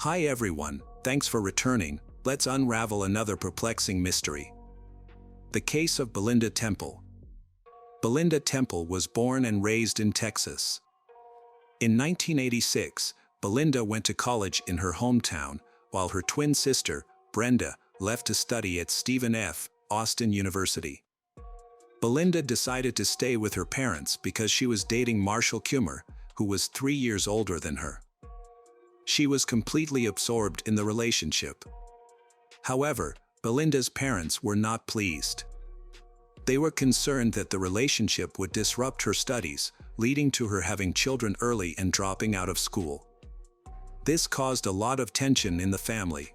Hi everyone, thanks for returning. Let's unravel another perplexing mystery. The case of Belinda Temple. Belinda Temple was born and raised in Texas. In 1986, Belinda went to college in her hometown, while her twin sister, Brenda, left to study at Stephen F. Austin University. Belinda decided to stay with her parents because she was dating Marshall Kumer, who was 3 years older than her. She was completely absorbed in the relationship. However, Belinda's parents were not pleased. They were concerned that the relationship would disrupt her studies, leading to her having children early and dropping out of school. This caused a lot of tension in the family.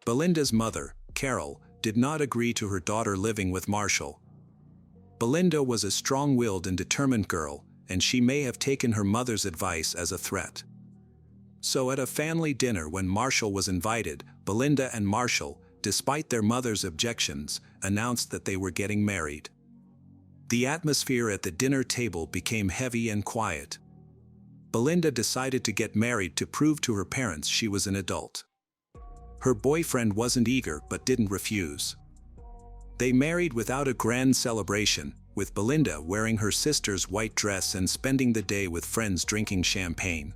Belinda's mother, Carol, did not agree to her daughter living with Marshall. Belinda was a strong-willed and determined girl, and she may have taken her mother's advice as a threat. So at a family dinner when Marshall was invited, Belinda and Marshall, despite their mother's objections, announced that they were getting married. The atmosphere at the dinner table became heavy and quiet. Belinda decided to get married to prove to her parents she was an adult. Her boyfriend wasn't eager but didn't refuse. They married without a grand celebration, with Belinda wearing her sister's white dress and spending the day with friends drinking champagne.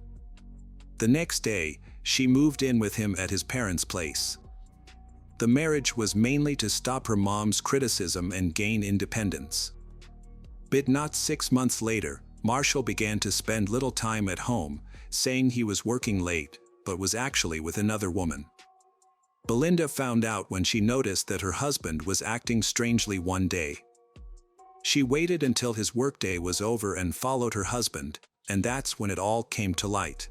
The next day, she moved in with him at his parents' place. The marriage was mainly to stop her mom's criticism and gain independence. But not 6 months later, Marshall began to spend little time at home, saying he was working late, but was actually with another woman. Belinda found out when she noticed that her husband was acting strangely one day. She waited until his workday was over and followed her husband, and that's when it all came to light.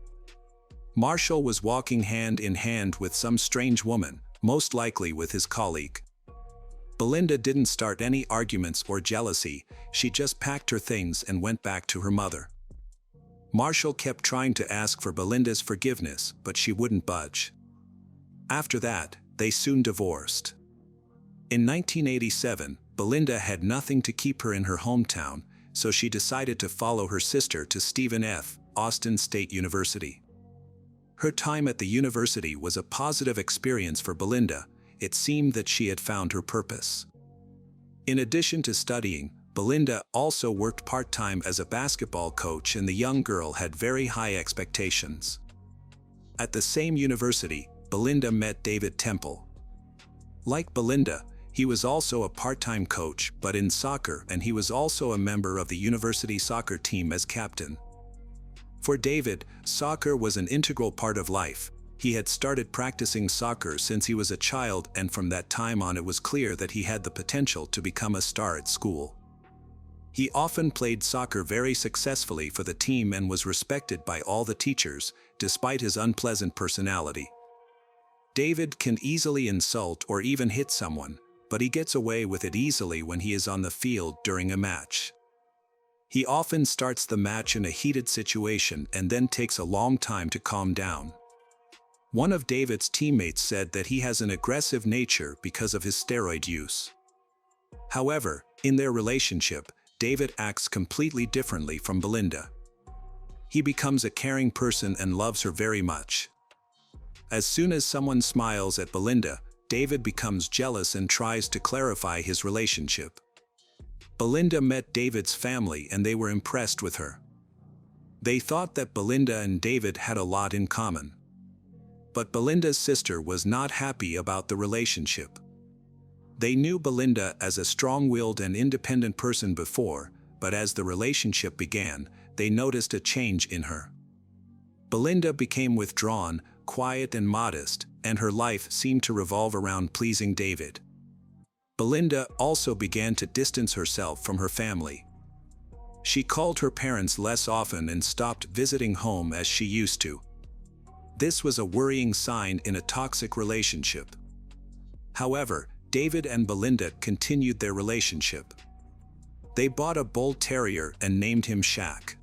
Marshall was walking hand in hand with some strange woman, most likely with his colleague. Belinda didn't start any arguments or jealousy, she just packed her things and went back to her mother. Marshall kept trying to ask for Belinda's forgiveness, but she wouldn't budge. After that, they soon divorced. In 1987, Belinda had nothing to keep her in her hometown, so she decided to follow her sister to Stephen F. Austin State University. Her time at the university was a positive experience for Belinda. It seemed that she had found her purpose. In addition to studying, Belinda also worked part-time as a basketball coach, and the young girl had very high expectations. At the same university, Belinda met David Temple. Like Belinda, he was also a part-time coach, but in soccer, and he was also a member of the university soccer team as captain. For David, soccer was an integral part of life. He had started practicing soccer since he was a child, and from that time on it was clear that he had the potential to become a star at school. He often played soccer very successfully for the team and was respected by all the teachers, despite his unpleasant personality. David can easily insult or even hit someone, but he gets away with it easily when he is on the field during a match. He often starts the match in a heated situation and then takes a long time to calm down. One of David's teammates said that he has an aggressive nature because of his steroid use. However, in their relationship, David acts completely differently from Belinda. He becomes a caring person and loves her very much. As soon as someone smiles at Belinda, David becomes jealous and tries to clarify his relationship. Belinda met David's family and they were impressed with her. They thought that Belinda and David had a lot in common. But Belinda's sister was not happy about the relationship. They knew Belinda as a strong-willed and independent person before, but as the relationship began, they noticed a change in her. Belinda became withdrawn, quiet and modest, and her life seemed to revolve around pleasing David. Belinda also began to distance herself from her family. She called her parents less often and stopped visiting home as she used to. This was a worrying sign in a toxic relationship. However, David and Belinda continued their relationship. They bought a bull terrier and named him Shaq.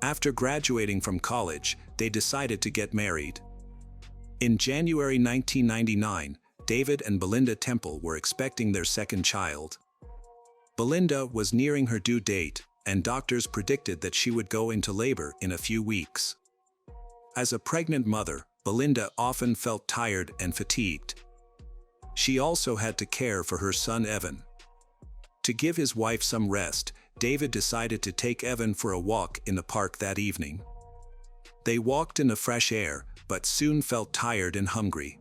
After graduating from college, they decided to get married. In January 1999, David and Belinda Temple were expecting their second child. Belinda was nearing her due date, and doctors predicted that she would go into labor in a few weeks. As a pregnant mother, Belinda often felt tired and fatigued. She also had to care for her son Evan. To give his wife some rest, David decided to take Evan for a walk in the park that evening. They walked in the fresh air, but soon felt tired and hungry.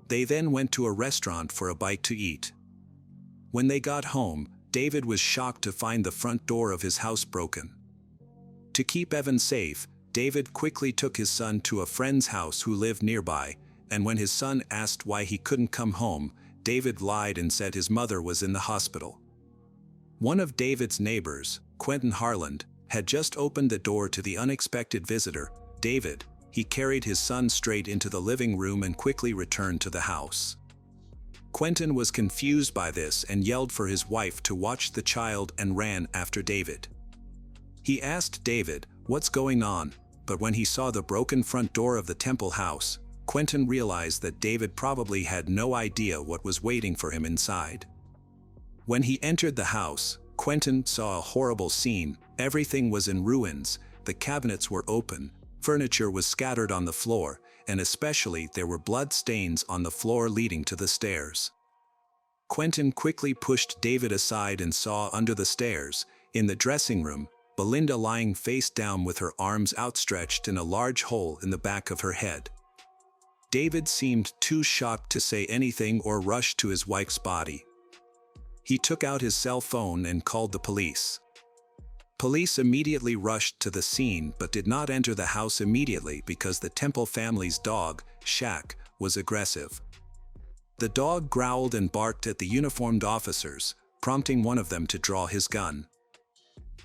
They then went to a restaurant for a bite to eat. When they got home, David was shocked to find the front door of his house broken. To keep Evan safe, David quickly took his son to a friend's house who lived nearby, and when his son asked why he couldn't come home, David lied and said his mother was in the hospital. One of David's neighbors, Quenton Harland, had just opened the door to the unexpected visitor, David. He carried his son straight into the living room and quickly returned to the house. Quenton was confused by this and yelled for his wife to watch the child and ran after David. He asked David, "What's going on?" But when he saw the broken front door of the Temple house, Quenton realized that David probably had no idea what was waiting for him inside. When he entered the house, Quenton saw a horrible scene. Everything was in ruins, the cabinets were open, furniture was scattered on the floor, and especially there were blood stains on the floor leading to the stairs. Quenton quickly pushed David aside and saw under the stairs, in the dressing room, Belinda lying face down with her arms outstretched in a large hole in the back of her head. David seemed too shocked to say anything or rush to his wife's body. He took out his cell phone and called the police. Police immediately rushed to the scene but did not enter the house immediately because the Temple family's dog, Shaq, was aggressive. The dog growled and barked at the uniformed officers, prompting one of them to draw his gun.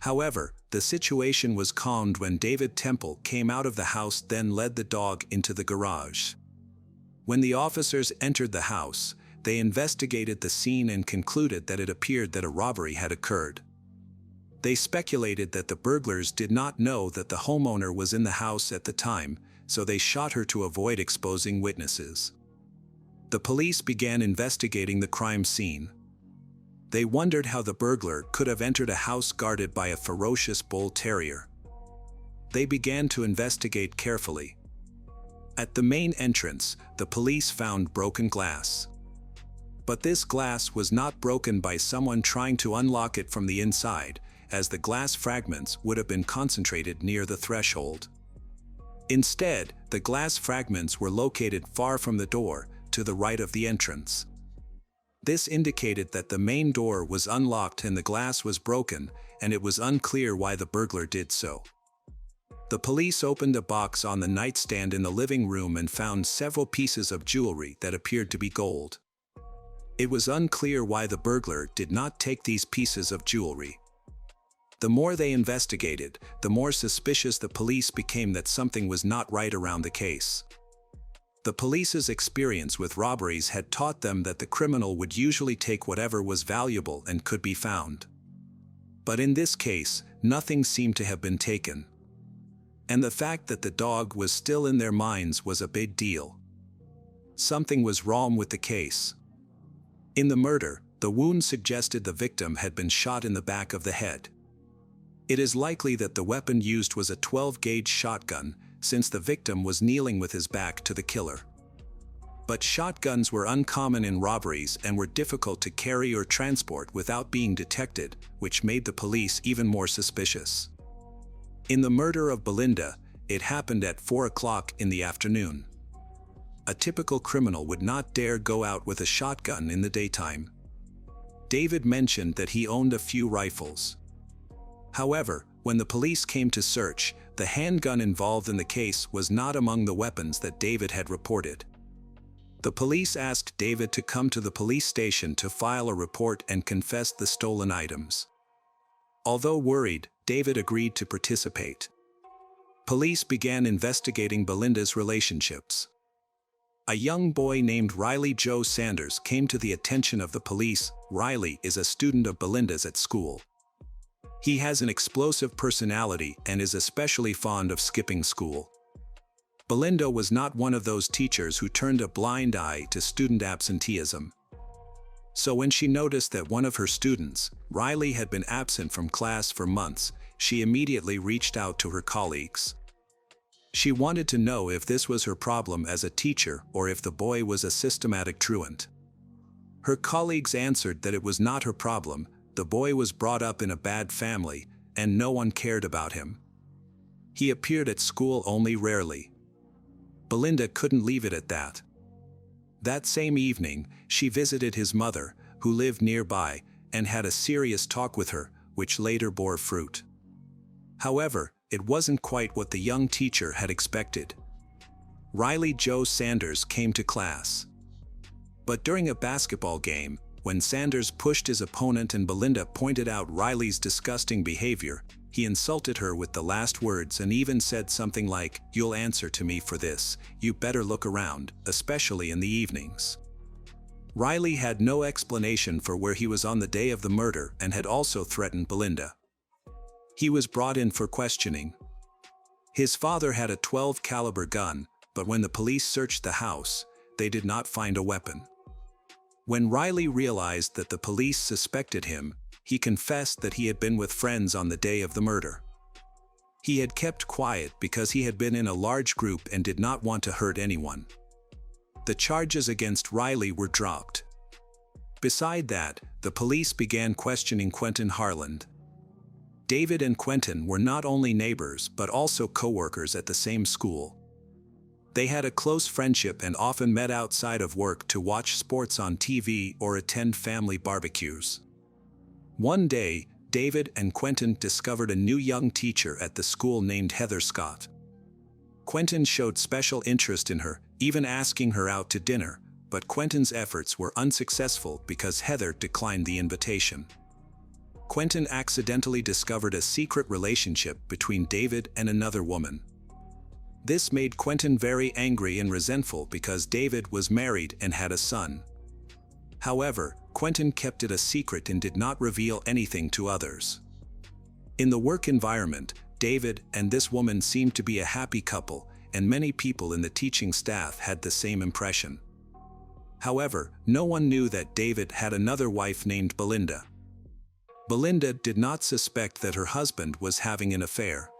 However, the situation was calmed when David Temple came out of the house, then led the dog into the garage. When the officers entered the house, they investigated the scene and concluded that it appeared that a robbery had occurred. They speculated that the burglars did not know that the homeowner was in the house at the time, so they shot her to avoid exposing witnesses. The police began investigating the crime scene. They wondered how the burglar could have entered a house guarded by a ferocious bull terrier. They began to investigate carefully. At the main entrance, the police found broken glass. But this glass was not broken by someone trying to unlock it from the inside, as the glass fragments would have been concentrated near the threshold. Instead, the glass fragments were located far from the door, to the right of the entrance. This indicated that the main door was unlocked and the glass was broken, and it was unclear why the burglar did so. The police opened a box on the nightstand in the living room and found several pieces of jewelry that appeared to be gold. It was unclear why the burglar did not take these pieces of jewelry. The more they investigated, the more suspicious the police became that something was not right around the case. The police's experience with robberies had taught them that the criminal would usually take whatever was valuable and could be found. But in this case, nothing seemed to have been taken. And the fact that the dog was still in their minds was a big deal. Something was wrong with the case. In the murder, the wound suggested the victim had been shot in the back of the head. It is likely that the weapon used was a 12-gauge shotgun, since the victim was kneeling with his back to the killer. But shotguns were uncommon in robberies and were difficult to carry or transport without being detected, which made the police even more suspicious. In the murder of Belinda, it happened at 4 o'clock in the afternoon. A typical criminal would not dare go out with a shotgun in the daytime. David mentioned that he owned a few rifles. However, when the police came to search, the handgun involved in the case was not among the weapons that David had reported. The police asked David to come to the police station to file a report and confess the stolen items. Although worried, David agreed to participate. Police began investigating Belinda's relationships. A young boy named Riley Joe Sanders came to the attention of the police. Riley is a student of Belinda's at school. He has an explosive personality and is especially fond of skipping school. Belinda was not one of those teachers who turned a blind eye to student absenteeism. So when she noticed that one of her students, Riley, had been absent from class for months, she immediately reached out to her colleagues. She wanted to know if this was her problem as a teacher or if the boy was a systematic truant. Her colleagues answered that it was not her problem, the boy was brought up in a bad family, and no one cared about him. He appeared at school only rarely. Belinda couldn't leave it at that. That same evening, she visited his mother, who lived nearby, and had a serious talk with her, which later bore fruit. However, it wasn't quite what the young teacher had expected. Riley Joe Sanders came to class. But during a basketball game, when Sanders pushed his opponent and Belinda pointed out Riley's disgusting behavior, he insulted her with the last words and even said something like, "You'll answer to me for this, you better look around, especially in the evenings." Riley had no explanation for where he was on the day of the murder and had also threatened Belinda. He was brought in for questioning. His father had a .12 caliber gun, but when the police searched the house, they did not find a weapon. When Riley realized that the police suspected him, he confessed that he had been with friends on the day of the murder. He had kept quiet because he had been in a large group and did not want to hurt anyone. The charges against Riley were dropped. Beside that, the police began questioning Quenton Harland. David and Quenton were not only neighbors but also co-workers at the same school. They had a close friendship and often met outside of work to watch sports on TV or attend family barbecues. One day, David and Quenton discovered a new young teacher at the school named Heather Scott. Quenton showed special interest in her, even asking her out to dinner, but Quenton's efforts were unsuccessful because Heather declined the invitation. Quenton accidentally discovered a secret relationship between David and another woman. This made Quenton very angry and resentful because David was married and had a son. However, Quenton kept it a secret and did not reveal anything to others. In the work environment, David and this woman seemed to be a happy couple, and many people in the teaching staff had the same impression. However, no one knew that David had another wife named Belinda. Belinda did not suspect that her husband was having an affair.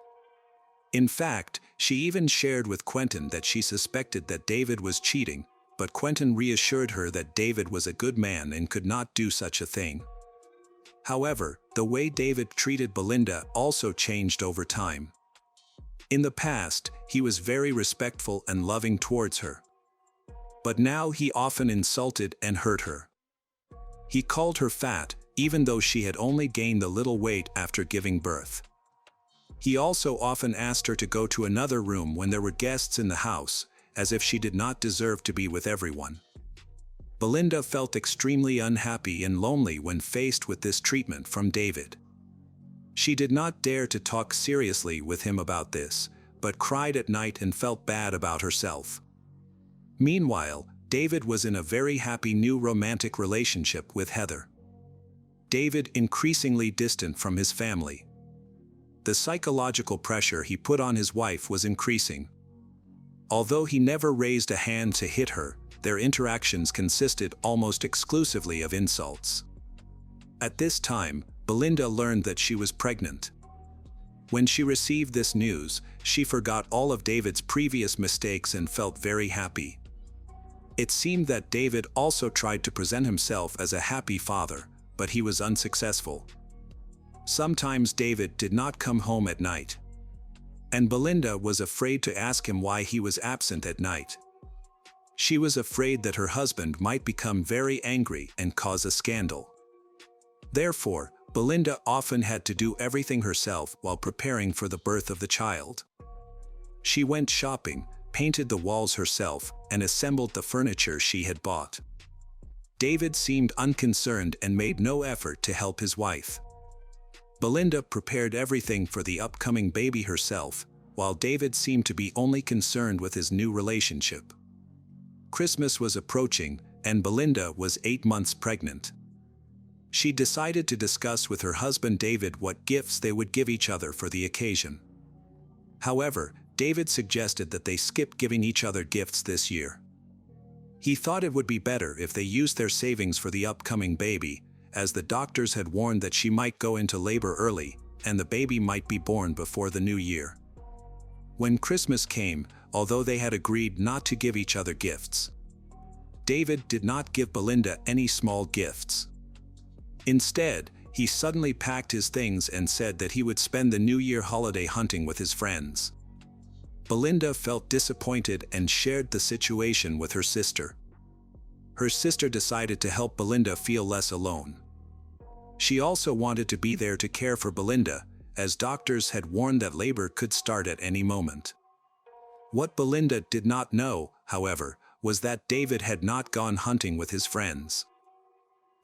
In fact, she even shared with Quenton that she suspected that David was cheating, but Quenton reassured her that David was a good man and could not do such a thing. However, the way David treated Belinda also changed over time. In the past, he was very respectful and loving towards her. But now he often insulted and hurt her. He called her fat, even though she had only gained a little weight after giving birth. He also often asked her to go to another room when there were guests in the house, as if she did not deserve to be with everyone. Belinda felt extremely unhappy and lonely when faced with this treatment from David. She did not dare to talk seriously with him about this, but cried at night and felt bad about herself. Meanwhile, David was in a very happy new romantic relationship with Heather. David increasingly distant from his family. The psychological pressure he put on his wife was increasing. Although he never raised a hand to hit her, their interactions consisted almost exclusively of insults. At this time, Belinda learned that she was pregnant. When she received this news, she forgot all of David's previous mistakes and felt very happy. It seemed that David also tried to present himself as a happy father, but he was unsuccessful. Sometimes David did not come home at night, and Belinda was afraid to ask him why he was absent at night. She was afraid that her husband might become very angry and cause a scandal. Therefore, Belinda often had to do everything herself while preparing for the birth of the child. She went shopping, painted the walls herself, and assembled the furniture she had bought. David seemed unconcerned and made no effort to help his wife. Belinda prepared everything for the upcoming baby herself, while David seemed to be only concerned with his new relationship. Christmas was approaching, and Belinda was 8 months pregnant. She decided to discuss with her husband David what gifts they would give each other for the occasion. However, David suggested that they skip giving each other gifts this year. He thought it would be better if they used their savings for the upcoming baby, as the doctors had warned that she might go into labor early, and the baby might be born before the new year. When Christmas came, although they had agreed not to give each other gifts, David did not give Belinda any small gifts. Instead, he suddenly packed his things and said that he would spend the New Year holiday hunting with his friends. Belinda felt disappointed and shared the situation with her sister. Her sister decided to help Belinda feel less alone. She also wanted to be there to care for Belinda, as doctors had warned that labor could start at any moment. What Belinda did not know, however, was that David had not gone hunting with his friends.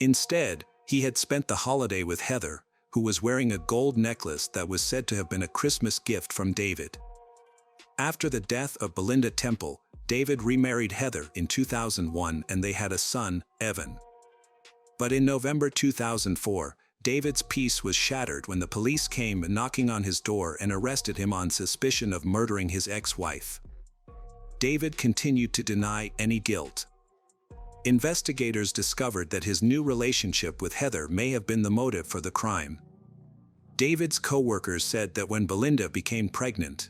Instead, he had spent the holiday with Heather, who was wearing a gold necklace that was said to have been a Christmas gift from David. After the death of Belinda Temple, David remarried Heather in 2001 and they had a son, Evan. But in November 2004, David's peace was shattered when the police came knocking on his door and arrested him on suspicion of murdering his ex-wife. David continued to deny any guilt. Investigators discovered that his new relationship with Heather may have been the motive for the crime. David's co-workers said that when Belinda became pregnant,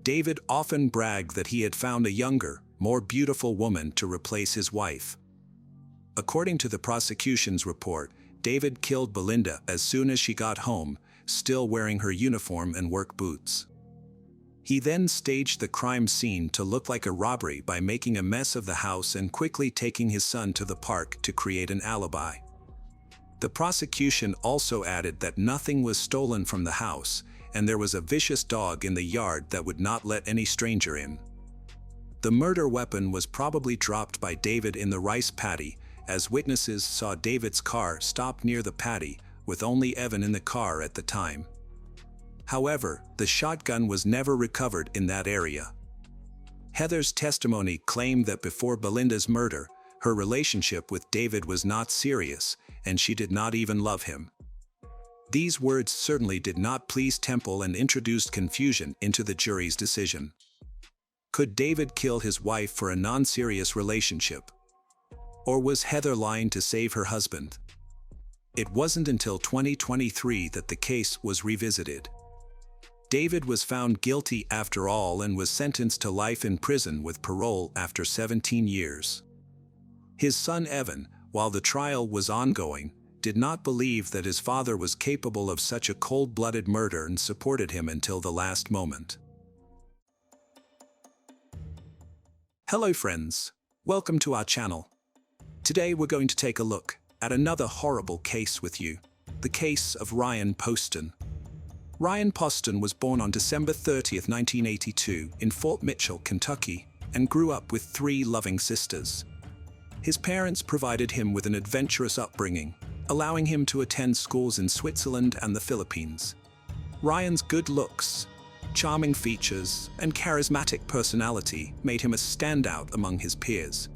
David often bragged that he had found a younger, more beautiful woman to replace his wife. According to the prosecution's report, David killed Belinda as soon as she got home, still wearing her uniform and work boots. He then staged the crime scene to look like a robbery by making a mess of the house and quickly taking his son to the park to create an alibi. The prosecution also added that nothing was stolen from the house, and there was a vicious dog in the yard that would not let any stranger in. The murder weapon was probably dropped by David in the rice paddy, as witnesses saw David's car stop near the paddy, with only Evan in the car at the time. However, the shotgun was never recovered in that area. Heather's testimony claimed that before Belinda's murder, her relationship with David was not serious, and she did not even love him. These words certainly did not please Temple and introduced confusion into the jury's decision. Could David kill his wife for a non-serious relationship? Or was Heather lying to save her husband? It wasn't until 2023 that the case was revisited. David was found guilty after all and was sentenced to life in prison with parole after 17 years. His son Evan, while the trial was ongoing, did not believe that his father was capable of such a cold-blooded murder and supported him until the last moment. Hello friends, welcome to our channel. Today we're going to take a look at another horrible case with you, the case of Ryan Poston. Ryan Poston was born on December 30, 1982 in Fort Mitchell, Kentucky, and grew up with 3 loving sisters. His parents provided him with an adventurous upbringing, allowing him to attend schools in Switzerland and the Philippines. Ryan's good looks, charming features, and charismatic personality made him a standout among his peers.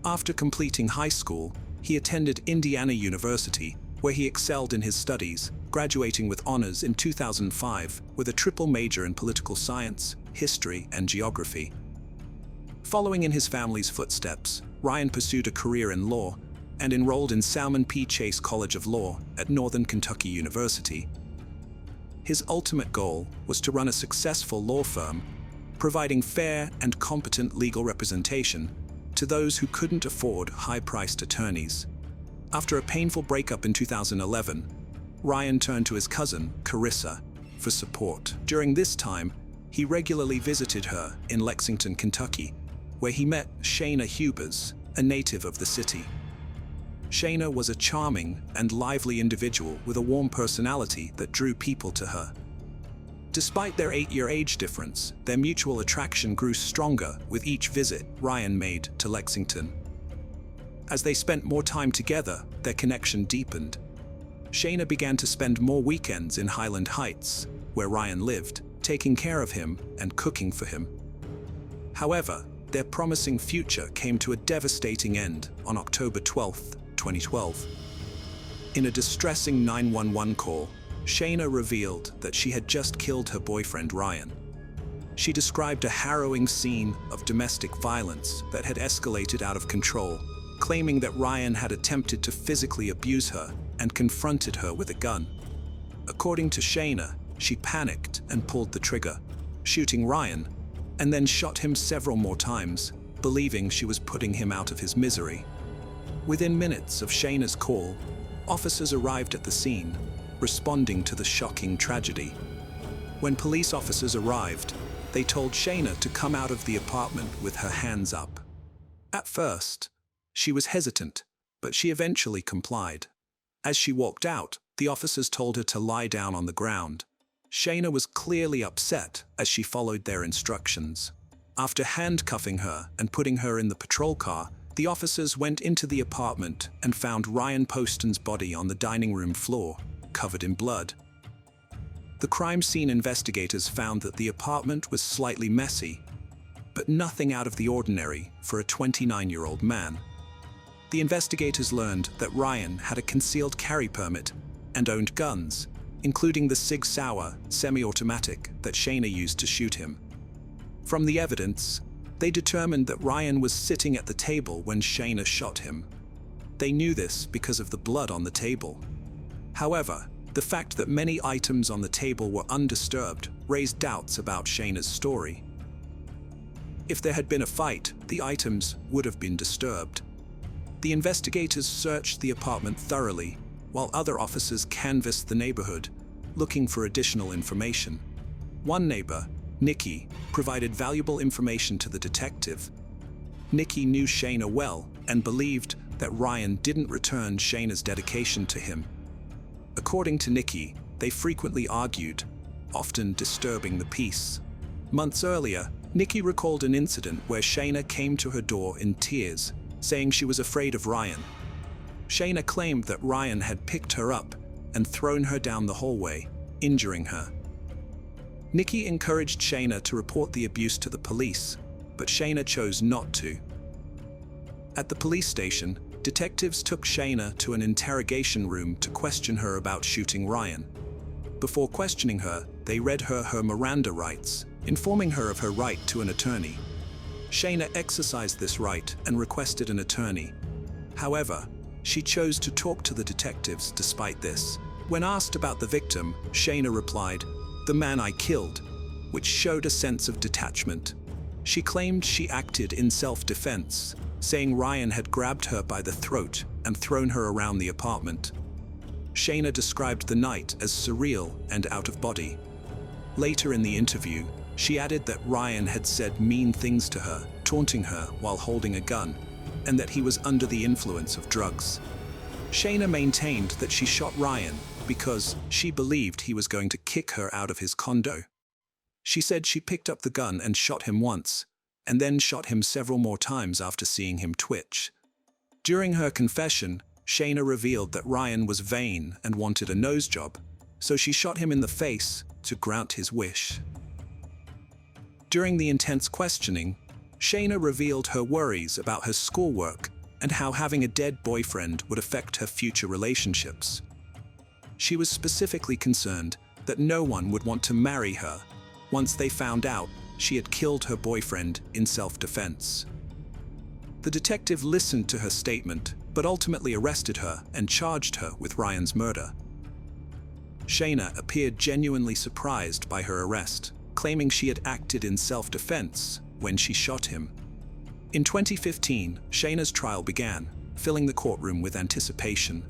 After completing high school, he attended Indiana University, where he excelled in his studies, graduating with honors in 2005 with a triple major in political science, history, and geography. Following in his family's footsteps, Ryan pursued a career in law and enrolled in Salmon P. Chase College of Law at Northern Kentucky University. His ultimate goal was to run a successful law firm, providing fair and competent legal representation to those who couldn't afford high-priced attorneys. After a painful breakup in 2011, Ryan turned to his cousin, Carissa, for support. During this time, he regularly visited her in Lexington, Kentucky, where he met Shayna Hubers, a native of the city. Shayna was a charming and lively individual with a warm personality that drew people to her. Despite their 8-year age difference, their mutual attraction grew stronger with each visit Ryan made to Lexington. As they spent more time together, their connection deepened. Shayna began to spend more weekends in Highland Heights, where Ryan lived, taking care of him and cooking for him. However, their promising future came to a devastating end on October 12, 2012. In a distressing 911 call, Shayna revealed that she had just killed her boyfriend Ryan. She described a harrowing scene of domestic violence that had escalated out of control, claiming that Ryan had attempted to physically abuse her and confronted her with a gun. According to Shayna, she panicked and pulled the trigger. shooting Ryan, and then shot him several more times, believing she was putting him out of his misery. Within minutes of Shayna's call, officers arrived at the scene, responding to the shocking tragedy. When police officers arrived, they told Shayna to come out of the apartment with her hands up. At first, she was hesitant, but she eventually complied. As she walked out, the officers told her to lie down on the ground. Shayna was clearly upset as she followed their instructions. After handcuffing her and putting her in the patrol car, the officers went into the apartment and found Ryan Poston's body on the dining room floor, covered in blood. The crime scene investigators found that the apartment was slightly messy, but nothing out of the ordinary for a 29-year-old man. The investigators learned that Ryan had a concealed carry permit and owned guns, including the Sig Sauer semi-automatic that Shayna used to shoot him. From the evidence, they determined that Ryan was sitting at the table when Shayna shot him. They knew this because of the blood on the table. However, the fact that many items on the table were undisturbed raised doubts about Shayna's story. If there had been a fight, the items would have been disturbed. The investigators searched the apartment thoroughly, while other officers canvassed the neighborhood, looking for additional information. One neighbor, Nikki, provided valuable information to the detective. Nikki knew Shayna well and believed that Ryan didn't return Shayna's dedication to him. According to Nikki, they frequently argued, often disturbing the peace. Months earlier, Nikki recalled an incident where Shayna came to her door in tears, saying she was afraid of Ryan. Shayna claimed that Ryan had picked her up and thrown her down the hallway, injuring her. Nikki encouraged Shayna to report the abuse to the police, but Shayna chose not to. At the police station, detectives took Shayna to an interrogation room to question her about shooting Ryan. Before questioning her, they read her Miranda rights, informing her of her right to an attorney. Shayna exercised this right and requested an attorney. However, she chose to talk to the detectives despite this. When asked about the victim, Shayna replied, "The man I killed," which showed a sense of detachment. She claimed she acted in self-defense, saying Ryan had grabbed her by the throat and thrown her around the apartment. Shayna described the night as surreal and out of body. Later in the interview, she added that Ryan had said mean things to her, taunting her while holding a gun, and that he was under the influence of drugs. Shayna maintained that she shot Ryan because she believed he was going to kick her out of his condo. She said she picked up the gun and shot him once, and then shot him several more times after seeing him twitch. During her confession, Shayna revealed that Ryan was vain and wanted a nose job, so she shot him in the face to grant his wish. During the intense questioning, Shayna revealed her worries about her schoolwork and how having a dead boyfriend would affect her future relationships. She was specifically concerned that no one would want to marry her once they found out she had killed her boyfriend in self-defense. The detective listened to her statement, but ultimately arrested her and charged her with Ryan's murder. Shayna appeared genuinely surprised by her arrest, claiming she had acted in self-defense when she shot him. In 2015, Shayna's trial began, filling the courtroom with anticipation.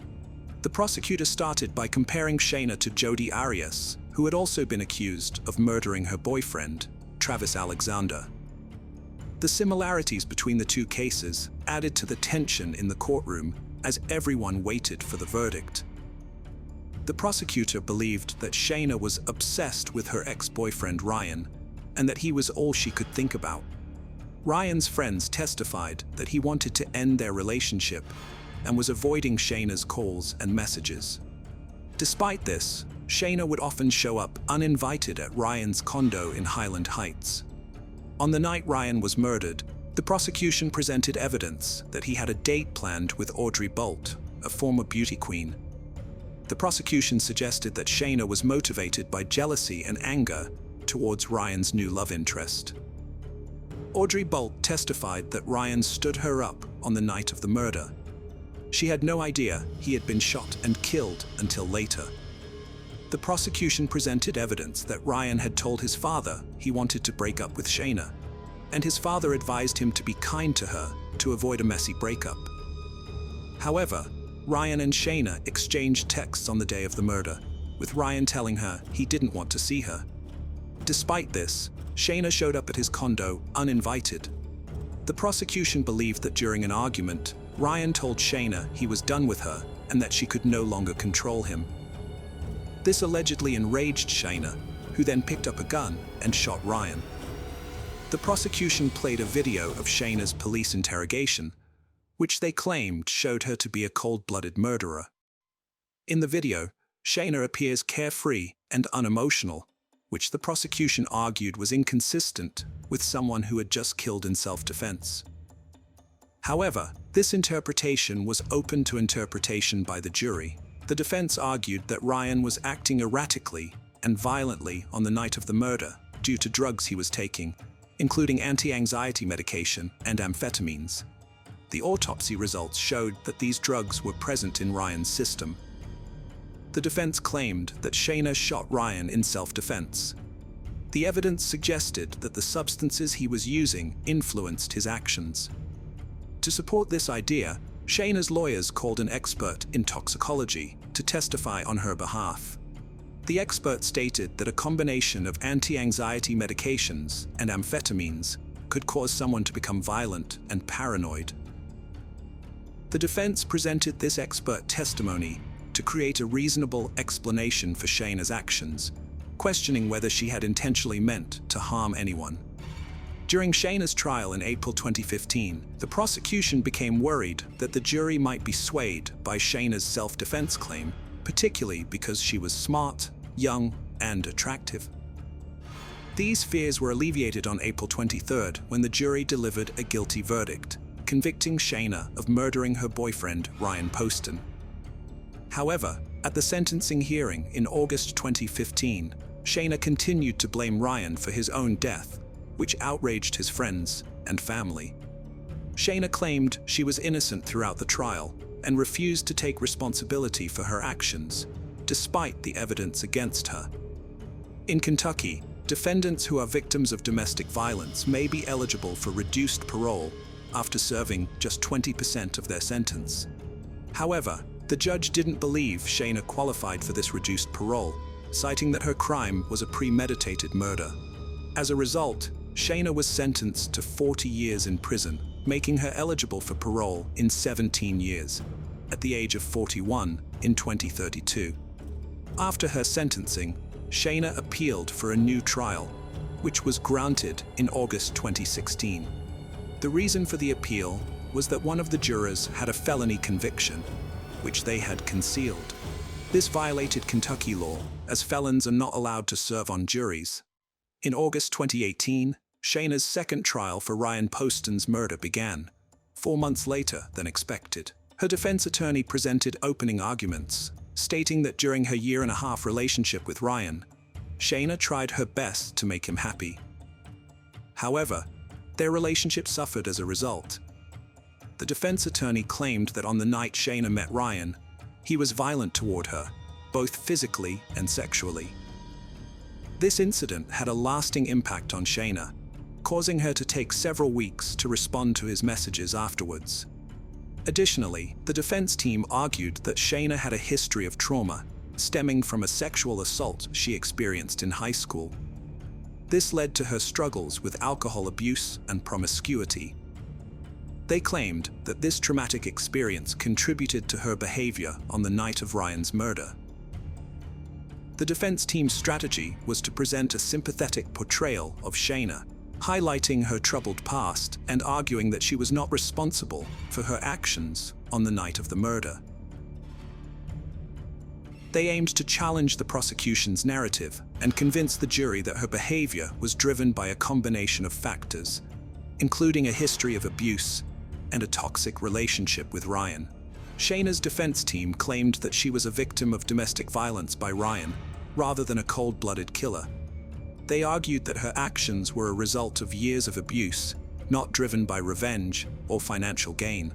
The prosecutor started by comparing Shayna to Jodi Arias, who had also been accused of murdering her boyfriend, Travis Alexander. The similarities between the two cases added to the tension in the courtroom as everyone waited for the verdict. The prosecutor believed that Shayna was obsessed with her ex-boyfriend Ryan, and that he was all she could think about. Ryan's friends testified that he wanted to end their relationship and was avoiding Shayna's calls and messages. Despite this, Shayna would often show up uninvited at Ryan's condo in Highland Heights. On the night Ryan was murdered, the prosecution presented evidence that he had a date planned with Audrey Bolt, a former beauty queen. The prosecution suggested that Shayna was motivated by jealousy and anger towards Ryan's new love interest. Audrey Bolt testified that Ryan stood her up on the night of the murder. She had no idea he had been shot and killed until later. The prosecution presented evidence that Ryan had told his father he wanted to break up with Shayna, and his father advised him to be kind to her to avoid a messy breakup. However, Ryan and Shayna exchanged texts on the day of the murder, with Ryan telling her he didn't want to see her. Despite this, Shayna showed up at his condo uninvited. The prosecution believed that during an argument, Ryan told Shayna he was done with her and that she could no longer control him. This allegedly enraged Shayna, who then picked up a gun and shot Ryan. The prosecution played a video of Shayna's police interrogation, which they claimed showed her to be a cold-blooded murderer. In the video, Shayna appears carefree and unemotional, which the prosecution argued was inconsistent with someone who had just killed in self-defense. However, this interpretation was open to interpretation by the jury. The defense argued that Ryan was acting erratically and violently on the night of the murder due to drugs he was taking, including anti-anxiety medication and amphetamines. The autopsy results showed that these drugs were present in Ryan's system. The defense claimed that Shayna shot Ryan in self-defense. The evidence suggested that the substances he was using influenced his actions. To support this idea, Shayna's lawyers called an expert in toxicology to testify on her behalf. The expert stated that a combination of anti-anxiety medications and amphetamines could cause someone to become violent and paranoid. The defense presented this expert testimony to create a reasonable explanation for Shayna's actions, questioning whether she had intentionally meant to harm anyone. During Shayna's trial in April 2015, the prosecution became worried that the jury might be swayed by Shayna's self-defense claim, particularly because she was smart, young, and attractive. These fears were alleviated on April 23rd when the jury delivered a guilty verdict, convicting Shayna of murdering her boyfriend, Ryan Poston. However, at the sentencing hearing in August 2015, Shayna continued to blame Ryan for his own death, which outraged his friends and family. Shayna claimed she was innocent throughout the trial and refused to take responsibility for her actions, despite the evidence against her. In Kentucky, defendants who are victims of domestic violence may be eligible for reduced parole after serving just 20% of their sentence. However, the judge didn't believe Shayna qualified for this reduced parole, citing that her crime was a premeditated murder. As a result, Shayna was sentenced to 40 years in prison, making her eligible for parole in 17 years, at the age of 41 in 2032. After her sentencing, Shayna appealed for a new trial, which was granted in August 2016. The reason for the appeal was that one of the jurors had a felony conviction, which they had concealed. This violated Kentucky law, as felons are not allowed to serve on juries. In August 2018, Shayna's second trial for Ryan Poston's murder began, 4 months later than expected. Her defense attorney presented opening arguments, stating that during her year-and-a-half relationship with Ryan, Shayna tried her best to make him happy. However, their relationship suffered as a result. The defense attorney claimed that on the night Shayna met Ryan, he was violent toward her, both physically and sexually. This incident had a lasting impact on Shayna, causing her to take several weeks to respond to his messages afterwards. Additionally, the defense team argued that Shayna had a history of trauma, stemming from a sexual assault she experienced in high school. This led to her struggles with alcohol abuse and promiscuity. They claimed that this traumatic experience contributed to her behavior on the night of Ryan's murder. The defense team's strategy was to present a sympathetic portrayal of Shayna, highlighting her troubled past and arguing that she was not responsible for her actions on the night of the murder. They aimed to challenge the prosecution's narrative and convince the jury that her behavior was driven by a combination of factors, including a history of abuse and a toxic relationship with Ryan. Shayna's defense team claimed that she was a victim of domestic violence by Ryan, rather than a cold-blooded killer. They argued that her actions were a result of years of abuse, not driven by revenge or financial gain.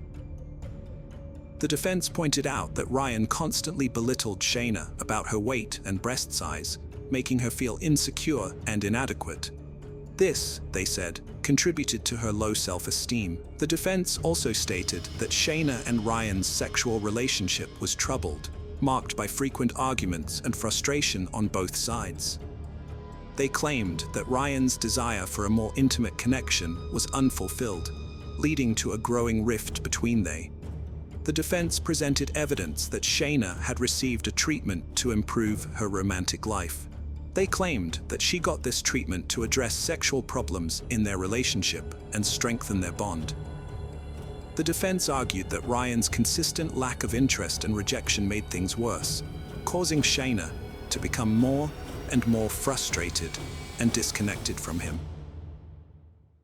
The defense pointed out that Ryan constantly belittled Shayna about her weight and breast size, making her feel insecure and inadequate. This, they said, contributed to her low self-esteem. The defense also stated that Shayna and Ryan's sexual relationship was troubled, marked by frequent arguments and frustration on both sides. They claimed that Ryan's desire for a more intimate connection was unfulfilled, leading to a growing rift between them. The defense presented evidence that Shayna had received a treatment to improve her romantic life. They claimed that she got this treatment to address sexual problems in their relationship and strengthen their bond. The defense argued that Ryan's consistent lack of interest and rejection made things worse, causing Shayna to become more and more frustrated and disconnected from him.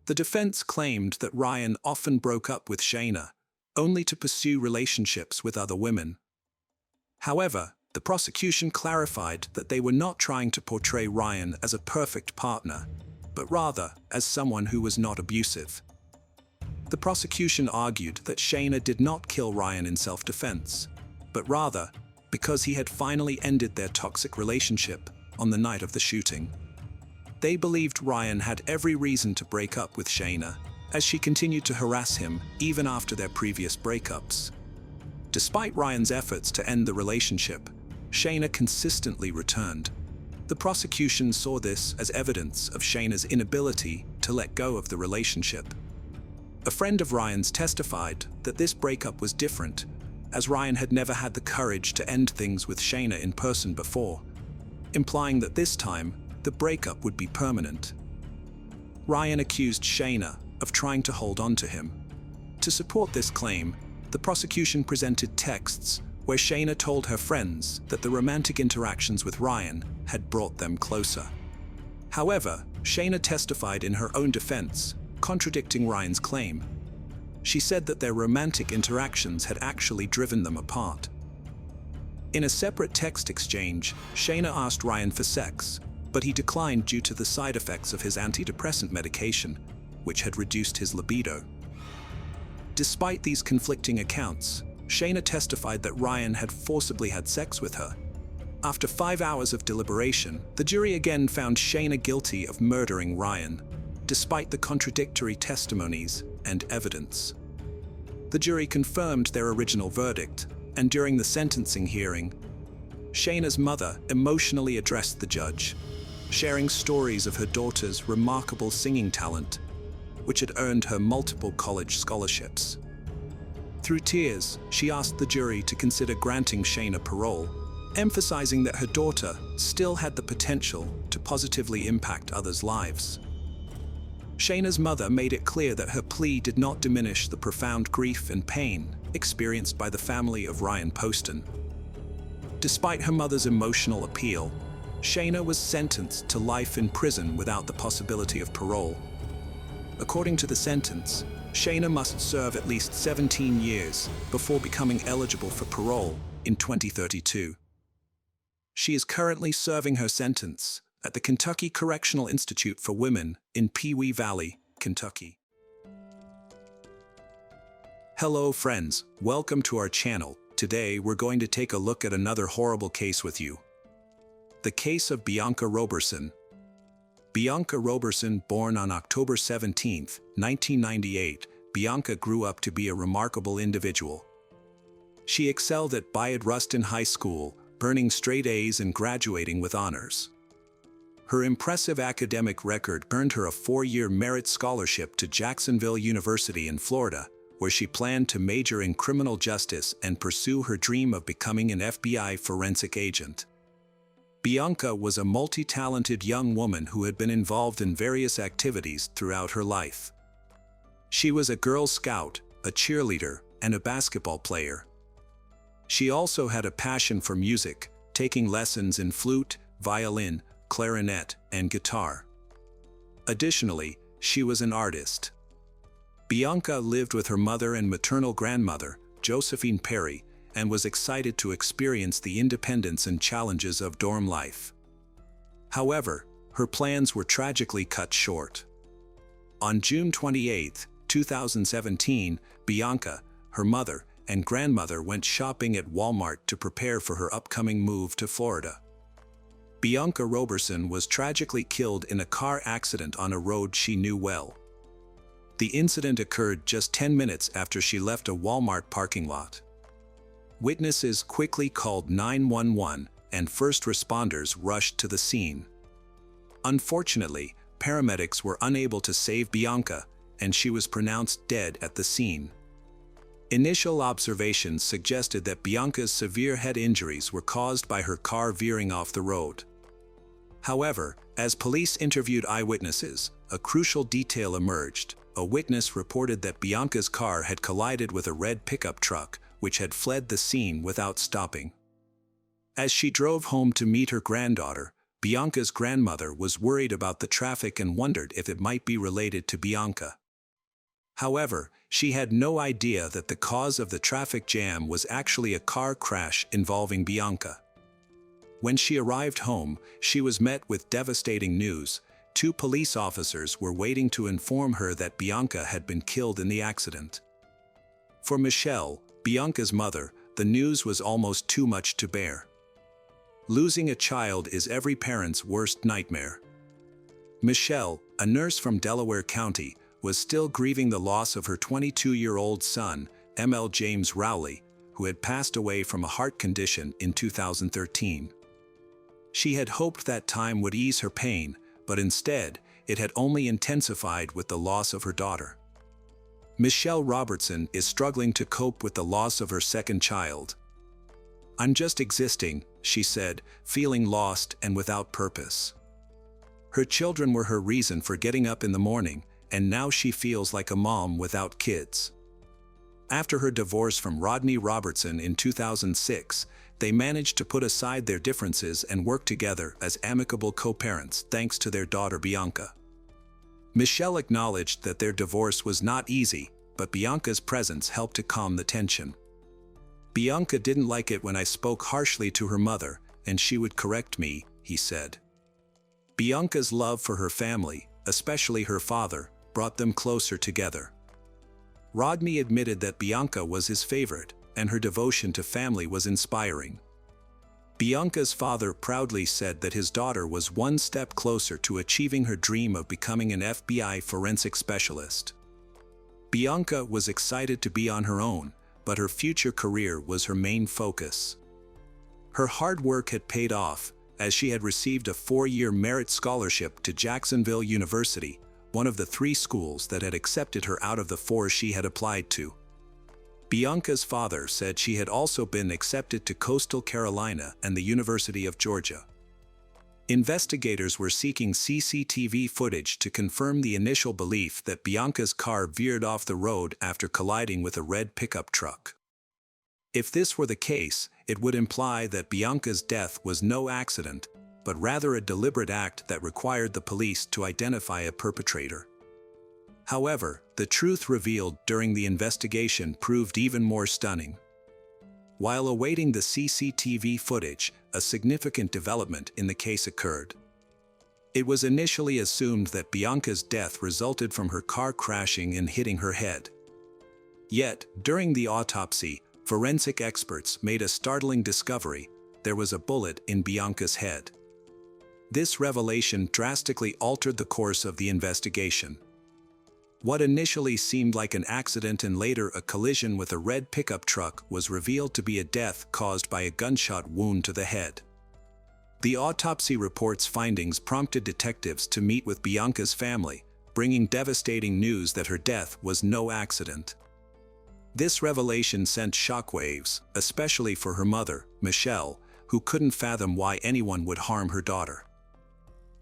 The defense claimed that Ryan often broke up with Shayna, only to pursue relationships with other women. However, the prosecution clarified that they were not trying to portray Ryan as a perfect partner, but rather as someone who was not abusive. The prosecution argued that Shayna did not kill Ryan in self-defense, but rather because he had finally ended their toxic relationship on the night of the shooting. They believed Ryan had every reason to break up with Shayna, as she continued to harass him even after their previous breakups. Despite Ryan's efforts to end the relationship, Shayna consistently returned. The prosecution saw this as evidence of Shayna's inability to let go of the relationship. A friend of Ryan's testified that this breakup was different, as Ryan had never had the courage to end things with Shayna in person before, implying that this time the breakup would be permanent. Ryan accused Shayna of trying to hold on to him. To support this claim, the prosecution presented texts where Shayna told her friends that the romantic interactions with Ryan had brought them closer. However, Shayna testified in her own defense, contradicting Ryan's claim. She said that their romantic interactions had actually driven them apart. In a separate text exchange, Shayna asked Ryan for sex, but he declined due to the side effects of his antidepressant medication, which had reduced his libido. Despite these conflicting accounts, Shayna testified that Ryan had forcibly had sex with her. After 5 hours of deliberation, the jury again found Shayna guilty of murdering Ryan, despite the contradictory testimonies and evidence. The jury confirmed their original verdict, and during the sentencing hearing, Shayna's mother emotionally addressed the judge, sharing stories of her daughter's remarkable singing talent, which had earned her multiple college scholarships. Through tears, she asked the jury to consider granting Shayna parole, emphasizing that her daughter still had the potential to positively impact others' lives. Shayna's mother made it clear that her plea did not diminish the profound grief and pain experienced by the family of Ryan Poston. Despite her mother's emotional appeal, Shayna was sentenced to life in prison without the possibility of parole. According to the sentence, Shayna must serve at least 17 years before becoming eligible for parole in 2032. She is currently serving her sentence at the Kentucky Correctional Institute for Women in Pewee Valley, Kentucky. Hello friends, welcome to our channel. Today we're going to take a look at another horrible case with you. The case of Bianca Roberson. Bianca Roberson, born on October 17, 1998, Bianca grew up to be a remarkable individual. She excelled at Bayard Rustin High School, earning straight A's and graduating with honors. Her impressive academic record earned her a 4-year merit scholarship to Jacksonville University in Florida, where she planned to major in criminal justice and pursue her dream of becoming an FBI forensic agent. Bianca was a multi-talented young woman who had been involved in various activities throughout her life. She was a Girl Scout, a cheerleader, and a basketball player. She also had a passion for music, taking lessons in flute, violin, clarinet, and guitar. Additionally, she was an artist. Bianca lived with her mother and maternal grandmother, Josephine Perry, and was excited to experience the independence and challenges of dorm life. However, her plans were tragically cut short. On June 28, 2017, Bianca, her mother, and grandmother went shopping at Walmart to prepare for her upcoming move to Florida. Bianca Roberson was tragically killed in a car accident on a road she knew well. The incident occurred just 10 minutes after she left a Walmart parking lot. Witnesses quickly called 911, and first responders rushed to the scene. Unfortunately, paramedics were unable to save Bianca, and she was pronounced dead at the scene. Initial observations suggested that Bianca's severe head injuries were caused by her car veering off the road. However, as police interviewed eyewitnesses, a crucial detail emerged. A witness reported that Bianca's car had collided with a red pickup truck, which had fled the scene without stopping. As she drove home to meet her granddaughter, Bianca's grandmother was worried about the traffic and wondered if it might be related to Bianca. However, she had no idea that the cause of the traffic jam was actually a car crash involving Bianca. When she arrived home, she was met with devastating news. 2 police officers were waiting to inform her that Bianca had been killed in the accident. For Michelle, Bianca's mother, the news was almost too much to bear. Losing a child is every parent's worst nightmare. Michelle, a nurse from Delaware County, was still grieving the loss of her 22-year-old son, M.L. James Rowley, who had passed away from a heart condition in 2013. She had hoped that time would ease her pain, but instead, it had only intensified with the loss of her daughter. Michelle Robertson is struggling to cope with the loss of her second child. "I'm just existing," she said, feeling lost and without purpose. Her children were her reason for getting up in the morning, and now she feels like a mom without kids. After her divorce from Rodney Robertson in 2006, they managed to put aside their differences and work together as amicable co-parents thanks to their daughter Bianca. Michelle acknowledged that their divorce was not easy, but Bianca's presence helped to calm the tension. "Bianca didn't like it when I spoke harshly to her mother, and she would correct me," he said. Bianca's love for her family, especially her father, brought them closer together. Rodney admitted that Bianca was his favorite, and her devotion to family was inspiring. Bianca's father proudly said that his daughter was one step closer to achieving her dream of becoming an FBI forensic specialist. Bianca was excited to be on her own, but her future career was her main focus. Her hard work had paid off, as she had received a 4-year merit scholarship to Jacksonville University, one of the 3 schools that had accepted her out of the 4 she had applied to. Bianca's father said she had also been accepted to Coastal Carolina and the University of Georgia. Investigators were seeking CCTV footage to confirm the initial belief that Bianca's car veered off the road after colliding with a red pickup truck. If this were the case, it would imply that Bianca's death was no accident, but rather a deliberate act that required the police to identify a perpetrator. However, the truth revealed during the investigation proved even more stunning. While awaiting the CCTV footage, a significant development in the case occurred. It was initially assumed that Bianca's death resulted from her car crashing and hitting her head. Yet, during the autopsy, forensic experts made a startling discovery: there was a bullet in Bianca's head. This revelation drastically altered the course of the investigation. What initially seemed like an accident and later a collision with a red pickup truck was revealed to be a death caused by a gunshot wound to the head. The autopsy report's findings prompted detectives to meet with Bianca's family, bringing devastating news that her death was no accident. This revelation sent shockwaves, especially for her mother, Michelle, who couldn't fathom why anyone would harm her daughter.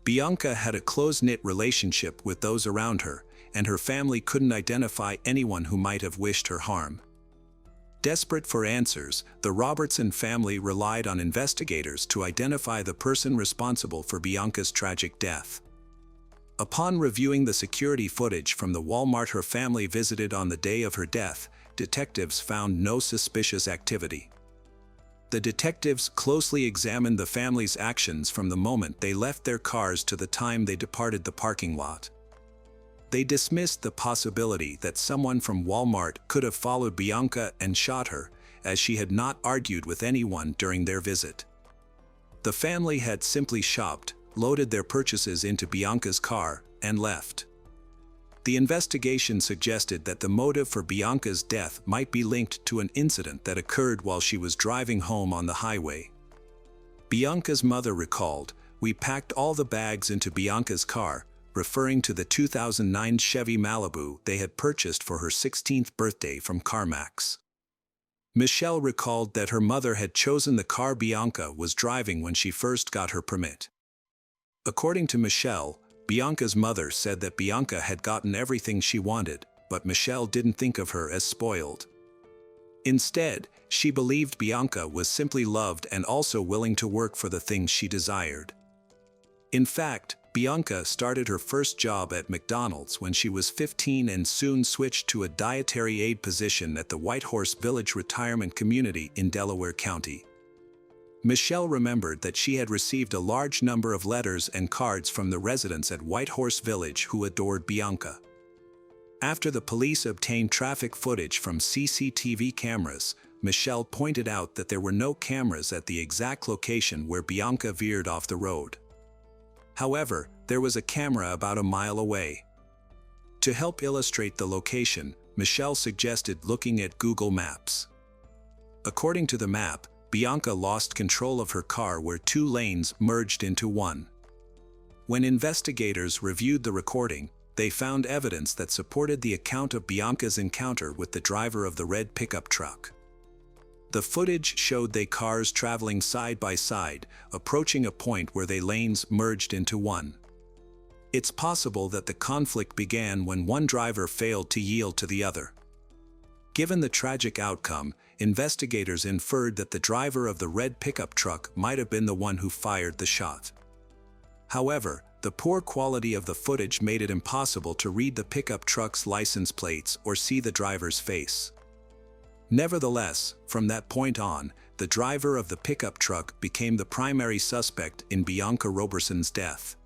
Bianca had a close-knit relationship with those around her, and her family couldn't identify anyone who might have wished her harm. Desperate for answers, the Robertson family relied on investigators to identify the person responsible for Bianca's tragic death. Upon reviewing the security footage from the Walmart her family visited on the day of her death, detectives found no suspicious activity. The detectives closely examined the family's actions from the moment they left their cars to the time they departed the parking lot. They dismissed the possibility that someone from Walmart could have followed Bianca and shot her, as she had not argued with anyone during their visit. The family had simply shopped, loaded their purchases into Bianca's car, and left. The investigation suggested that the motive for Bianca's death might be linked to an incident that occurred while she was driving home on the highway. Bianca's mother recalled, "We packed all the bags into Bianca's car," referring to the 2009 Chevy Malibu they had purchased for her 16th birthday from CarMax. Michelle recalled that her mother had chosen the car Bianca was driving when she first got her permit. According to Michelle, Bianca's mother said that Bianca had gotten everything she wanted, but Michelle didn't think of her as spoiled. Instead, she believed Bianca was simply loved and also willing to work for the things she desired. In fact, Bianca started her first job at McDonald's when she was 15 and soon switched to a dietary aide position at the Whitehorse Village Retirement Community in Delaware County. Michelle remembered that she had received a large number of letters and cards from the residents at Whitehorse Village who adored Bianca. After the police obtained traffic footage from CCTV cameras, Michelle pointed out that there were no cameras at the exact location where Bianca veered off the road. However, there was a camera about a mile away. To help illustrate the location, Michelle suggested looking at Google Maps. According to the map, Bianca lost control of her car where two lanes merged into one. When investigators reviewed the recording, they found evidence that supported the account of Bianca's encounter with the driver of the red pickup truck. The footage showed their cars traveling side by side, approaching a point where their lanes merged into one. It's possible that the conflict began when one driver failed to yield to the other. Given the tragic outcome, investigators inferred that the driver of the red pickup truck might have been the one who fired the shot. However, the poor quality of the footage made it impossible to read the pickup truck's license plates or see the driver's face. Nevertheless, from that point on, the driver of the pickup truck became the primary suspect in Bianca Roberson's death.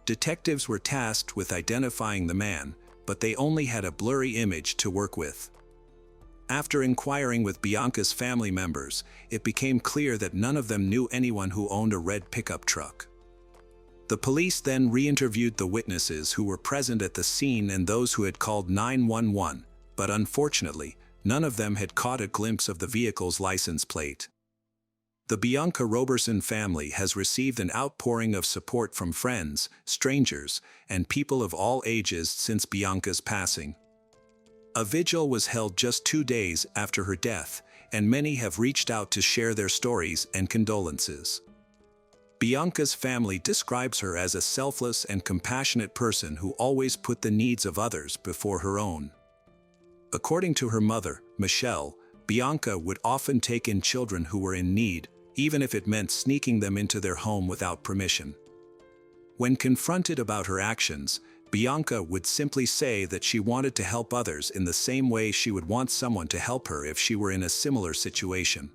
Detectives were tasked with identifying the man, but they only had a blurry image to work with. After inquiring with Bianca's family members, it became clear that none of them knew anyone who owned a red pickup truck. The police then re-interviewed the witnesses who were present at the scene and those who had called 911, but unfortunately, none of them had caught a glimpse of the vehicle's license plate. The Bianca Roberson family has received an outpouring of support from friends, strangers, and people of all ages since Bianca's passing. A vigil was held just 2 days after her death, and many have reached out to share their stories and condolences. Bianca's family describes her as a selfless and compassionate person who always put the needs of others before her own. According to her mother, Michelle, Bianca would often take in children who were in need, even if it meant sneaking them into their home without permission. When confronted about her actions, Bianca would simply say that she wanted to help others in the same way she would want someone to help her if she were in a similar situation.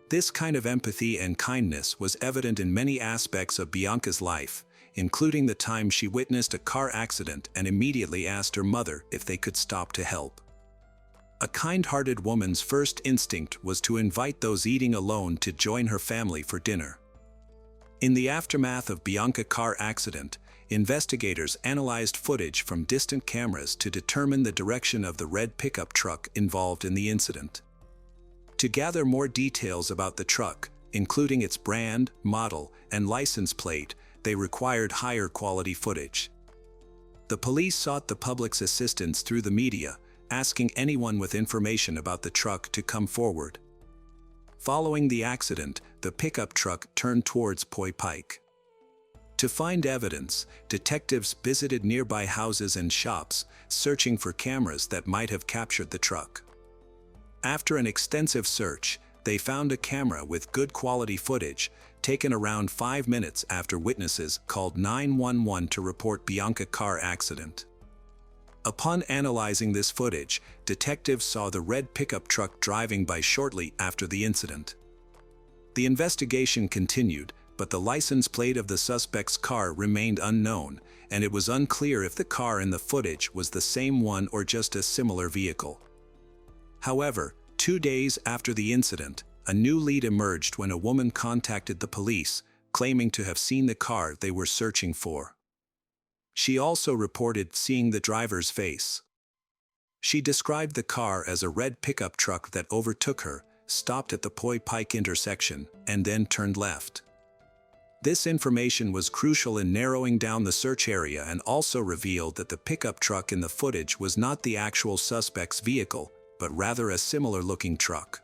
This kind of empathy and kindness was evident in many aspects of Bianca's life, including the time she witnessed a car accident and immediately asked her mother if they could stop to help. A kind-hearted woman's first instinct was to invite those eating alone to join her family for dinner. In the aftermath of Bianca's car accident, investigators analyzed footage from distant cameras to determine the direction of the red pickup truck involved in the incident. To gather more details about the truck, including its brand, model, and license plate, they required higher quality footage. The police sought the public's assistance through the media, asking anyone with information about the truck to come forward. Following the accident, the pickup truck turned towards Poi Pike. To find evidence, detectives visited nearby houses and shops, searching for cameras that might have captured the truck. After an extensive search, they found a camera with good quality footage, taken around 5 minutes after witnesses called 911 to report Bianca's car accident. Upon analyzing this footage, detectives saw the red pickup truck driving by shortly after the incident. The investigation continued, but the license plate of the suspect's car remained unknown, and it was unclear if the car in the footage was the same one or just a similar vehicle. However, 2 days after the incident, a new lead emerged when a woman contacted the police, claiming to have seen the car they were searching for. She also reported seeing the driver's face. She described the car as a red pickup truck that overtook her, stopped at the Poi Pike intersection, and then turned left. This information was crucial in narrowing down the search area and also revealed that the pickup truck in the footage was not the actual suspect's vehicle, but rather a similar-looking truck.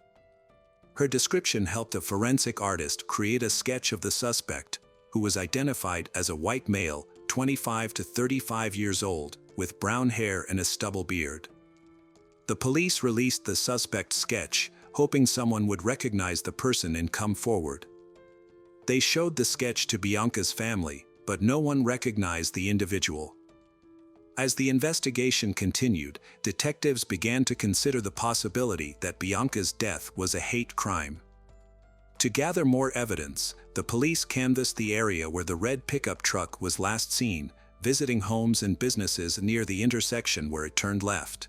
Her description helped a forensic artist create a sketch of the suspect, who was identified as a white male, 25 to 35 years old, with brown hair and a stubble beard. The police released the suspect's sketch, hoping someone would recognize the person and come forward. They showed the sketch to Bianca's family, but no one recognized the individual. As the investigation continued, detectives began to consider the possibility that Bianca's death was a hate crime. To gather more evidence, the police canvassed the area where the red pickup truck was last seen, visiting homes and businesses near the intersection where it turned left.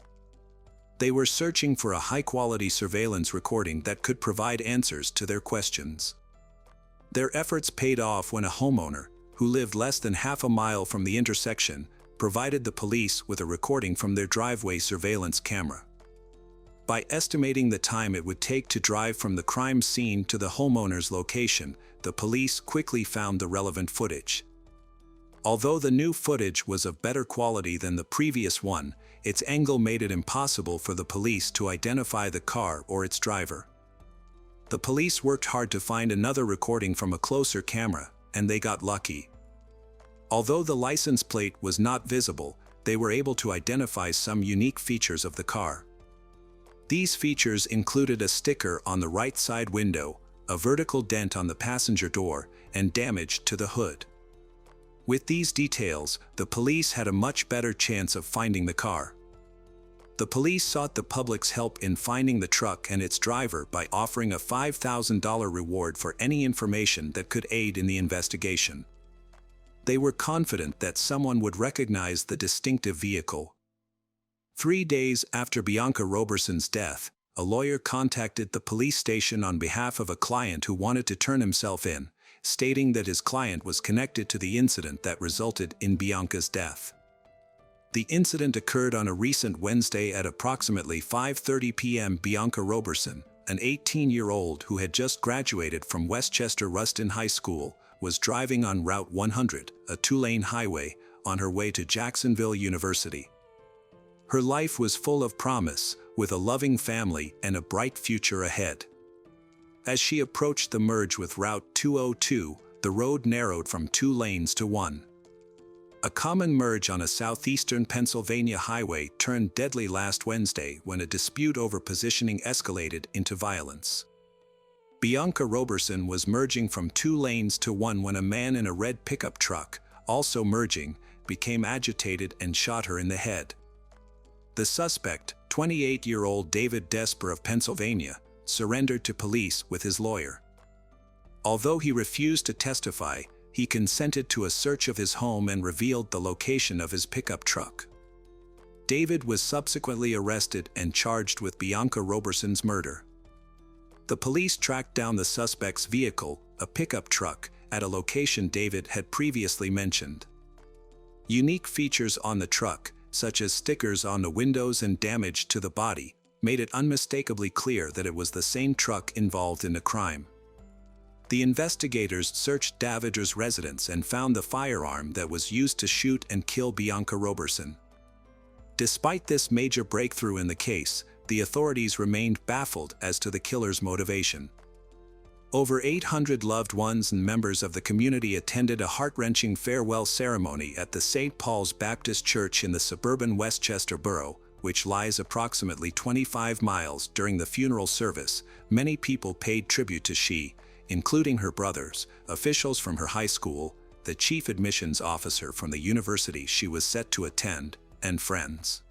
They were searching for a high-quality surveillance recording that could provide answers to their questions. Their efforts paid off when a homeowner, who lived less than half a mile from the intersection, provided the police with a recording from their driveway surveillance camera. By estimating the time it would take to drive from the crime scene to the homeowner's location, the police quickly found the relevant footage. Although the new footage was of better quality than the previous one, its angle made it impossible for the police to identify the car or its driver. The police worked hard to find another recording from a closer camera, and they got lucky. Although the license plate was not visible, they were able to identify some unique features of the car. These features included a sticker on the right side window, a vertical dent on the passenger door, and damage to the hood. With these details, the police had a much better chance of finding the car. The police sought the public's help in finding the truck and its driver by offering a $5,000 reward for any information that could aid in the investigation. They were confident that someone would recognize the distinctive vehicle. 3 days after Bianca Roberson's death, a lawyer contacted the police station on behalf of a client who wanted to turn himself in, stating that his client was connected to the incident that resulted in Bianca's death. The incident occurred on a recent Wednesday at approximately 5:30 p.m. Bianca Roberson, an 18-year-old who had just graduated from Westchester Ruston High School, was driving on Route 100, a 2-lane highway, on her way to Jacksonville University. Her life was full of promise, with a loving family and a bright future ahead. As she approached the merge with Route 202, the road narrowed from 2 lanes to 1. A common merge on a southeastern Pennsylvania highway turned deadly last Wednesday when a dispute over positioning escalated into violence. Bianca Roberson was merging from 2 lanes to 1 when a man in a red pickup truck, also merging, became agitated and shot her in the head. The suspect, 28-year-old David Desper of Pennsylvania, surrendered to police with his lawyer. Although he refused to testify, he consented to a search of his home and revealed the location of his pickup truck. David was subsequently arrested and charged with Bianca Roberson's murder. The police tracked down the suspect's vehicle, a pickup truck, at a location David had previously mentioned. Unique features on the truck, such as stickers on the windows and damage to the body, made it unmistakably clear that it was the same truck involved in the crime. The investigators searched Davider's residence and found the firearm that was used to shoot and kill Bianca Roberson. Despite this major breakthrough in the case, the authorities remained baffled as to the killer's motivation. Over 800 loved ones and members of the community attended a heart-wrenching farewell ceremony at the St. Paul's Baptist Church in the suburban Westchester borough, which lies approximately 25 miles. During the funeral service, many people paid tribute to she, including her brothers, officials from her high school, the chief admissions officer from the university she was set to attend, and friends.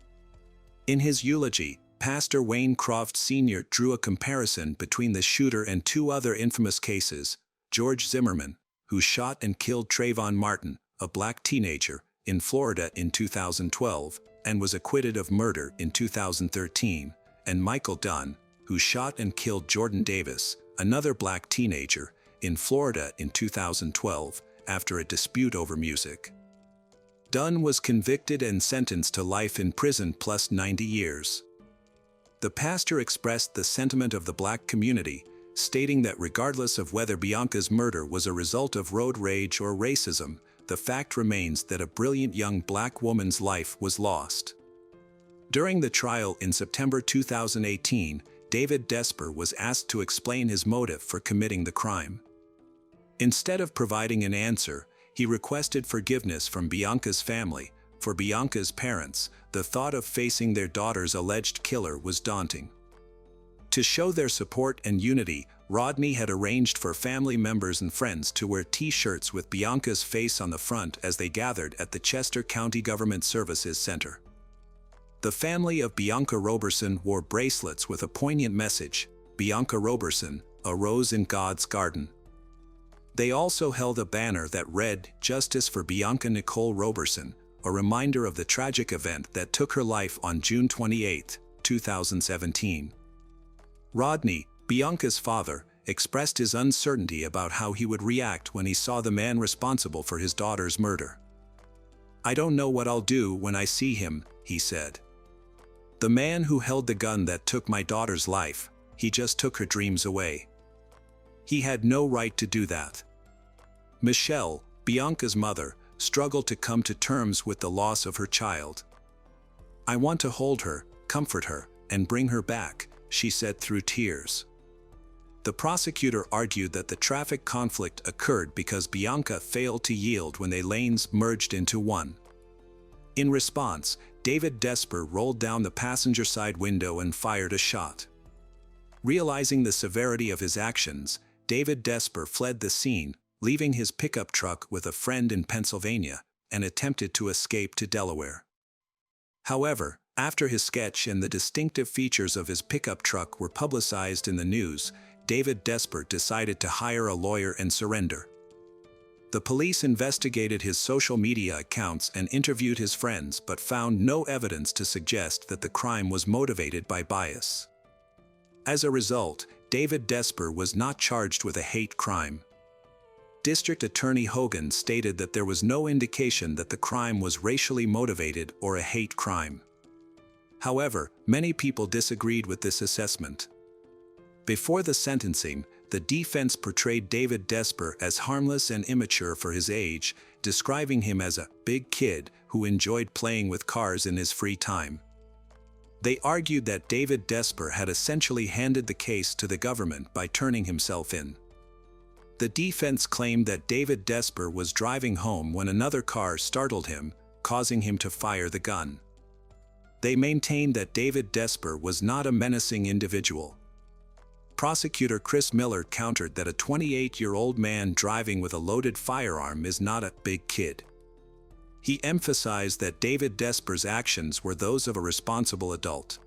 In his eulogy, Pastor Wayne Croft Sr. drew a comparison between the shooter and 2 other infamous cases, George Zimmerman, who shot and killed Trayvon Martin, a black teenager, in Florida in 2012, and was acquitted of murder in 2013, and Michael Dunn, who shot and killed Jordan Davis, another black teenager, in Florida in 2012, after a dispute over music. Dunn was convicted and sentenced to life in prison plus 90 years. The pastor expressed the sentiment of the black community, stating that regardless of whether Bianca's murder was a result of road rage or racism, the fact remains that a brilliant young black woman's life was lost. During the trial in September 2018, David Desper was asked to explain his motive for committing the crime. Instead of providing an answer, he requested forgiveness from Bianca's family. For Bianca's parents, the thought of facing their daughter's alleged killer was daunting. To show their support and unity, Rodney had arranged for family members and friends to wear T-shirts with Bianca's face on the front as they gathered at the Chester County Government Services Center. The family of Bianca Roberson wore bracelets with a poignant message, "Bianca Roberson, a rose in God's garden." They also held a banner that read, "Justice for Bianca Nicole Roberson," a reminder of the tragic event that took her life on June 28, 2017. Rodney, Bianca's father, expressed his uncertainty about how he would react when he saw the man responsible for his daughter's murder. "I don't know what I'll do when I see him," he said. "The man who held the gun that took my daughter's life, he just took her dreams away. He had no right to do that." Michelle, Bianca's mother, struggled to come to terms with the loss of her child. "I want to hold her, comfort her, and bring her back," she said through tears. The prosecutor argued that the traffic conflict occurred because Bianca failed to yield when their lanes merged into one. In response, David Desper rolled down the passenger side window and fired a shot. Realizing the severity of his actions, David Desper fled the scene, leaving his pickup truck with a friend in Pennsylvania, and attempted to escape to Delaware. However, after his sketch and the distinctive features of his pickup truck were publicized in the news, David Desper decided to hire a lawyer and surrender. The police investigated his social media accounts and interviewed his friends but found no evidence to suggest that the crime was motivated by bias. As a result, David Desper was not charged with a hate crime. District Attorney Hogan stated that there was no indication that the crime was racially motivated or a hate crime. However, many people disagreed with this assessment. Before the sentencing, the defense portrayed David Desper as harmless and immature for his age, describing him as a big kid who enjoyed playing with cars in his free time. They argued that David Desper had essentially handed the case to the government by turning himself in. The defense claimed that David Desper was driving home when another car startled him, causing him to fire the gun. They maintained that David Desper was not a menacing individual. Prosecutor Chris Miller countered that a 28-year-old man driving with a loaded firearm is not a big kid. He emphasized that David Desper's actions were those of a responsible adult.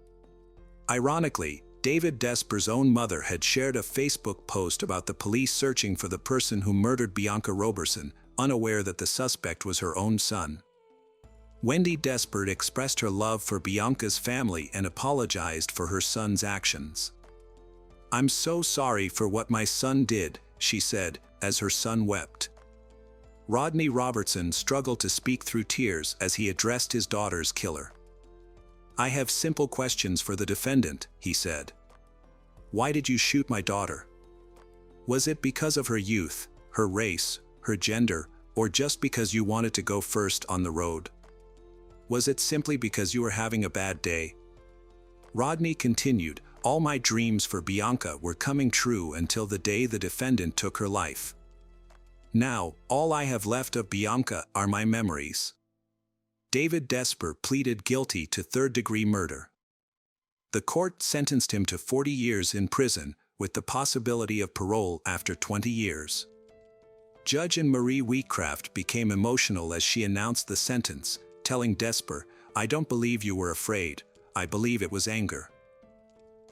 Ironically, David Desper's own mother had shared a Facebook post about the police searching for the person who murdered Bianca Roberson, unaware that the suspect was her own son. Wendy Desper expressed her love for Bianca's family and apologized for her son's actions. "I'm so sorry for what my son did," she said, as her son wept. Rodney Robertson struggled to speak through tears as he addressed his daughter's killer. "I have simple questions for the defendant," he said. "Why did you shoot my daughter? Was it because of her youth, her race, her gender, or just because you wanted to go first on the road? Was it simply because you were having a bad day?" Rodney continued, "All my dreams for Bianca were coming true until the day the defendant took her life. Now, all I have left of Bianca are my memories." David Desper pleaded guilty to third-degree murder. The court sentenced him to 40 years in prison, with the possibility of parole after 20 years. Judge Anne-Marie Wheatcraft became emotional as she announced the sentence, telling Desper, "I don't believe you were afraid, I believe it was anger."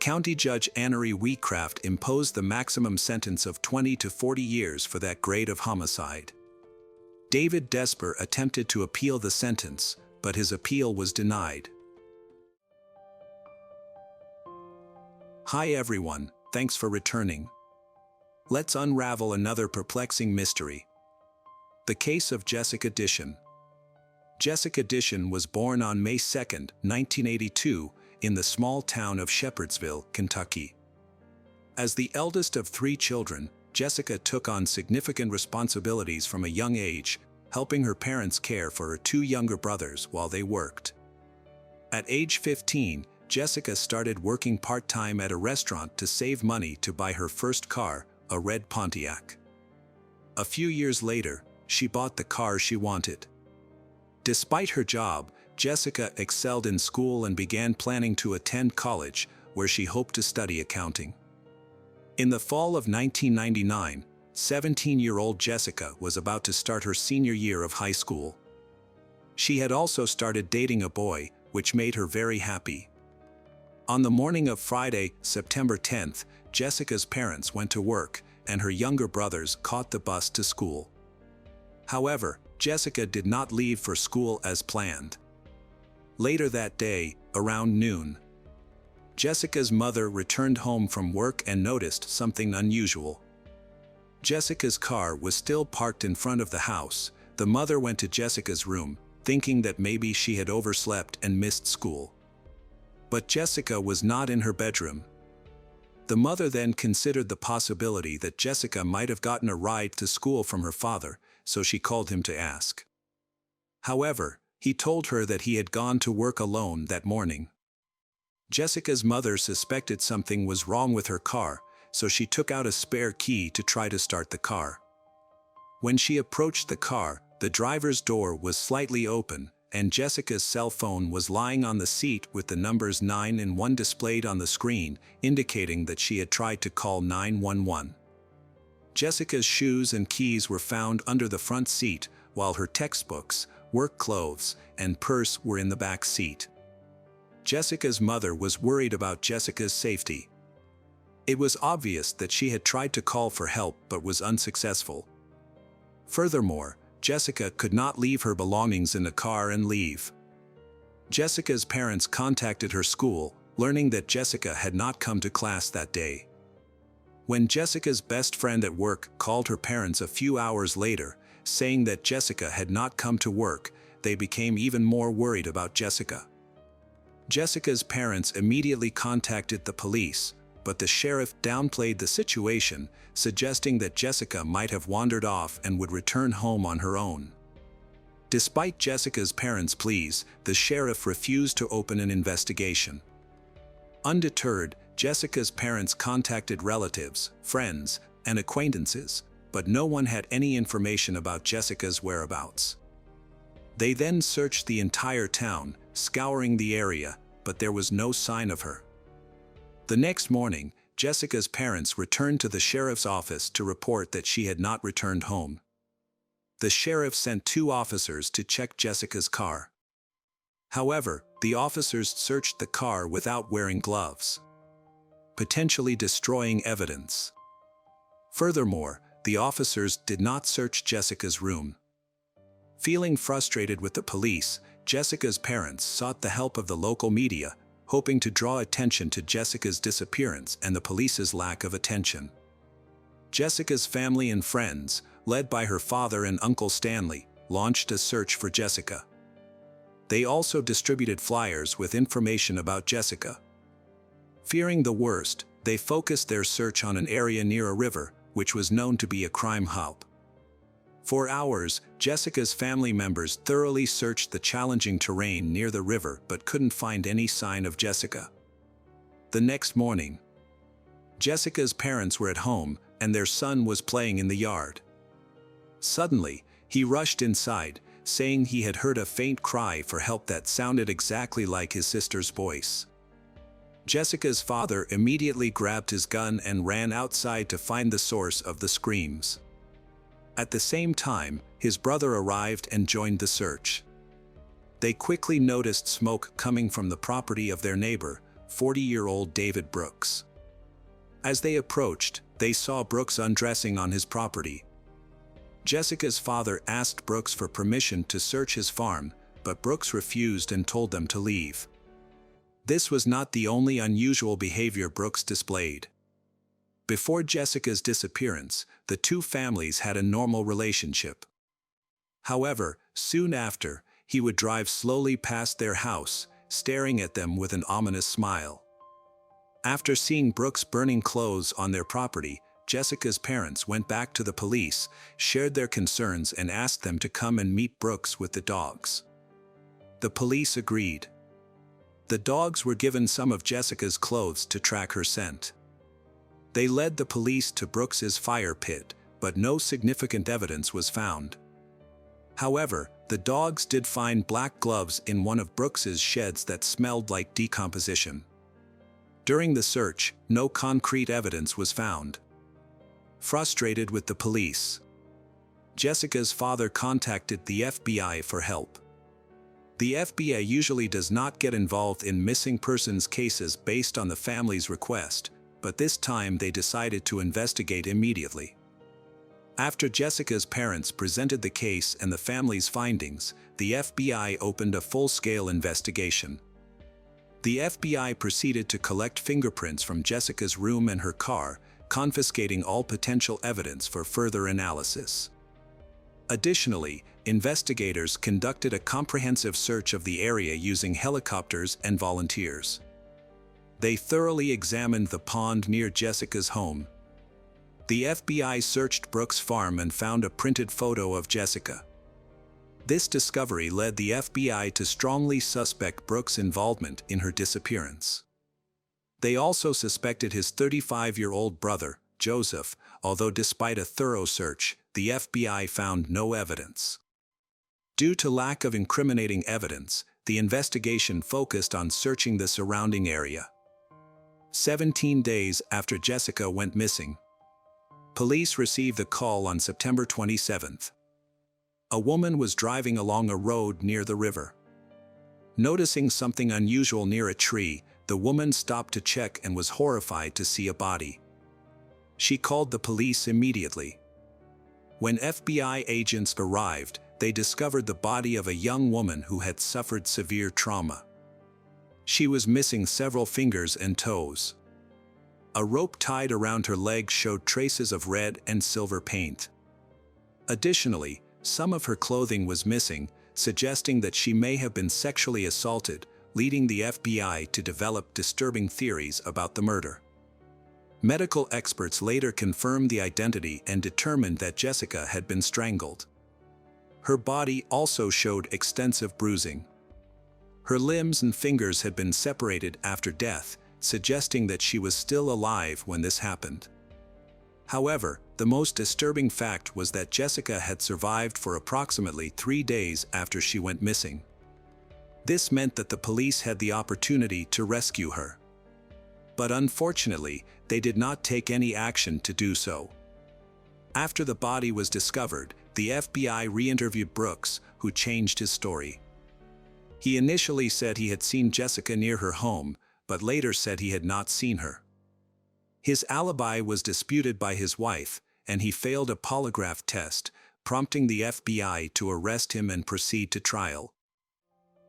County Judge Annery Wheatcraft imposed the maximum sentence of 20 to 40 years for that grade of homicide. David Desper attempted to appeal the sentence, but his appeal was denied. Hi everyone, thanks for returning. Let's unravel another perplexing mystery. The case of Jessica Dishon. Jessica Dishon was born on May 2, 1982, in the small town of Shepherdsville, Kentucky. As the eldest of 3 children, Jessica took on significant responsibilities from a young age, helping her parents care for her 2 younger brothers while they worked. At age 15, Jessica started working part-time at a restaurant to save money to buy her first car, a red Pontiac. A few years later, she bought the car she wanted. Despite her job, Jessica excelled in school and began planning to attend college, where she hoped to study accounting. In the fall of 1999, 17-year-old Jessica was about to start her senior year of high school. She had also started dating a boy, which made her very happy. On the morning of Friday, September 10th, Jessica's parents went to work, and her younger brothers caught the bus to school. However, Jessica did not leave for school as planned. Later that day, around noon, Jessica's mother returned home from work and noticed something unusual. Jessica's car was still parked in front of the house. The mother went to Jessica's room, thinking that maybe she had overslept and missed school. But Jessica was not in her bedroom. The mother then considered the possibility that Jessica might have gotten a ride to school from her father, so she called him to ask. However, he told her that he had gone to work alone that morning. Jessica's mother suspected something was wrong with her car, so she took out a spare key to try to start the car. When she approached the car, the driver's door was slightly open, and Jessica's cell phone was lying on the seat with the numbers 9 and 1 displayed on the screen, indicating that she had tried to call 911. Jessica's shoes and keys were found under the front seat, while her textbooks, work clothes, and purse were in the back seat. Jessica's mother was worried about Jessica's safety. It was obvious that she had tried to call for help but was unsuccessful. Furthermore, Jessica could not leave her belongings in the car and leave. Jessica's parents contacted her school, learning that Jessica had not come to class that day. When Jessica's best friend at work called her parents a few hours later, saying that Jessica had not come to work, they became even more worried about Jessica. Jessica's parents immediately contacted the police, but the sheriff downplayed the situation, suggesting that Jessica might have wandered off and would return home on her own. Despite Jessica's parents' pleas, the sheriff refused to open an investigation. Undeterred, Jessica's parents contacted relatives, friends, and acquaintances, but no one had any information about Jessica's whereabouts. They then searched the entire town, scouring the area, but there was no sign of her. The next morning, Jessica's parents returned to the sheriff's office to report that she had not returned home. The sheriff sent 2 officers to check Jessica's car. However, the officers searched the car without wearing gloves, potentially destroying evidence. Furthermore, the officers did not search Jessica's room. Feeling frustrated with the police, Jessica's parents sought the help of the local media, hoping to draw attention to Jessica's disappearance and the police's lack of attention. Jessica's family and friends, led by her father and Uncle Stanley, launched a search for Jessica. They also distributed flyers with information about Jessica. Fearing the worst, they focused their search on an area near a river, which was known to be a crime hub. For hours, Jessica's family members thoroughly searched the challenging terrain near the river but couldn't find any sign of Jessica. The next morning, Jessica's parents were at home, and their son was playing in the yard. Suddenly, he rushed inside, saying he had heard a faint cry for help that sounded exactly like his sister's voice. Jessica's father immediately grabbed his gun and ran outside to find the source of the screams. At the same time, his brother arrived and joined the search. They quickly noticed smoke coming from the property of their neighbor, 40-year-old David Brooks. As they approached, they saw Brooks undressing on his property. Jessica's father asked Brooks for permission to search his farm, but Brooks refused and told them to leave. This was not the only unusual behavior Brooks displayed. Before Jessica's disappearance, the two families had a normal relationship. However, soon after, he would drive slowly past their house, staring at them with an ominous smile. After seeing Brooks burning clothes on their property, Jessica's parents went back to the police, shared their concerns and asked them to come and meet Brooks with the dogs. The police agreed. The dogs were given some of Jessica's clothes to track her scent. They led the police to Brooks's fire pit, but no significant evidence was found. However, the dogs did find black gloves in one of Brooks's sheds that smelled like decomposition. During the search, no concrete evidence was found. Frustrated with the police, Jessica's father contacted the FBI for help. The FBI usually does not get involved in missing persons cases based on the family's request, but this time they decided to investigate immediately. After Jessica's parents presented the case and the family's findings, the FBI opened a full-scale investigation. The FBI proceeded to collect fingerprints from Jessica's room and her car, confiscating all potential evidence for further analysis. Additionally, investigators conducted a comprehensive search of the area using helicopters and volunteers. They thoroughly examined the pond near Jessica's home. The FBI searched Brooks' farm and found a printed photo of Jessica. This discovery led the FBI to strongly suspect Brooks' involvement in her disappearance. They also suspected his 35-year-old brother, Joseph, although despite a thorough search, the FBI found no evidence. Due to lack of incriminating evidence, the investigation focused on searching the surrounding area. 17 days after Jessica went missing, police received a call on September 27th. A woman was driving along a road near the river. Noticing something unusual near a tree, the woman stopped to check and was horrified to see a body. She called the police immediately. When FBI agents arrived, they discovered the body of a young woman who had suffered severe trauma. She was missing several fingers and toes. A rope tied around her legs showed traces of red and silver paint. Additionally, some of her clothing was missing, suggesting that she may have been sexually assaulted, leading the FBI to develop disturbing theories about the murder. Medical experts later confirmed the identity and determined that Jessica had been strangled. Her body also showed extensive bruising. Her limbs and fingers had been separated after death, suggesting that she was still alive when this happened. However, the most disturbing fact was that Jessica had survived for approximately 3 days after she went missing. This meant that the police had the opportunity to rescue her. But unfortunately, they did not take any action to do so. After the body was discovered, the FBI re-interviewed Brooks, who changed his story. He initially said he had seen Jessica near her home, but later said he had not seen her. His alibi was disputed by his wife, and he failed a polygraph test, prompting the FBI to arrest him and proceed to trial.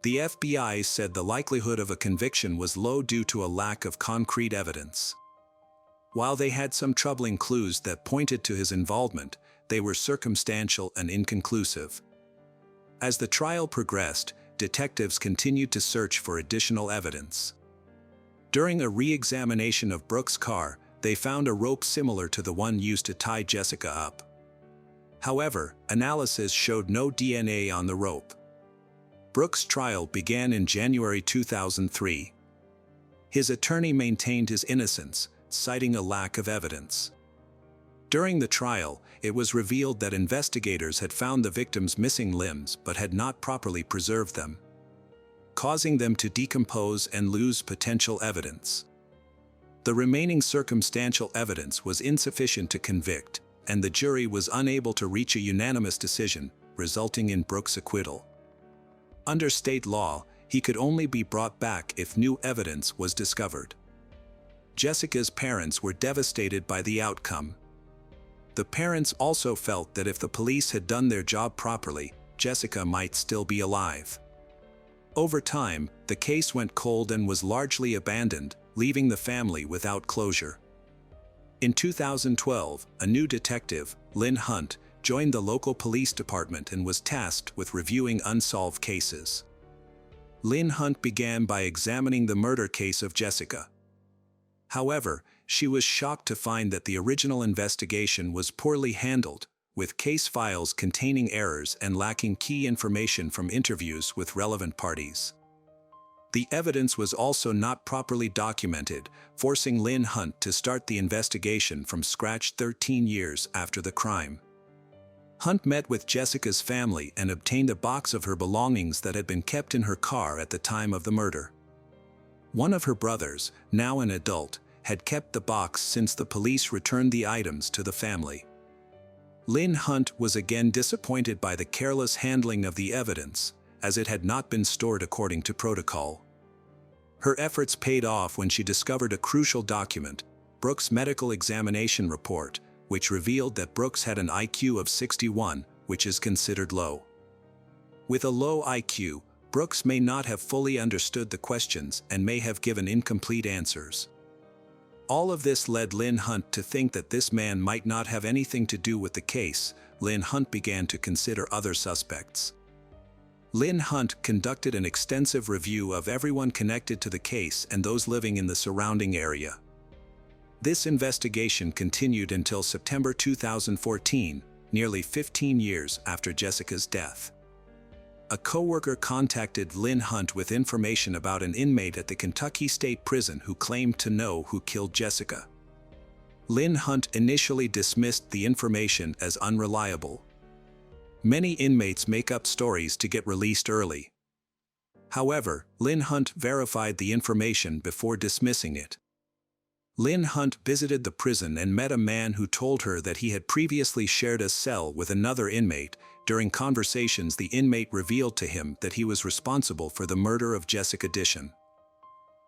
The FBI said the likelihood of a conviction was low due to a lack of concrete evidence. While they had some troubling clues that pointed to his involvement, they were circumstantial and inconclusive. As the trial progressed, detectives continued to search for additional evidence. During a re-examination of Brooks' car, they found a rope similar to the one used to tie Jessica up. However, analysis showed no DNA on the rope. Brooks' trial began in January 2003. His attorney maintained his innocence, citing a lack of evidence. During the trial, it was revealed that investigators had found the victim's missing limbs but had not properly preserved them, causing them to decompose and lose potential evidence. The remaining circumstantial evidence was insufficient to convict, and the jury was unable to reach a unanimous decision, resulting in Brooks' acquittal. Under state law, he could only be brought back if new evidence was discovered. Jessica's parents were devastated by the outcome. The parents also felt that if the police had done their job properly, Jessica might still be alive. Over time, the case went cold and was largely abandoned, leaving the family without closure. In 2012, a new detective, Lynn Hunt, joined the local police department and was tasked with reviewing unsolved cases. Lynn Hunt began by examining the murder case of Jessica. However, she was shocked to find that the original investigation was poorly handled, with case files containing errors and lacking key information from interviews with relevant parties. The evidence was also not properly documented, forcing Lynn Hunt to start the investigation from scratch 13 years after the crime. Hunt met with Jessica's family and obtained a box of her belongings that had been kept in her car at the time of the murder. One of her brothers, now an adult, had kept the box since the police returned the items to the family. Lynn Hunt was again disappointed by the careless handling of the evidence, as it had not been stored according to protocol. Her efforts paid off when she discovered a crucial document, Brooks' medical examination report, which revealed that Brooks had an IQ of 61, which is considered low. With a low IQ, Brooks may not have fully understood the questions and may have given incomplete answers. All of this led Lynn Hunt to think that this man might not have anything to do with the case. Lynn Hunt began to consider other suspects. Lynn Hunt conducted an extensive review of everyone connected to the case and those living in the surrounding area. This investigation continued until September 2014, nearly 15 years after Jessica's death. A coworker contacted Lynn Hunt with information about an inmate at the Kentucky State Prison who claimed to know who killed Jessica. Lynn Hunt initially dismissed the information as unreliable. Many inmates make up stories to get released early. However, Lynn Hunt verified the information before dismissing it. Lynn Hunt visited the prison and met a man who told her that he had previously shared a cell with another inmate. During conversations, the inmate revealed to him that he was responsible for the murder of Jessica Dishon.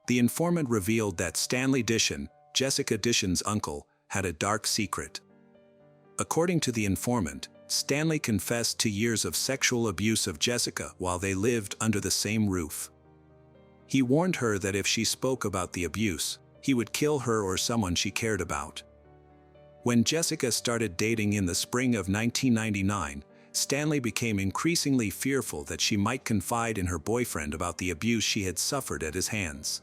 The informant revealed that Stanley Dishon, Jessica Dishon's uncle, had a dark secret. According to the informant, Stanley confessed to years of sexual abuse of Jessica while they lived under the same roof. He warned her that if she spoke about the abuse, he would kill her or someone she cared about. When Jessica started dating in the spring of 1999, Stanley became increasingly fearful that she might confide in her boyfriend about the abuse she had suffered at his hands.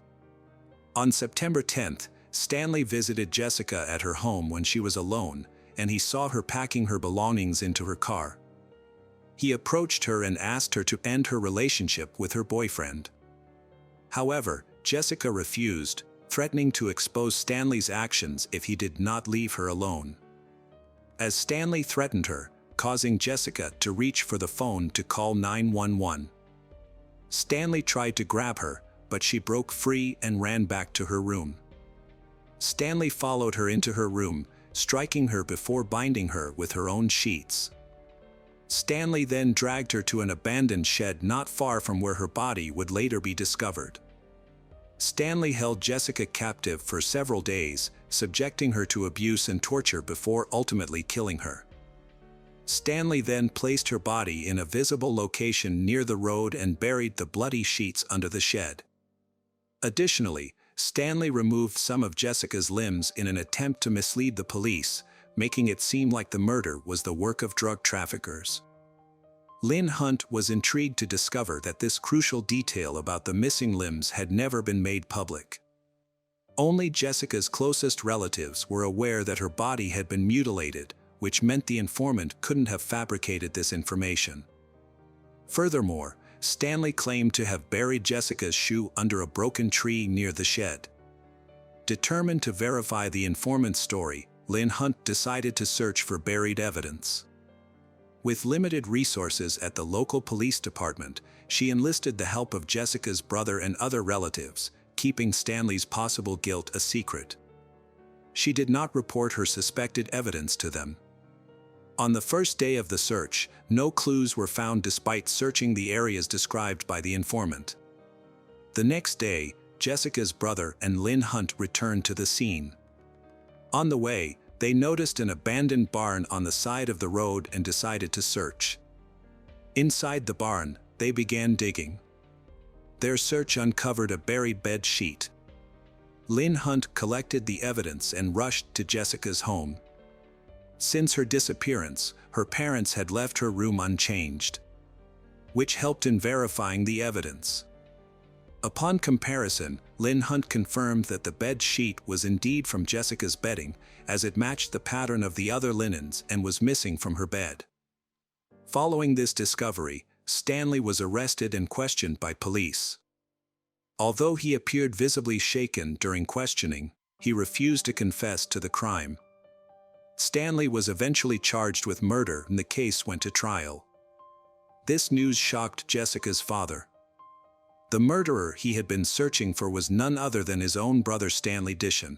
On September 10th, Stanley visited Jessica at her home when she was alone, and he saw her packing her belongings into her car. He approached her and asked her to end her relationship with her boyfriend. However, Jessica refused, threatening to expose Stanley's actions if he did not leave her alone. As Stanley threatened her, causing Jessica to reach for the phone to call 911. Stanley tried to grab her, but she broke free and ran back to her room. Stanley followed her into her room, striking her before binding her with her own sheets. Stanley then dragged her to an abandoned shed not far from where her body would later be discovered. Stanley held Jessica captive for several days, subjecting her to abuse and torture before ultimately killing her. Stanley then placed her body in a visible location near the road and buried the bloody sheets under the shed. Additionally, Stanley removed some of Jessica's limbs in an attempt to mislead the police, making it seem like the murder was the work of drug traffickers. Lynn Hunt was intrigued to discover that this crucial detail about the missing limbs had never been made public. Only Jessica's closest relatives were aware that her body had been mutilated, which meant the informant couldn't have fabricated this information. Furthermore, Stanley claimed to have buried Jessica's shoe under a broken tree near the shed. Determined to verify the informant's story, Lynn Hunt decided to search for buried evidence. With limited resources at the local police department, she enlisted the help of Jessica's brother and other relatives, keeping Stanley's possible guilt a secret. She did not report her suspected evidence to them. On the first day of the search, no clues were found despite searching the areas described by the informant. The next day, Jessica's brother and Lynn Hunt returned to the scene. On the way, they noticed an abandoned barn on the side of the road and decided to search. Inside the barn, they began digging. Their search uncovered a buried bed sheet. Lynn Hunt collected the evidence and rushed to Jessica's home. Since her disappearance, her parents had left her room unchanged, which helped in verifying the evidence. Upon comparison, Lynn Hunt confirmed that the bed sheet was indeed from Jessica's bedding, as it matched the pattern of the other linens and was missing from her bed. Following this discovery, Stanley was arrested and questioned by police. Although he appeared visibly shaken during questioning, he refused to confess to the crime. Stanley was eventually charged with murder and the case went to trial. This news shocked Jessica's father. The murderer he had been searching for was none other than his own brother Stanley Dishon.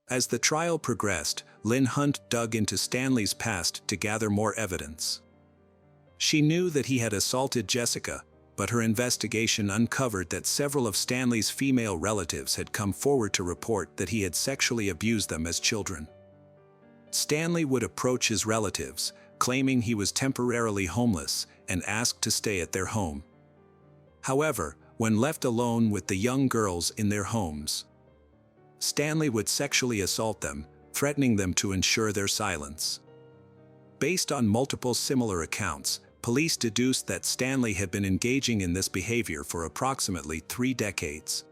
As the trial progressed, Lynn Hunt dug into Stanley's past to gather more evidence. She knew that he had assaulted Jessica, but her investigation uncovered that several of Stanley's female relatives had come forward to report that he had sexually abused them as children. Stanley would approach his relatives, claiming he was temporarily homeless, and asked to stay at their home. However, when left alone with the young girls in their homes, Stanley would sexually assault them, threatening them to ensure their silence. Based on multiple similar accounts, police deduced that Stanley had been engaging in this behavior for approximately 3 decades.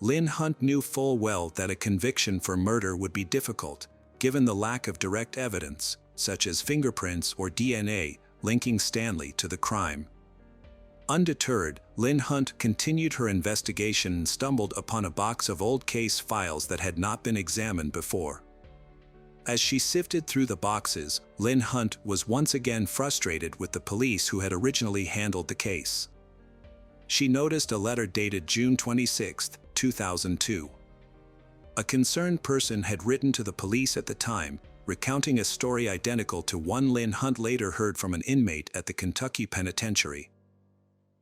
Lynn Hunt knew full well that a conviction for murder would be difficult, given the lack of direct evidence, such as fingerprints or DNA, linking Stanley to the crime. Undeterred, Lynn Hunt continued her investigation and stumbled upon a box of old case files that had not been examined before. As she sifted through the boxes, Lynn Hunt was once again frustrated with the police who had originally handled the case. She noticed a letter dated June 26, 2002. A concerned person had written to the police at the time, recounting a story identical to one Lynn Hunt later heard from an inmate at the Kentucky Penitentiary.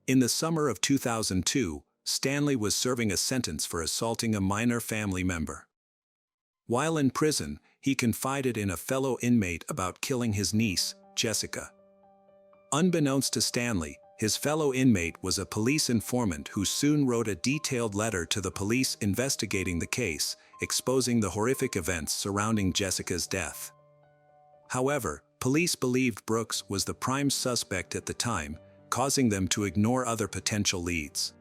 In the summer of 2002, Stanley was serving a sentence for assaulting a minor family member. While in prison, he confided in a fellow inmate about killing his niece, Jessica. Unbeknownst to Stanley, his fellow inmate was a police informant who soon wrote a detailed letter to the police investigating the case, exposing the horrific events surrounding Jessica's death. However, police believed Brooks was the prime suspect at the time, causing them to ignore other potential leads.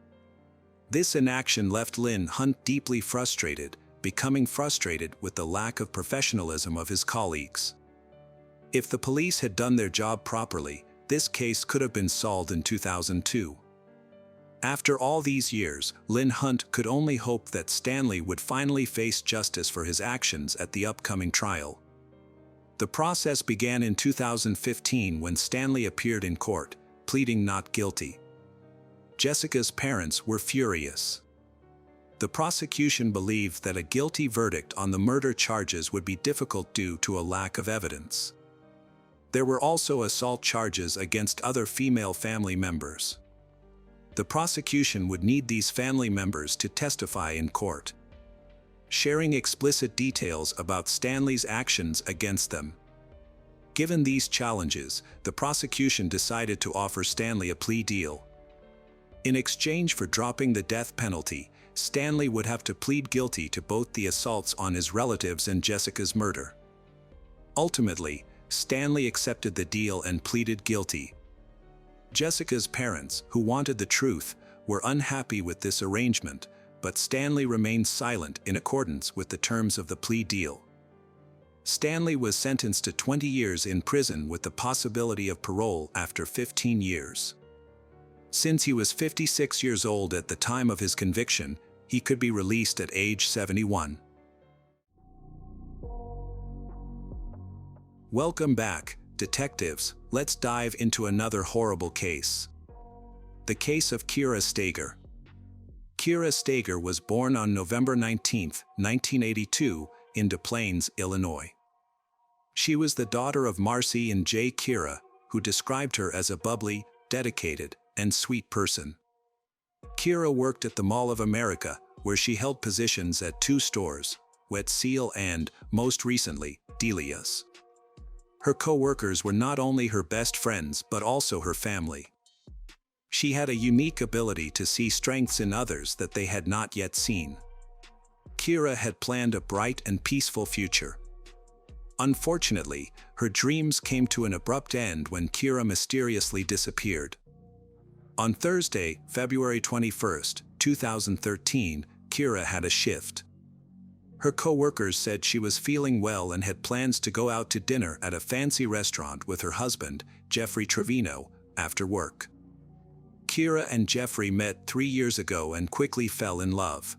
This inaction left Lynn Hunt deeply frustrated, becoming frustrated with the lack of professionalism of his colleagues. If the police had done their job properly, this case could have been solved in 2002. After all these years, Lynn Hunt could only hope that Stanley would finally face justice for his actions at the upcoming trial. The process began in 2015 when Stanley appeared in court, pleading not guilty. Jessica's parents were furious. The prosecution believed that a guilty verdict on the murder charges would be difficult due to a lack of evidence. There were also assault charges against other female family members. The prosecution would need these family members to testify in court, sharing explicit details about Stanley's actions against them. Given these challenges, the prosecution decided to offer Stanley a plea deal. In exchange for dropping the death penalty, Stanley would have to plead guilty to both the assaults on his relatives and Jessica's murder. Ultimately, Stanley accepted the deal and pleaded guilty. Jessica's parents, who wanted the truth, were unhappy with this arrangement, but Stanley remained silent in accordance with the terms of the plea deal. Stanley was sentenced to 20 years in prison with the possibility of parole after 15 years. Since he was 56 years old at the time of his conviction, he could be released at age 71. Welcome back, detectives. Let's dive into another horrible case. The case of Kira Steger. Kira Steger was born on November 19, 1982, in Des Plaines, Illinois. She was the daughter of Marcy and Jay Kira, who described her as a bubbly, dedicated, and sweet person. Kira worked at the Mall of America, where she held positions at 2 stores, Wet Seal and, most recently, Delia's. Her co-workers were not only her best friends but also her family. She had a unique ability to see strengths in others that they had not yet seen. Kira had planned a bright and peaceful future. Unfortunately, her dreams came to an abrupt end when Kira mysteriously disappeared. On Thursday, February 21, 2013, Kira had a shift. Her co-workers said she was feeling well and had plans to go out to dinner at a fancy restaurant with her husband, Jeffrey Trevino, after work. Kira and Jeffrey met 3 years ago and quickly fell in love.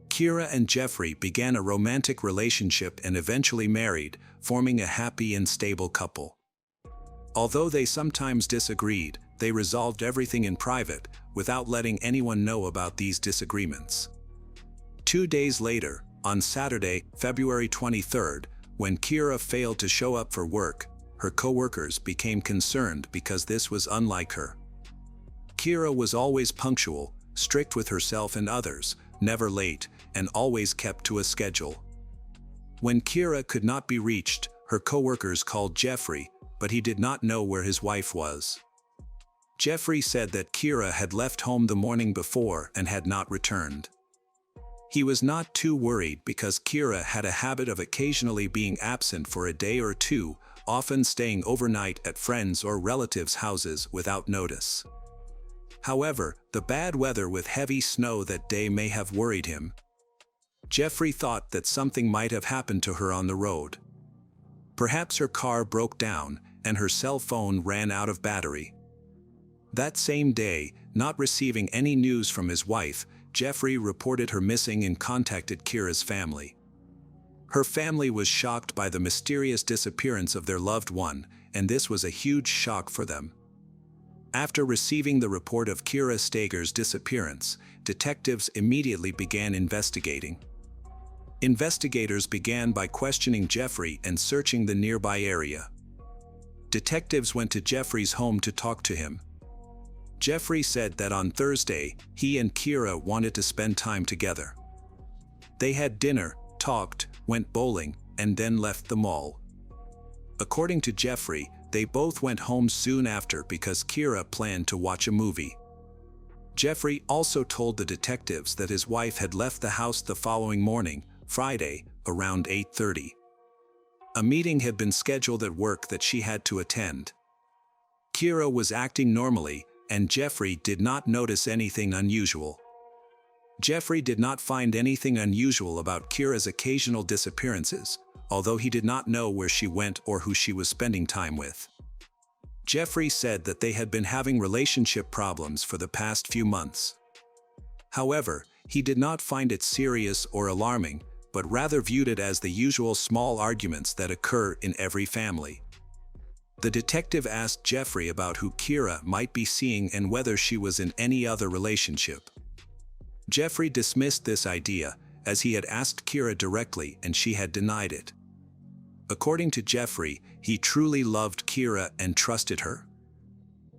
Kira and Jeffrey began a romantic relationship and eventually married, forming a happy and stable couple. Although they sometimes disagreed, they resolved everything in private, without letting anyone know about these disagreements. 2 days later, on Saturday, February 23, when Kira failed to show up for work, her co-workers became concerned because this was unlike her. Kira was always punctual, strict with herself and others, never late, and always kept to a schedule. When Kira could not be reached, her co-workers called Jeffrey, but he did not know where his wife was. Jeffrey said that Kira had left home the morning before and had not returned. He was not too worried because Kira had a habit of occasionally being absent for a day or two, often staying overnight at friends' or relatives' houses without notice. However, the bad weather with heavy snow that day may have worried him. Jeffrey thought that something might have happened to her on the road. Perhaps her car broke down and her cell phone ran out of battery. That same day, not receiving any news from his wife, Jeffrey reported her missing and contacted Kira's family. Her family was shocked by the mysterious disappearance of their loved one, and this was a huge shock for them. After receiving the report of Kira Steger's disappearance, detectives immediately began investigating. Investigators began by questioning Jeffrey and searching the nearby area. Detectives went to Jeffrey's home to talk to him. Jeffrey said that on Thursday, he and Kira wanted to spend time together. They had dinner, talked, went bowling, and then left the mall. According to Jeffrey, they both went home soon after because Kira planned to watch a movie. Jeffrey also told the detectives that his wife had left the house the following morning, Friday, around 8:30. A meeting had been scheduled at work that she had to attend. Kira was acting normally, and Jeffrey did not notice anything unusual. Jeffrey did not find anything unusual about Kira's occasional disappearances, although he did not know where she went or who she was spending time with. Jeffrey said that they had been having relationship problems for the past few months. However, he did not find it serious or alarming, but rather viewed it as the usual small arguments that occur in every family. The detective asked Jeffrey about who Kira might be seeing and whether she was in any other relationship. Jeffrey dismissed this idea, as he had asked Kira directly and she had denied it. According to Jeffrey, he truly loved Kira and trusted her.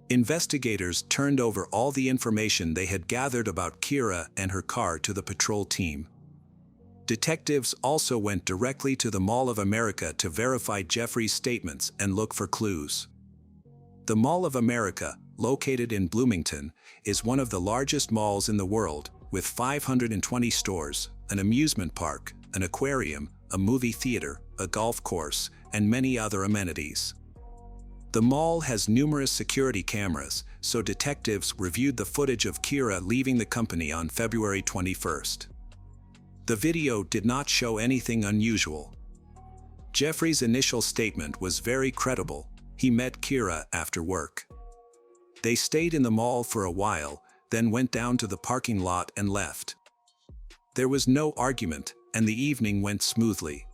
Investigators turned over all the information they had gathered about Kira and her car to the patrol team. Detectives also went directly to the Mall of America to verify Jeffrey's statements and look for clues. The Mall of America, located in Bloomington, is one of the largest malls in the world, with 520 stores, an amusement park, an aquarium, a movie theater, a golf course, and many other amenities. The mall has numerous security cameras, so detectives reviewed the footage of Kira leaving the company on February 21st. The video did not show anything unusual. Jeffrey's initial statement was very credible. He met Kira after work. They stayed in the mall for a while, then went down to the parking lot and left. There was no argument, and the evening went smoothly.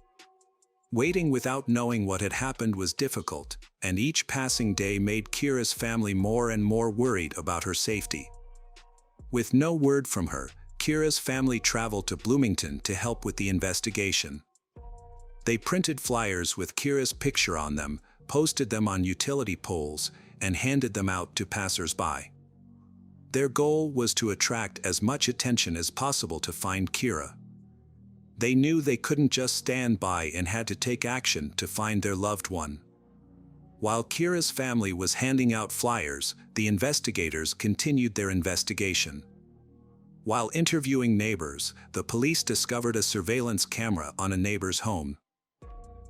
Waiting without knowing what had happened was difficult, and each passing day made Kira's family more and more worried about her safety. With no word from her, Kira's family traveled to Bloomington to help with the investigation. They printed flyers with Kira's picture on them, posted them on utility poles, and handed them out to passers-by. Their goal was to attract as much attention as possible to find Kira. They knew they couldn't just stand by and had to take action to find their loved one. While Kira's family was handing out flyers, the investigators continued their investigation. While interviewing neighbors, the police discovered a surveillance camera on a neighbor's home.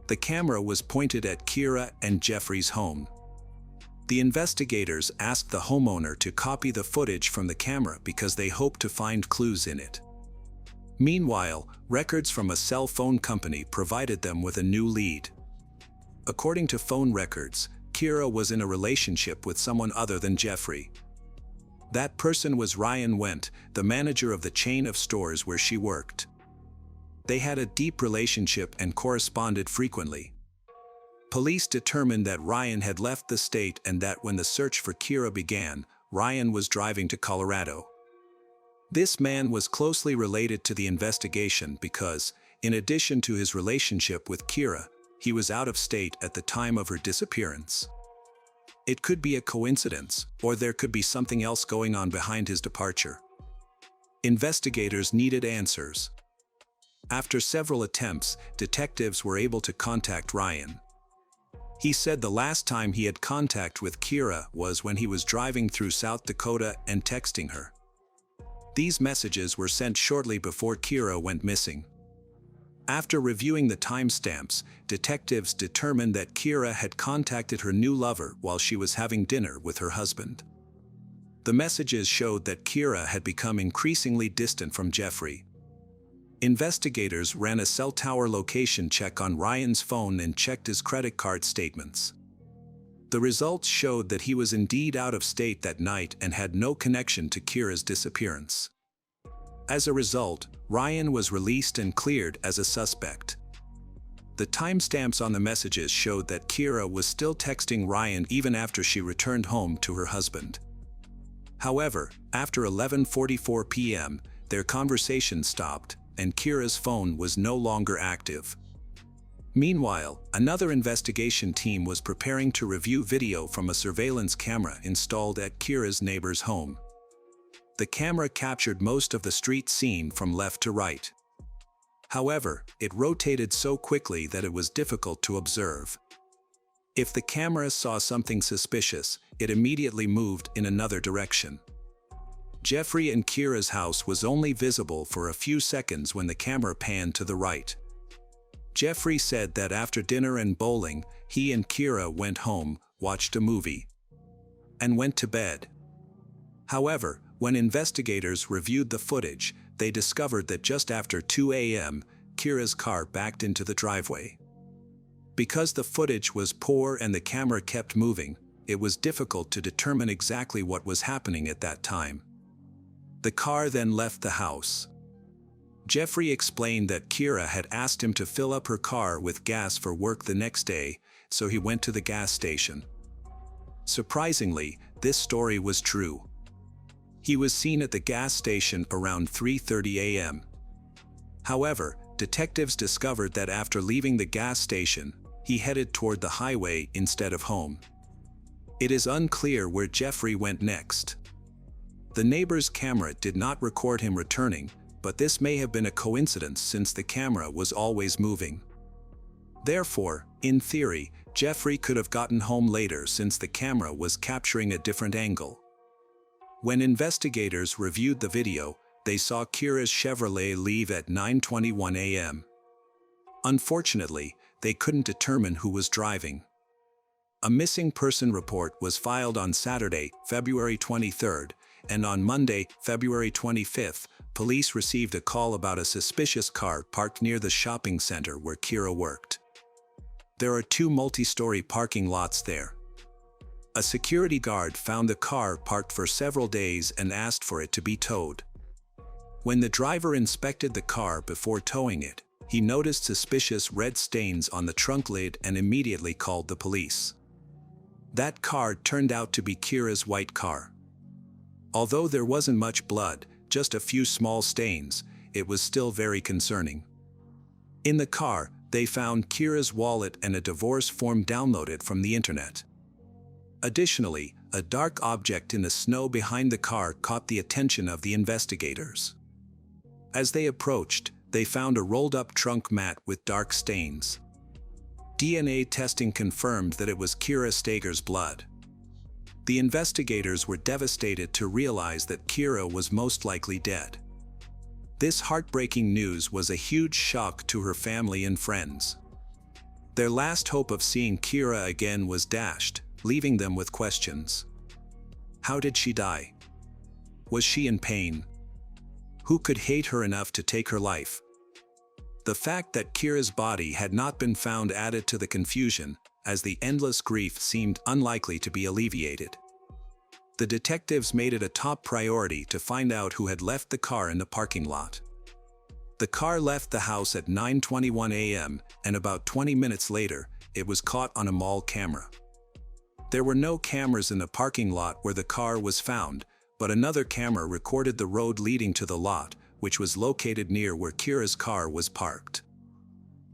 The camera was pointed at Kira and Jeffrey's home. The investigators asked the homeowner to copy the footage from the camera because they hoped to find clues in it. Meanwhile, records from a cell phone company provided them with a new lead. According to phone records, Kira was in a relationship with someone other than Jeffrey. That person was Ryan Wendt, the manager of the chain of stores where she worked. They had a deep relationship and corresponded frequently. Police determined that Ryan had left the state and that when the search for Kira began, Ryan was driving to Colorado. This man was closely related to the investigation because, in addition to his relationship with Kira, he was out of state at the time of her disappearance. It could be a coincidence, or there could be something else going on behind his departure. Investigators needed answers. After several attempts, detectives were able to contact Ryan. He said the last time he had contact with Kira was when he was driving through South Dakota and texting her. These messages were sent shortly before Kira went missing. After reviewing the timestamps, detectives determined that Kira had contacted her new lover while she was having dinner with her husband. The messages showed that Kira had become increasingly distant from Jeffrey. Investigators ran a cell tower location check on Ryan's phone and checked his credit card statements. The results showed that he was indeed out of state that night and had no connection to Kira's disappearance. As a result, Ryan was released and cleared as a suspect. The timestamps on the messages showed that Kira was still texting Ryan even after she returned home to her husband. However, after 11:44 p.m., their conversation stopped, and Kira's phone was no longer active. Meanwhile, another investigation team was preparing to review video from a surveillance camera installed at Kira's neighbor's home. The camera captured most of the street scene from left to right. However, it rotated so quickly that it was difficult to observe. If the camera saw something suspicious, it immediately moved in another direction. Jeffrey and Kira's house was only visible for a few seconds when the camera panned to the right. Jeffrey said that after dinner and bowling, he and Kira went home, watched a movie, and went to bed. However, when investigators reviewed the footage, they discovered that just after 2 a.m., Kira's car backed into the driveway. Because the footage was poor and the camera kept moving, it was difficult to determine exactly what was happening at that time. The car then left the house. Jeffrey explained that Kira had asked him to fill up her car with gas for work the next day, so he went to the gas station. Surprisingly, this story was true. He was seen at the gas station around 3:30 a.m. However, detectives discovered that after leaving the gas station, he headed toward the highway instead of home. It is unclear where Jeffrey went next. The neighbor's camera did not record him returning, but this may have been a coincidence since the camera was always moving. Therefore, in theory, Jeffrey could have gotten home later since the camera was capturing a different angle. When investigators reviewed the video, they saw Kira's Chevrolet leave at 9:21 a.m. Unfortunately, they couldn't determine who was driving. A missing person report was filed on Saturday, February 23rd, and on Monday, February 25th, police received a call about a suspicious car parked near the shopping center where Kira worked. There are 2 multi-story parking lots there. A security guard found the car parked for several days and asked for it to be towed. When the driver inspected the car before towing it, he noticed suspicious red stains on the trunk lid and immediately called the police. That car turned out to be Kira's white car. Although there wasn't much blood, just a few small stains, it was still very concerning. In the car, they found Kira's wallet and a divorce form downloaded from the internet. Additionally, a dark object in the snow behind the car caught the attention of the investigators. As they approached, they found a rolled-up trunk mat with dark stains. DNA testing confirmed that it was Kira Steger's blood. The investigators were devastated to realize that Kira was most likely dead. This heartbreaking news was a huge shock to her family and friends. Their last hope of seeing Kira again was dashed, leaving them with questions. How did she die? Was she in pain? Who could hate her enough to take her life? The fact that Kira's body had not been found added to the confusion, as the endless grief seemed unlikely to be alleviated. The detectives made it a top priority to find out who had left the car in the parking lot. The car left the house at 9:21 a.m., and about 20 minutes later, it was caught on a mall camera. There were no cameras in the parking lot where the car was found, but another camera recorded the road leading to the lot, which was located near where Kira's car was parked.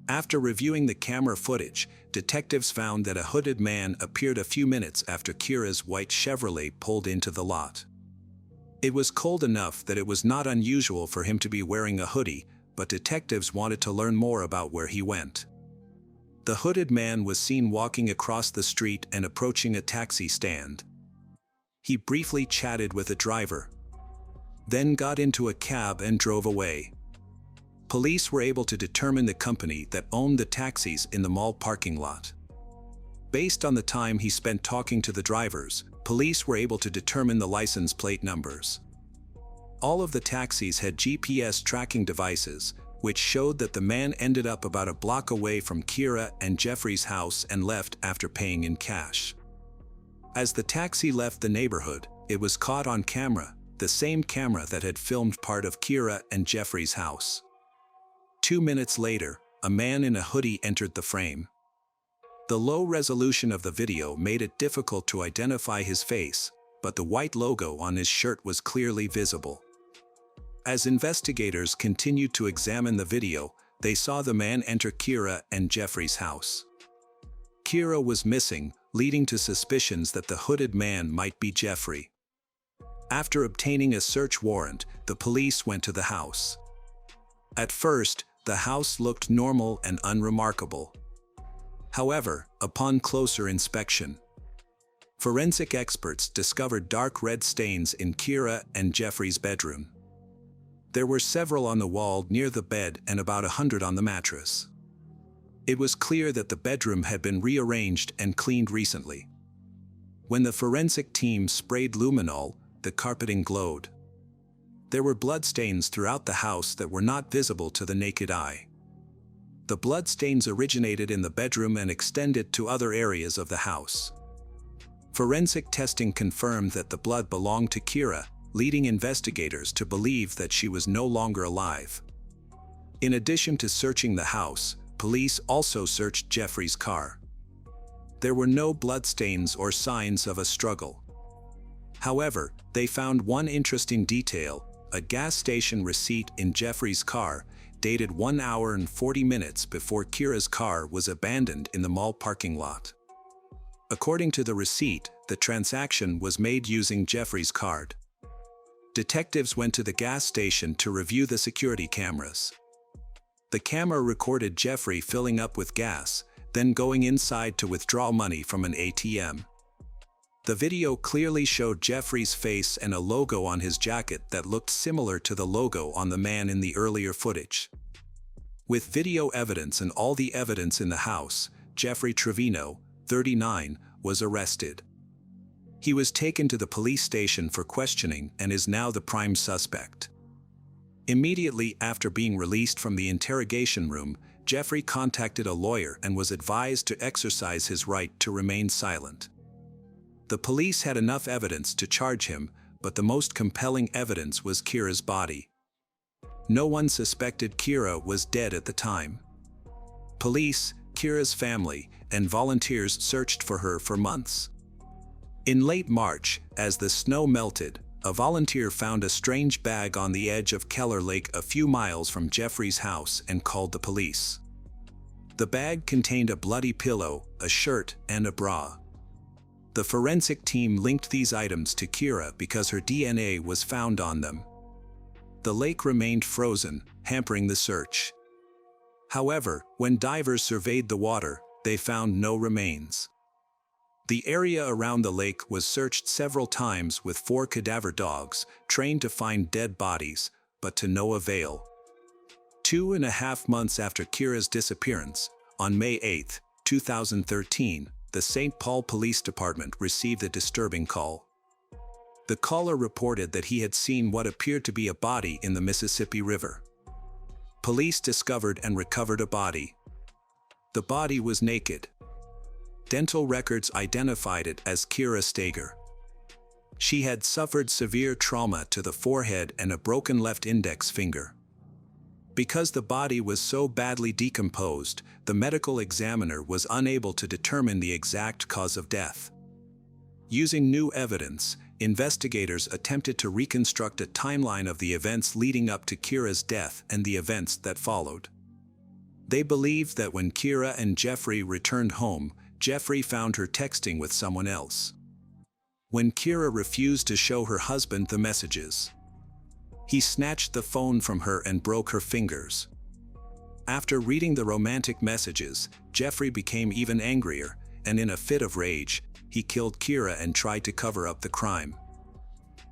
After reviewing the camera footage, detectives found that a hooded man appeared a few minutes after Kira's white Chevrolet pulled into the lot. It was cold enough that it was not unusual for him to be wearing a hoodie, but detectives wanted to learn more about where he went. The hooded man was seen walking across the street and approaching a taxi stand. He briefly chatted with a driver, then got into a cab and drove away. Police were able to determine the company that owned the taxis in the mall parking lot. Based on the time he spent talking to the drivers, police were able to determine the license plate numbers. All of the taxis had GPS tracking devices, which showed that the man ended up about a block away from Kira and Jeffrey's house and left after paying in cash. As the taxi left the neighborhood, it was caught on camera, the same camera that had filmed part of Kira and Jeffrey's house. 2 minutes later, a man in a hoodie entered the frame. The low resolution of the video made it difficult to identify his face, but the white logo on his shirt was clearly visible. As investigators continued to examine the video, they saw the man enter Kira and Jeffrey's house. Kira was missing, leading to suspicions that the hooded man might be Jeffrey. After obtaining a search warrant, the police went to the house. At first, the house looked normal and unremarkable. However, upon closer inspection, forensic experts discovered dark red stains in Kira and Jeffrey's bedroom. There were several on the wall near the bed and about 100 on the mattress. It was clear that the bedroom had been rearranged and cleaned recently. When the forensic team sprayed luminol, the carpeting glowed. There were bloodstains throughout the house that were not visible to the naked eye. The bloodstains originated in the bedroom and extended to other areas of the house. Forensic testing confirmed that the blood belonged to Kira, leading investigators to believe that she was no longer alive. In addition to searching the house, police also searched Jeffrey's car. There were no bloodstains or signs of a struggle. However, they found one interesting detail: a gas station receipt in Jeffrey's car, dated 1 hour and 40 minutes before Kira's car was abandoned in the mall parking lot. According to the receipt, the transaction was made using Jeffrey's card. Detectives went to the gas station to review the security cameras. The camera recorded Jeffrey filling up with gas, then going inside to withdraw money from an ATM. The video clearly showed Jeffrey's face and a logo on his jacket that looked similar to the logo on the man in the earlier footage. With video evidence and all the evidence in the house, Jeffrey Trevino, 39, was arrested. He was taken to the police station for questioning and is now the prime suspect. Immediately after being released from the interrogation room, Jeffrey contacted a lawyer and was advised to exercise his right to remain silent. The police had enough evidence to charge him, but the most compelling evidence was Kira's body. No one suspected Kira was dead at the time. Police, Kira's family, and volunteers searched for her for months. In late March, as the snow melted, a volunteer found a strange bag on the edge of Keller Lake a few miles from Jeffrey's house and called the police. The bag contained a bloody pillow, a shirt, and a bra. The forensic team linked these items to Kira because her DNA was found on them. The lake remained frozen, hampering the search. However, when divers surveyed the water, they found no remains. The area around the lake was searched several times with 4 cadaver dogs, trained to find dead bodies, but to no avail. 2.5 months after Kira's disappearance, on May 8, 2013, the St. Paul Police Department received a disturbing call. The caller reported that he had seen what appeared to be a body in the Mississippi River. Police discovered and recovered a body. The body was naked. Dental records identified it as Kira Steger. She had suffered severe trauma to the forehead and a broken left index finger. Because the body was so badly decomposed, the medical examiner was unable to determine the exact cause of death. Using new evidence, investigators attempted to reconstruct a timeline of the events leading up to Kira's death and the events that followed. They believed that when Kira and Jeffrey returned home, Jeffrey found her texting with someone else. When Kira refused to show her husband the messages, he snatched the phone from her and broke her fingers. After reading the romantic messages, Jeffrey became even angrier, and in a fit of rage, he killed Kira and tried to cover up the crime.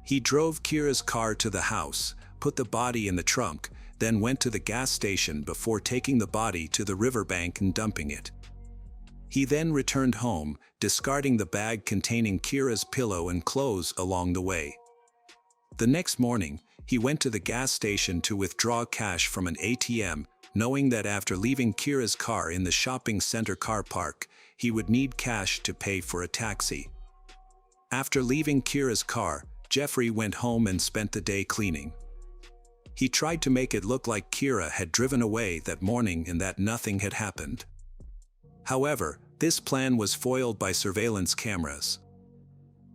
He drove Kira's car to the house, put the body in the trunk, then went to the gas station before taking the body to the riverbank and dumping it. He then returned home, discarding the bag containing Kira's pillow and clothes along the way. The next morning, he went to the gas station to withdraw cash from an ATM, knowing that after leaving Kira's car in the shopping center car park, he would need cash to pay for a taxi. After leaving Kira's car, Jeffrey went home and spent the day cleaning. He tried to make it look like Kira had driven away that morning and that nothing had happened. However, this plan was foiled by surveillance cameras.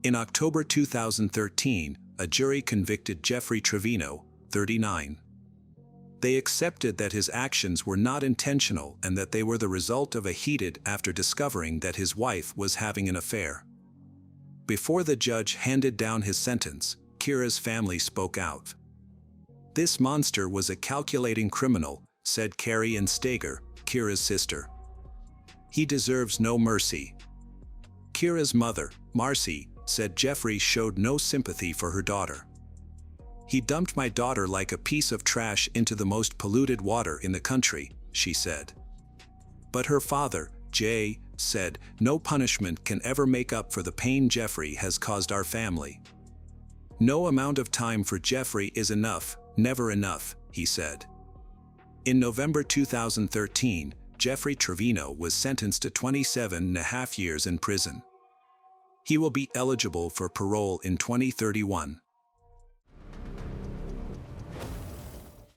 In October 2013, a jury convicted Jeffrey Trevino, 39. They accepted that his actions were not intentional and that they were the result of a heated after discovering that his wife was having an affair. Before the judge handed down his sentence, Kira's family spoke out. "This monster was a calculating criminal," said Carrie and Steger, Kira's sister. "He deserves no mercy." Kira's mother, Marcy, said Jeffrey showed no sympathy for her daughter. "He dumped my daughter like a piece of trash into the most polluted water in the country," she said. But her father, Jay, said, "No punishment can ever make up for the pain Jeffrey has caused our family. No amount of time for Jeffrey is enough, never enough," he said. In November 2013, Jeffrey Trevino was sentenced to 27.5 years in prison. He will be eligible for parole in 2031.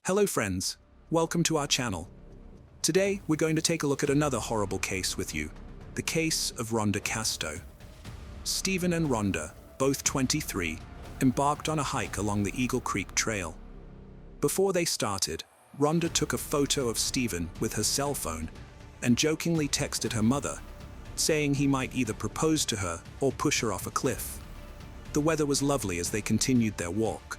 Hello friends, welcome to our channel. Today we're going to take a look at another horrible case with you, the case of Rhonda Casto. Stephen and Rhonda, both 23, embarked on a hike along the Eagle Creek Trail. Before they started, Rhonda took a photo of Stephen with her cell phone and jokingly texted her mother, saying he might either propose to her or push her off a cliff. The weather was lovely as they continued their walk.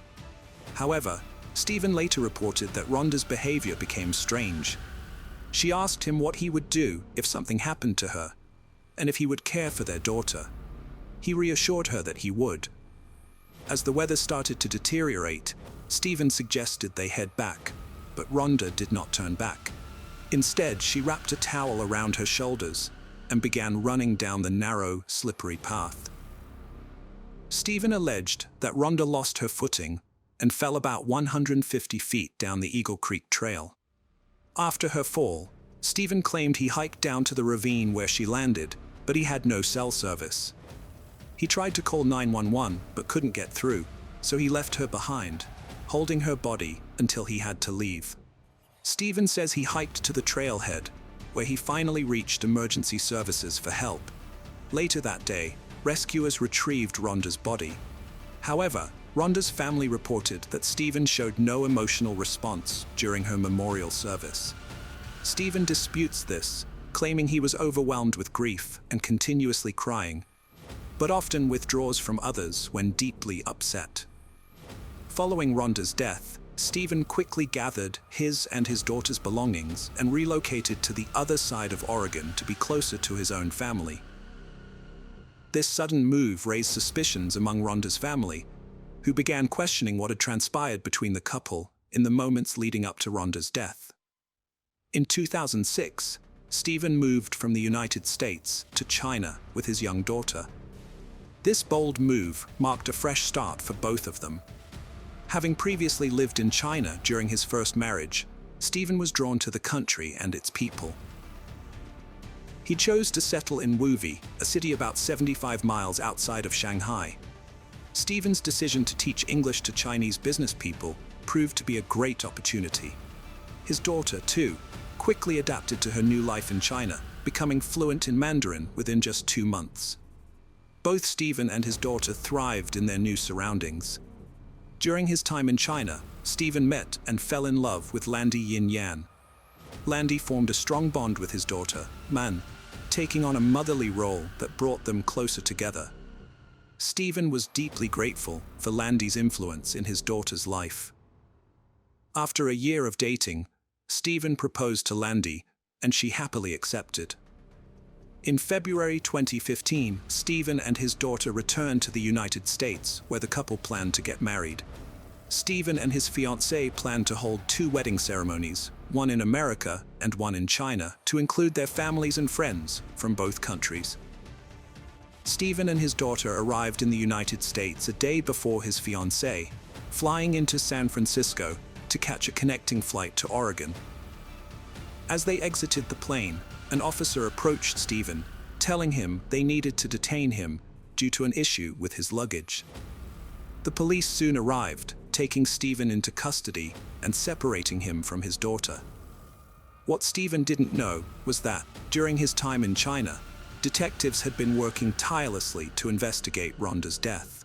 However, Stephen later reported that Rhonda's behavior became strange. She asked him what he would do if something happened to her, and if he would care for their daughter. He reassured her that he would. As the weather started to deteriorate, Stephen suggested they head back, but Rhonda did not turn back. Instead, she wrapped a towel around her shoulders and began running down the narrow, slippery path. Stephen alleged that Rhonda lost her footing and fell about 150 feet down the Eagle Creek Trail. After her fall, Stephen claimed he hiked down to the ravine where she landed, but he had no cell service. He tried to call 911 but couldn't get through, so he left her behind, holding her body until he had to leave. Stephen says he hiked to the trailhead, where he finally reached emergency services for help. Later that day, rescuers retrieved Rhonda's body. However, Rhonda's family reported that Stephen showed no emotional response during her memorial service. Stephen disputes this, claiming he was overwhelmed with grief and continuously crying. but often withdraws from others when deeply upset. Following Rhonda's death, Stephen quickly gathered his and his daughter's belongings and relocated to the other side of Oregon to be closer to his own family. This sudden move raised suspicions among Rhonda's family, who began questioning what had transpired between the couple in the moments leading up to Rhonda's death. In 2006, Stephen moved from the United States to China with his young daughter. This bold move marked a fresh start for both of them. Having previously lived in China during his first marriage, Stephen was drawn to the country and its people. He chose to settle in Wuvi, a city about 75 miles outside of Shanghai. Stephen's decision to teach English to Chinese business people proved to be a great opportunity. His daughter, too, quickly adapted to her new life in China, becoming fluent in Mandarin within just 2 months. Both Stephen and his daughter thrived in their new surroundings. During his time in China, Stephen met and fell in love with Landy Yin Yan. Landy formed a strong bond with his daughter, Man, taking on a motherly role that brought them closer together. Stephen was deeply grateful for Landy's influence in his daughter's life. After a year of dating, Stephen proposed to Landy, and she happily accepted. In February 2015, Stephen and his daughter returned to the United States, where the couple planned to get married. Stephen and his fiancée planned to hold 2 wedding ceremonies, one in America and one in China, to include their families and friends from both countries. Stephen and his daughter arrived in the United States a day before his fiancée, flying into San Francisco to catch a connecting flight to Oregon. As they exited the plane, an officer approached Stephen, telling him they needed to detain him due to an issue with his luggage. The police soon arrived, taking Stephen into custody and separating him from his daughter. What Stephen didn't know was that, during his time in China, detectives had been working tirelessly to investigate Rhonda's death.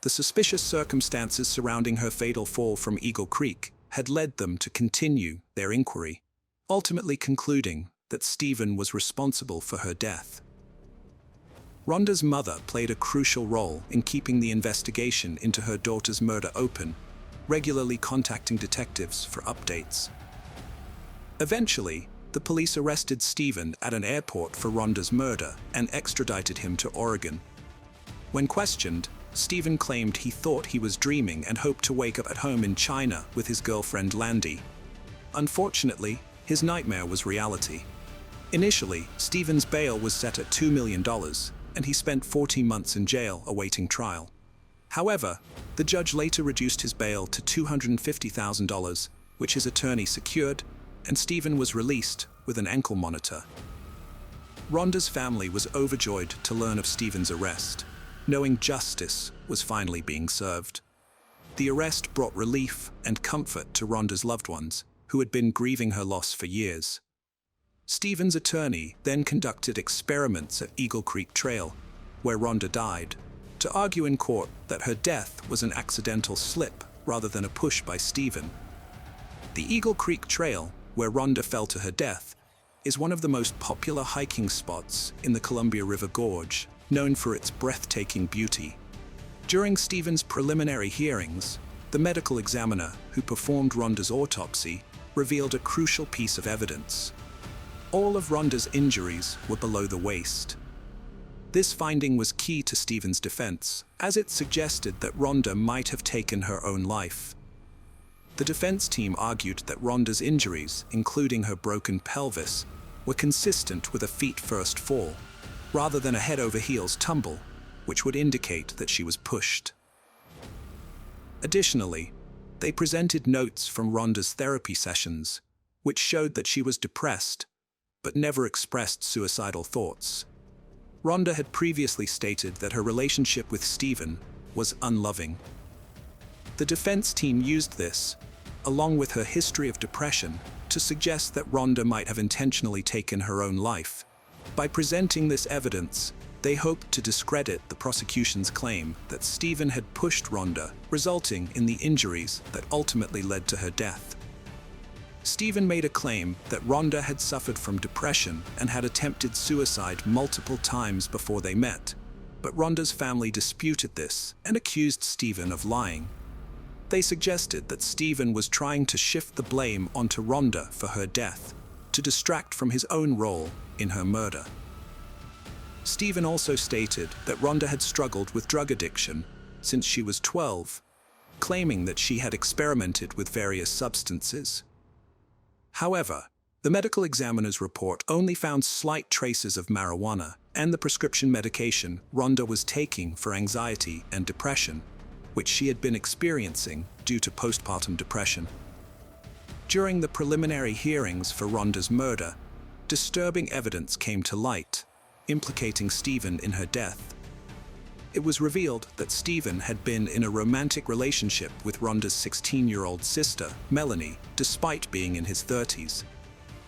The suspicious circumstances surrounding her fatal fall from Eagle Creek had led them to continue their inquiry, ultimately concluding that Stephen was responsible for her death. Rhonda's mother played a crucial role in keeping the investigation into her daughter's murder open, regularly contacting detectives for updates. Eventually, the police arrested Stephen at an airport for Rhonda's murder and extradited him to Oregon. When questioned, Stephen claimed he thought he was dreaming and hoped to wake up at home in China with his girlfriend Landy. Unfortunately, his nightmare was reality. Initially, Stephen's bail was set at $2 million, and he spent 14 months in jail awaiting trial. However, the judge later reduced his bail to $250,000, which his attorney secured, and Stephen was released with an ankle monitor. Rhonda's family was overjoyed to learn of Stephen's arrest, knowing justice was finally being served. The arrest brought relief and comfort to Rhonda's loved ones, who had been grieving her loss for years. Stephen's attorney then conducted experiments at Eagle Creek Trail, where Rhonda died, to argue in court that her death was an accidental slip rather than a push by Stephen. The Eagle Creek Trail, where Rhonda fell to her death, is one of the most popular hiking spots in the Columbia River Gorge, known for its breathtaking beauty. During Stephen's preliminary hearings, the medical examiner who performed Rhonda's autopsy revealed a crucial piece of evidence. All of Rhonda's injuries were below the waist. This finding was key to Stephen's defense, as it suggested that Rhonda might have taken her own life. The defense team argued that Rhonda's injuries, including her broken pelvis, were consistent with a feet-first fall, rather than a head-over-heels tumble, which would indicate that she was pushed. Additionally, they presented notes from Rhonda's therapy sessions, which showed that she was depressed, but never expressed suicidal thoughts. Rhonda had previously stated that her relationship with Stephen was unloving. The defense team used this, along with her history of depression, to suggest that Rhonda might have intentionally taken her own life. By presenting this evidence, they hoped to discredit the prosecution's claim that Stephen had pushed Rhonda, resulting in the injuries that ultimately led to her death. Stephen made a claim that Rhonda had suffered from depression and had attempted suicide multiple times before they met, but Rhonda's family disputed this and accused Stephen of lying. They suggested that Stephen was trying to shift the blame onto Rhonda for her death, to distract from his own role in her murder. Stephen also stated that Rhonda had struggled with drug addiction since she was 12, claiming that she had experimented with various substances. However, the medical examiner's report only found slight traces of marijuana and the prescription medication Rhonda was taking for anxiety and depression, which she had been experiencing due to postpartum depression. During the preliminary hearings for Rhonda's murder, disturbing evidence came to light, implicating Stephen in her death. It was revealed that Stephen had been in a romantic relationship with Rhonda's 16-year-old sister, Melanie, despite being in his 30s.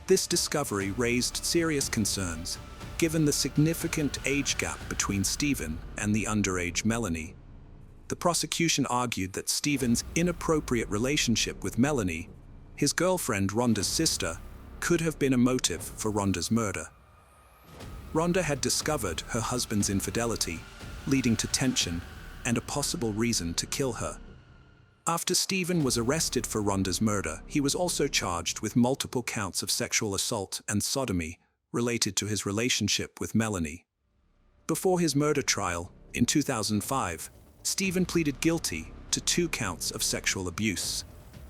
This discovery raised serious concerns, given the significant age gap between Stephen and the underage Melanie. The prosecution argued that Stephen's inappropriate relationship with Melanie, his girlfriend Rhonda's sister, could have been a motive for Rhonda's murder. Rhonda had discovered her husband's infidelity, leading to tension and a possible reason to kill her. After Stephen was arrested for Rhonda's murder, he was also charged with multiple counts of sexual assault and sodomy related to his relationship with Melanie. Before his murder trial, in 2005, Stephen pleaded guilty to 2 counts of sexual abuse,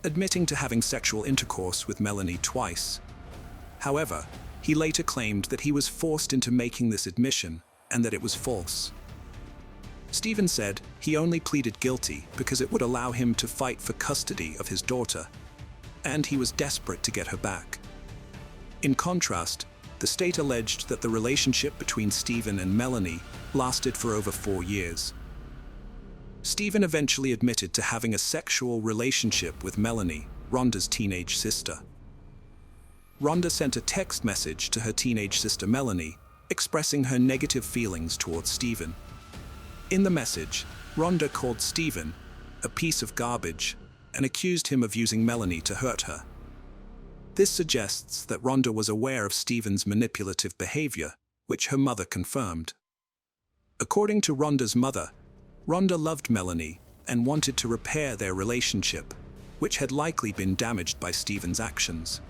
admitting to having sexual intercourse with Melanie twice. However, he later claimed that he was forced into making this admission and that it was false. Stephen said he only pleaded guilty because it would allow him to fight for custody of his daughter, and he was desperate to get her back. In contrast, the state alleged that the relationship between Stephen and Melanie lasted for over 4 years. Stephen eventually admitted to having a sexual relationship with Melanie, Rhonda's teenage sister. Rhonda sent a text message to her teenage sister Melanie, expressing her negative feelings towards Stephen. In the message, Rhonda called Stephen a piece of garbage and accused him of using Melanie to hurt her. This suggests that Rhonda was aware of Stephen's manipulative behavior, which her mother confirmed. According to Rhonda's mother, Rhonda loved Melanie and wanted to repair their relationship, which had likely been damaged by Stephen's actions.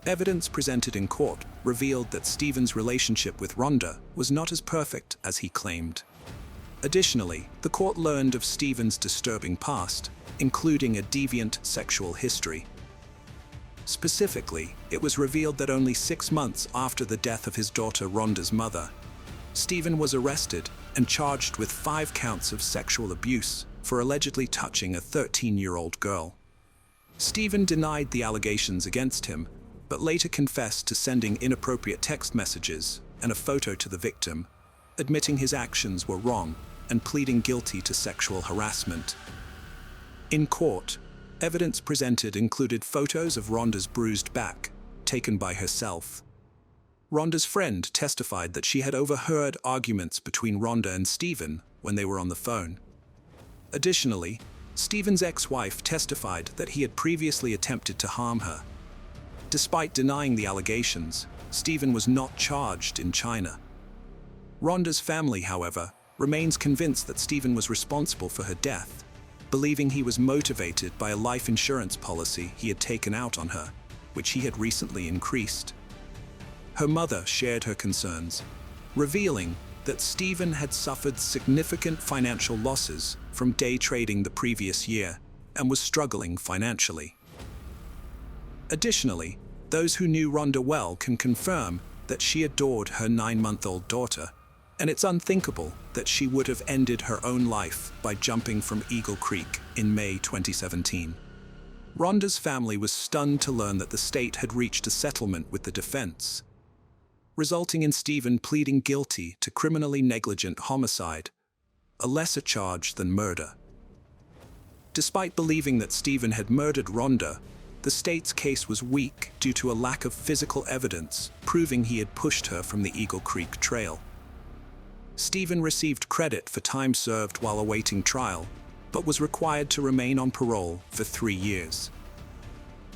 Evidence presented in court revealed that Stephen's relationship with Rhonda was not as perfect as he claimed. Additionally, the court learned of Stephen's disturbing past, including a deviant sexual history. Specifically, it was revealed that only 6 months after the death of his daughter Rhonda's mother, Stephen was arrested and charged with 5 counts of sexual abuse for allegedly touching a 13-year-old girl. Stephen denied the allegations against him, but later confessed to sending inappropriate text messages and a photo to the victim, admitting his actions were wrong and pleading guilty to sexual harassment. In court, evidence presented included photos of Rhonda's bruised back, taken by herself. Rhonda's friend testified that she had overheard arguments between Rhonda and Stephen when they were on the phone. Additionally, Stephen's ex-wife testified that he had previously attempted to harm her. Despite denying the allegations, Stephen was not charged in China. Rhonda's family, however, remains convinced that Stephen was responsible for her death, believing he was motivated by a life insurance policy he had taken out on her, which he had recently increased. Her mother shared her concerns, revealing that Stephen had suffered significant financial losses from day trading the previous year and was struggling financially. Additionally, those who knew Rhonda well can confirm that she adored her 9-month-old daughter, and it's unthinkable that she would have ended her own life by jumping from Eagle Creek in May 2017. Rhonda's family was stunned to learn that the state had reached a settlement with the defense, resulting in Stephen pleading guilty to criminally negligent homicide, a lesser charge than murder. Despite believing that Stephen had murdered Rhonda, the state's case was weak due to a lack of physical evidence proving he had pushed her from the Eagle Creek Trail. Stephen received credit for time served while awaiting trial, but was required to remain on parole for 3 years.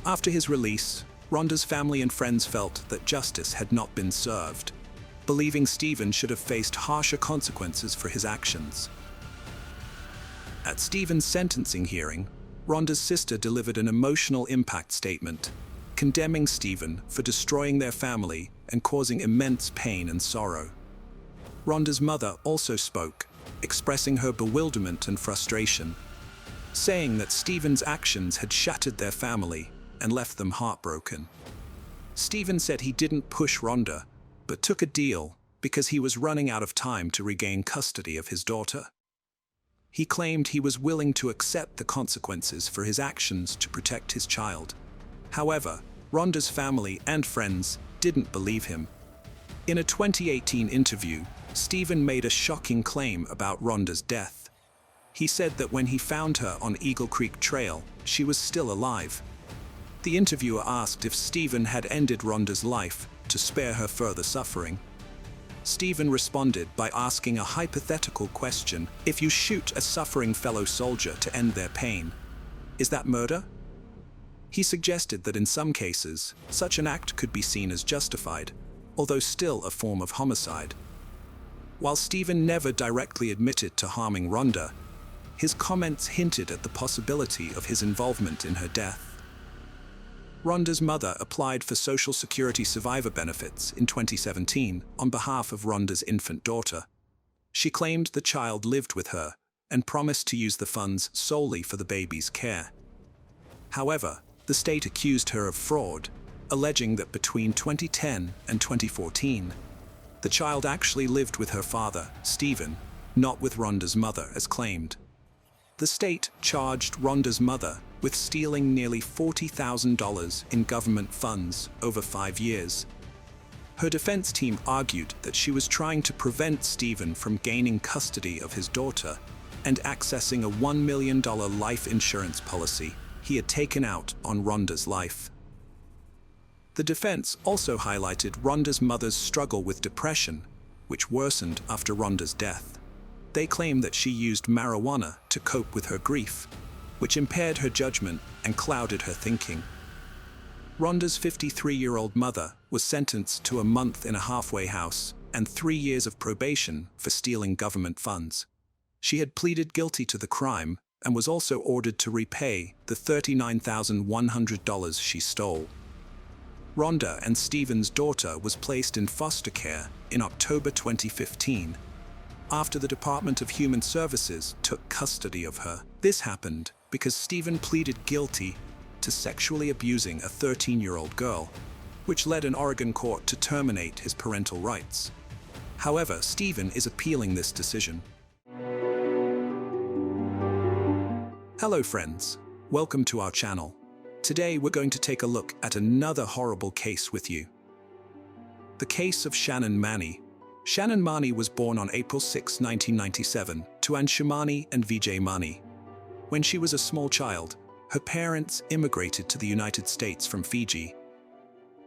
After his release, Rhonda's family and friends felt that justice had not been served. believing Stephen should have faced harsher consequences for his actions. At Stephen's sentencing hearing, Rhonda's sister delivered an emotional impact statement, condemning Stephen for destroying their family and causing immense pain and sorrow. Rhonda's mother also spoke, expressing her bewilderment and frustration, saying that Stephen's actions had shattered their family and left them heartbroken. Stephen said he didn't push Rhonda, but took a deal because he was running out of time to regain custody of his daughter. He claimed he was willing to accept the consequences for his actions to protect his child. However, Rhonda's family and friends didn't believe him. In a 2018 interview, Stephen made a shocking claim about Rhonda's death. He said that when he found her on Eagle Creek Trail, she was still alive. The interviewer asked if Stephen had ended Rhonda's life to spare her further suffering. Stephen responded by asking a hypothetical question: if you shoot a suffering fellow soldier to end their pain, is that murder? He suggested that in some cases, such an act could be seen as justified, although still a form of homicide. While Stephen never directly admitted to harming Rhonda, his comments hinted at the possibility of his involvement in her death. Rhonda's mother applied for Social Security survivor benefits in 2017 on behalf of Rhonda's infant daughter. She claimed the child lived with her and promised to use the funds solely for the baby's care. However, the state accused her of fraud, alleging that between 2010 and 2014, the child actually lived with her father, Stephen, not with Rhonda's mother as claimed. The state charged Rhonda's mother with stealing nearly $40,000 in government funds over 5 years. Her defense team argued that she was trying to prevent Stephen from gaining custody of his daughter and accessing a $1 million life insurance policy he had taken out on Rhonda's life. The defense also highlighted Rhonda's mother's struggle with depression, which worsened after Rhonda's death. They claim that she used marijuana to cope with her grief, which impaired her judgment and clouded her thinking. Rhonda's 53-year-old mother was sentenced to a month in a halfway house and 3 years of probation for stealing government funds. She had pleaded guilty to the crime and was also ordered to repay the $39,100 she stole. Rhonda and Stephen's daughter was placed in foster care in October 2015, after the Department of Human Services took custody of her. This happened because Stephen pleaded guilty to sexually abusing a 13-year-old girl, which led an Oregon court to terminate his parental rights. However, Stephen is appealing this decision. Hello friends, welcome to our channel. Today we're going to take a look at another horrible case with you. The case of Shannon Manny. Shannon Manny was born on April 6, 1997, to Anshumani and Vijay Manny. When she was a small child, her parents immigrated to the United States from Fiji.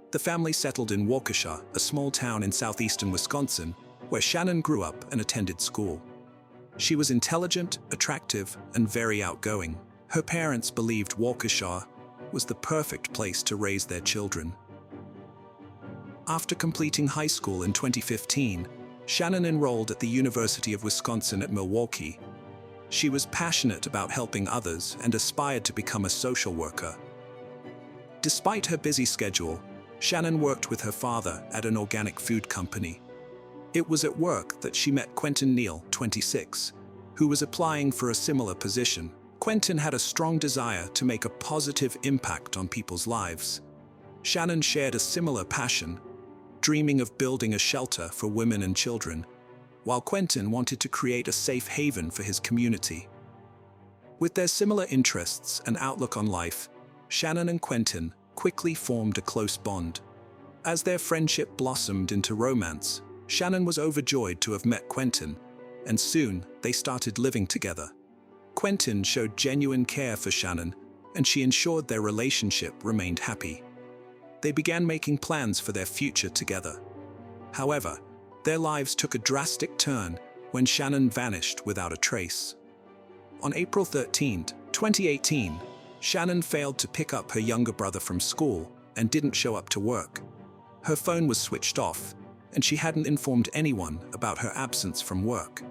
The family settled in Waukesha, a small town in southeastern Wisconsin, where Shannon grew up and attended school. She was intelligent, attractive, and very outgoing. Her parents believed Waukesha was the perfect place to raise their children. After completing high school in 2015, Shannon enrolled at the University of Wisconsin at Milwaukee. She was passionate about helping others and aspired to become a social worker. Despite her busy schedule, Shannon worked with her father at an organic food company. It was at work that she met Quenton Neal, 26, who was applying for a similar position. Quenton had a strong desire to make a positive impact on people's lives. Shannon shared a similar passion, dreaming of building a shelter for women and children, while Quenton wanted to create a safe haven for his community. With their similar interests and outlook on life, Shannon and Quenton quickly formed a close bond. As their friendship blossomed into romance, Shannon was overjoyed to have met Quenton, and soon they started living together. Quenton showed genuine care for Shannon, and she ensured their relationship remained happy. They began making plans for their future together. However, their lives took a drastic turn when Shannon vanished without a trace. On April 13, 2018, Shannon failed to pick up her younger brother from school and didn't show up to work. Her phone was switched off, and she hadn't informed anyone about her absence from work.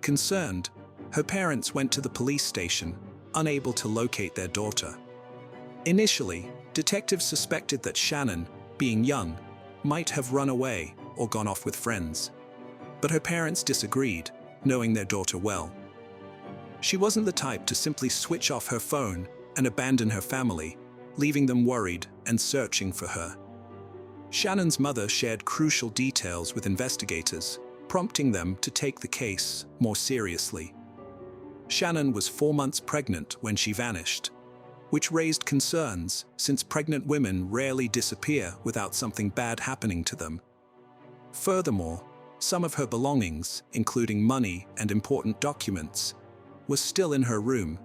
Concerned, her parents went to the police station, unable to locate their daughter. Initially, detectives suspected that Shannon, being young, might have run away or gone off with friends. But her parents disagreed, knowing their daughter well. She wasn't the type to simply switch off her phone and abandon her family, leaving them worried and searching for her. Shannon's mother shared crucial details with investigators, prompting them to take the case more seriously. Shannon was 4 months pregnant when she vanished, which raised concerns since pregnant women rarely disappear without something bad happening to them. Furthermore, some of her belongings, including money and important documents, were still in her room,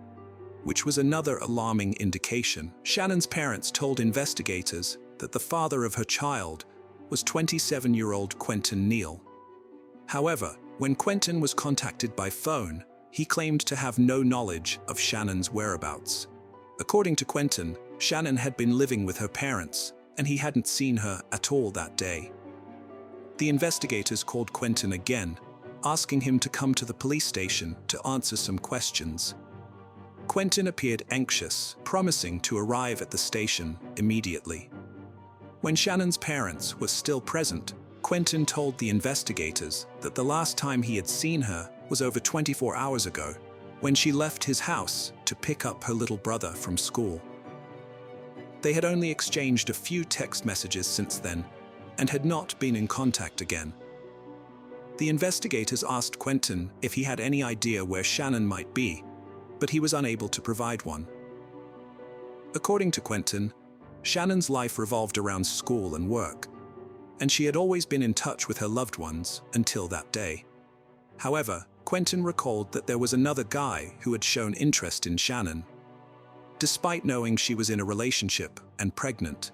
which was another alarming indication. Shannon's parents told investigators that the father of her child was 27-year-old Quenton Neal. However, when Quenton was contacted by phone, he claimed to have no knowledge of Shannon's whereabouts. According to Quenton, Shannon had been living with her parents, and he hadn't seen her at all that day. The investigators called Quenton again, asking him to come to the police station to answer some questions. Quenton appeared anxious, promising to arrive at the station immediately. When Shannon's parents were still present, Quenton told the investigators that the last time he had seen her was over 24 hours ago, when she left his house to pick up her little brother from school. They had only exchanged a few text messages since then, and had not been in contact again. The investigators asked Quenton if he had any idea where Shannon might be, but he was unable to provide one. According to Quenton, Shannon's life revolved around school and work, and she had always been in touch with her loved ones until that day. However, Quenton recalled that there was another guy who had shown interest in Shannon. Despite knowing she was in a relationship and pregnant,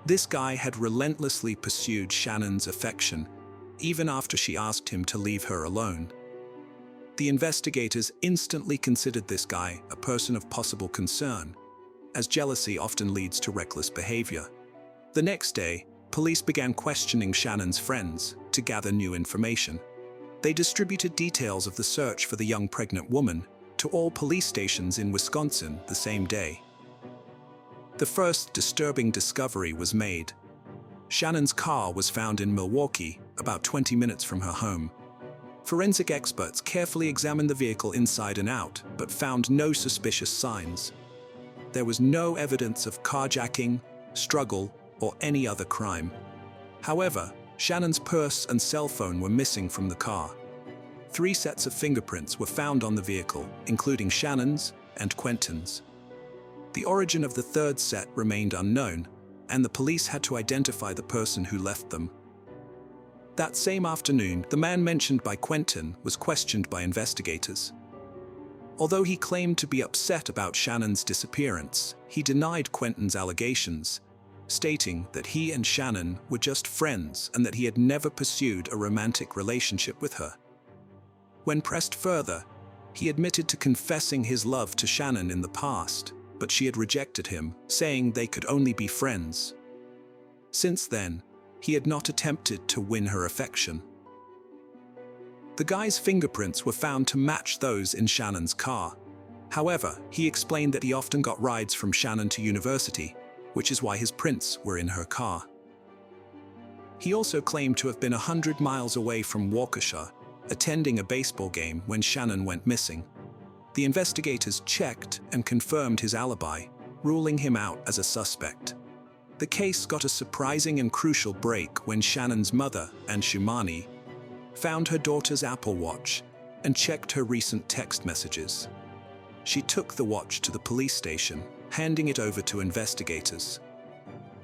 this guy had relentlessly pursued Shannon's affection, even after she asked him to leave her alone. The investigators instantly considered this guy a person of possible concern, as jealousy often leads to reckless behavior. The next day, police began questioning Shannon's friends to gather new information. They distributed details of the search for the young pregnant woman to all police stations in Wisconsin the same day. The first disturbing discovery was made. Shannon's car was found in Milwaukee, about 20 minutes from her home. Forensic experts carefully examined the vehicle inside and out, but found no suspicious signs. There was no evidence of carjacking, struggle, or any other crime. However, Shannon's purse and cell phone were missing from the car. 3 sets of fingerprints were found on the vehicle, including Shannon's and Quenton's. The origin of the third set remained unknown, and the police had to identify the person who left them. That same afternoon, the man mentioned by Quenton was questioned by investigators. Although he claimed to be upset about Shannon's disappearance, he denied Quenton's allegations, stating that he and Shannon were just friends and that he had never pursued a romantic relationship with her. When pressed further, he admitted to confessing his love to Shannon in the past, but she had rejected him, saying they could only be friends. Since then, he had not attempted to win her affection. The guy's fingerprints were found to match those in Shannon's car. However, he explained that he often got rides from Shannon to university, which is why his prints were in her car. He also claimed to have been 100 miles away from Waukesha, attending a baseball game when Shannon went missing. The investigators checked and confirmed his alibi, ruling him out as a suspect. The case got a surprising and crucial break when Shannon's mother, Shumani, found her daughter's Apple Watch and checked her recent text messages. She took the watch to the police station, handing it over to investigators.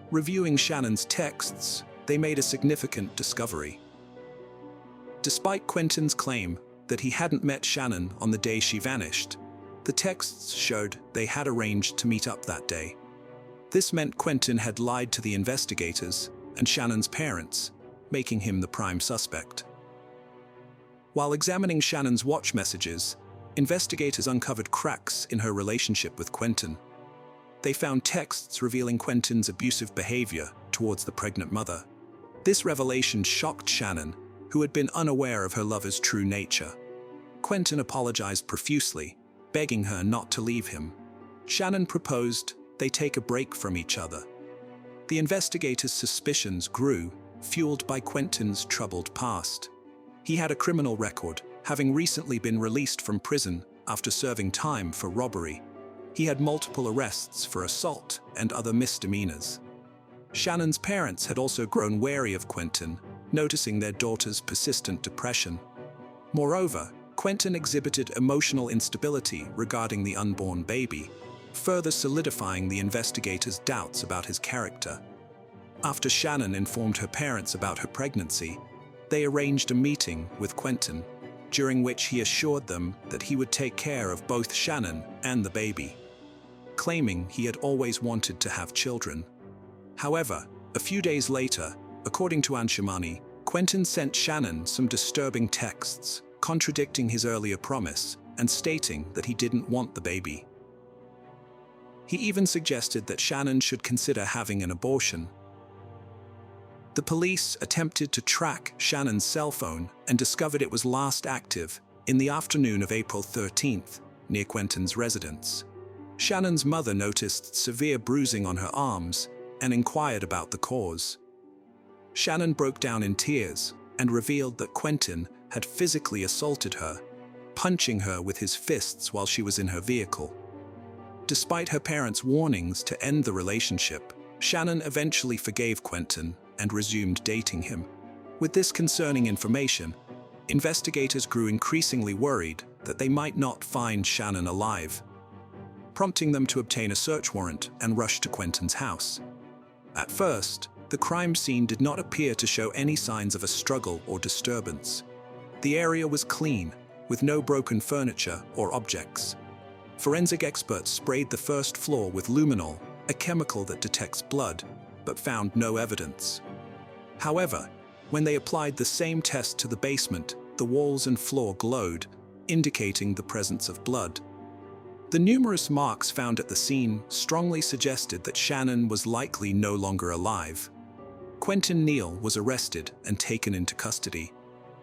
Reviewing Shannon's texts, they made a significant discovery. Despite Quenton's claim that he hadn't met Shannon on the day she vanished, the texts showed they had arranged to meet up that day. This meant Quenton had lied to the investigators and Shannon's parents, making him the prime suspect. While examining Shannon's watch messages, investigators uncovered cracks in her relationship with Quenton. They found texts revealing Quenton's abusive behavior towards the pregnant mother. This revelation shocked Shannon, who had been unaware of her lover's true nature. Quenton apologized profusely, begging her not to leave him. Shannon proposed they take a break from each other. The investigators' suspicions grew, fueled by Quenton's troubled past. He had a criminal record, having recently been released from prison after serving time for robbery. He had multiple arrests for assault and other misdemeanors. Shannon's parents had also grown wary of Quenton, noticing their daughter's persistent depression. Moreover, Quenton exhibited emotional instability regarding the unborn baby, further solidifying the investigators' doubts about his character. After Shannon informed her parents about her pregnancy, they arranged a meeting with Quenton, during which he assured them that he would take care of both Shannon and the baby, claiming he had always wanted to have children. However, a few days later, according to Anshimani, Quenton sent Shannon some disturbing texts, contradicting his earlier promise and stating that he didn't want the baby. He even suggested that Shannon should consider having an abortion. The police attempted to track Shannon's cell phone and discovered it was last active in the afternoon of April 13th, near Quenton's residence. Shannon's mother noticed severe bruising on her arms and inquired about the cause. Shannon broke down in tears and revealed that Quenton had physically assaulted her, punching her with his fists while she was in her vehicle. Despite her parents' warnings to end the relationship, Shannon eventually forgave Quenton and resumed dating him. With this concerning information, investigators grew increasingly worried that they might not find Shannon alive, prompting them to obtain a search warrant and rush to Quenton's house. At first, the crime scene did not appear to show any signs of a struggle or disturbance. The area was clean, with no broken furniture or objects. Forensic experts sprayed the first floor with luminol, a chemical that detects blood, but found no evidence. However, when they applied the same test to the basement, the walls and floor glowed, indicating the presence of blood. The numerous marks found at the scene strongly suggested that Shannon was likely no longer alive. Quenton Neal was arrested and taken into custody.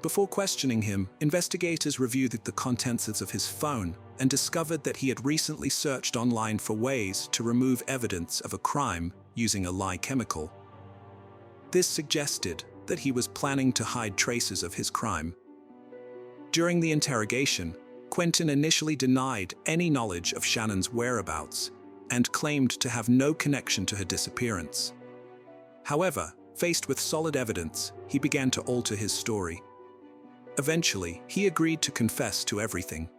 Before questioning him, investigators reviewed the contents of his phone and discovered that he had recently searched online for ways to remove evidence of a crime using a lye chemical. This suggested that he was planning to hide traces of his crime. During the interrogation, Quenton initially denied any knowledge of Shannon's whereabouts and claimed to have no connection to her disappearance. However, faced with solid evidence, he began to alter his story. Eventually, he agreed to confess to everything.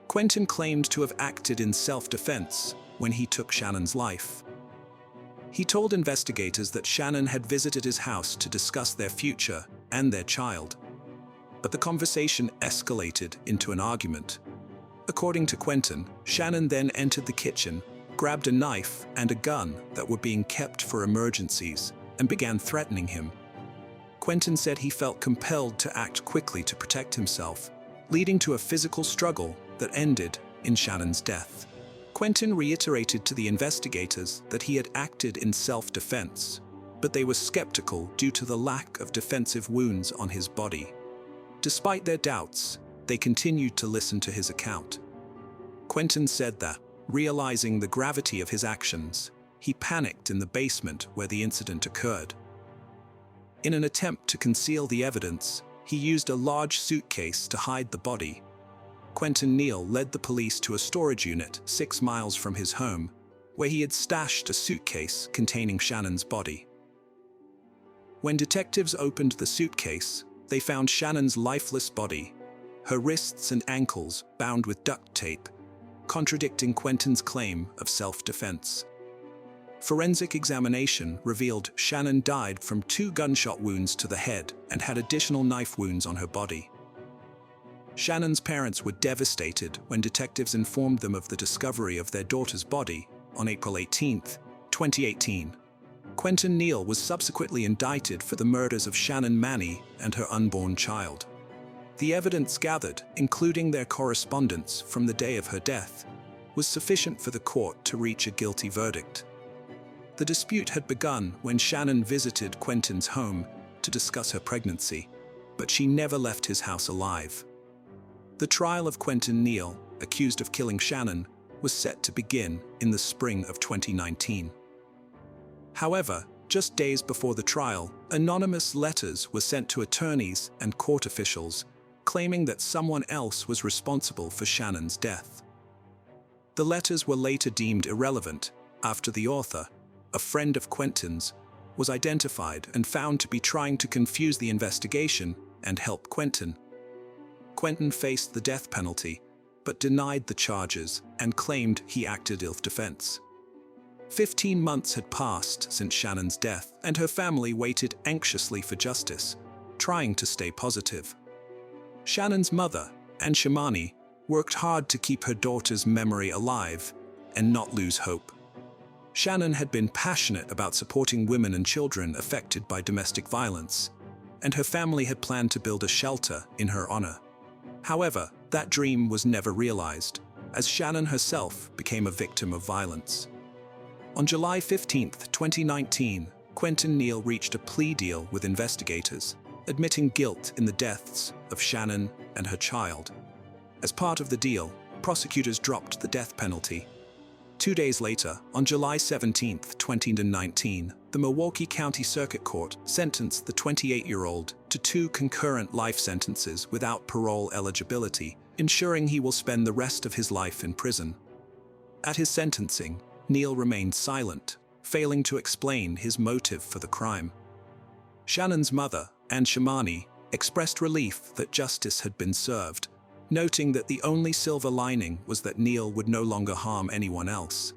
Quenton claimed to have acted in self-defense when he took Shannon's life. He told investigators that Shannon had visited his house to discuss their future and their child. But the conversation escalated into an argument. According to Quenton, Shannon then entered the kitchen, grabbed a knife and a gun that were being kept for emergencies, and began threatening him. Quenton said he felt compelled to act quickly to protect himself, leading to a physical struggle that ended in Shannon's death. Quenton reiterated to the investigators that he had acted in self-defense, but they were skeptical due to the lack of defensive wounds on his body. Despite their doubts, they continued to listen to his account. Quenton said that, realizing the gravity of his actions, he panicked in the basement where the incident occurred. In an attempt to conceal the evidence, he used a large suitcase to hide the body. Quenton Neal led the police to a storage unit 6 miles from his home, where he had stashed a suitcase containing Shannon's body. When detectives opened the suitcase, they found Shannon's lifeless body, her wrists and ankles bound with duct tape, contradicting Quenton's claim of self-defense. Forensic examination revealed Shannon died from 2 gunshot wounds to the head and had additional knife wounds on her body. Shannon's parents were devastated when detectives informed them of the discovery of their daughter's body on April 18, 2018. Quenton Neal was subsequently indicted for the murders of Shannon Manny and her unborn child. The evidence gathered, including their correspondence from the day of her death, was sufficient for the court to reach a guilty verdict. The dispute had begun when Shannon visited Quenton's home to discuss her pregnancy, but she never left his house alive. The trial of Quenton Neal, accused of killing Shannon, was set to begin in the spring of 2019. However, just days before the trial, anonymous letters were sent to attorneys and court officials claiming that someone else was responsible for Shannon's death. The letters were later deemed irrelevant after the author, a friend of Quenton's, was identified and found to be trying to confuse the investigation and help Quenton. Quenton faced the death penalty, but denied the charges and claimed he acted in self-defense. 15 months had passed since Shannon's death, and her family waited anxiously for justice, trying to stay positive. Shannon's mother, Anne Shamani, worked hard to keep her daughter's memory alive and not lose hope. Shannon had been passionate about supporting women and children affected by domestic violence, and her family had planned to build a shelter in her honor. However, that dream was never realized, as Shannon herself became a victim of violence. On July 15, 2019, Quenton Neal reached a plea deal with investigators, admitting guilt in the deaths of Shannon and her child. As part of the deal, prosecutors dropped the death penalty. 2 days later, on July 17, 2019, the Milwaukee County Circuit Court sentenced the 28-year-old to 2 concurrent life sentences without parole eligibility, ensuring he will spend the rest of his life in prison. At his sentencing, Neal remained silent, failing to explain his motive for the crime. Shannon's mother, Anne Shamani, expressed relief that justice had been served, noting that the only silver lining was that Neal would no longer harm anyone else.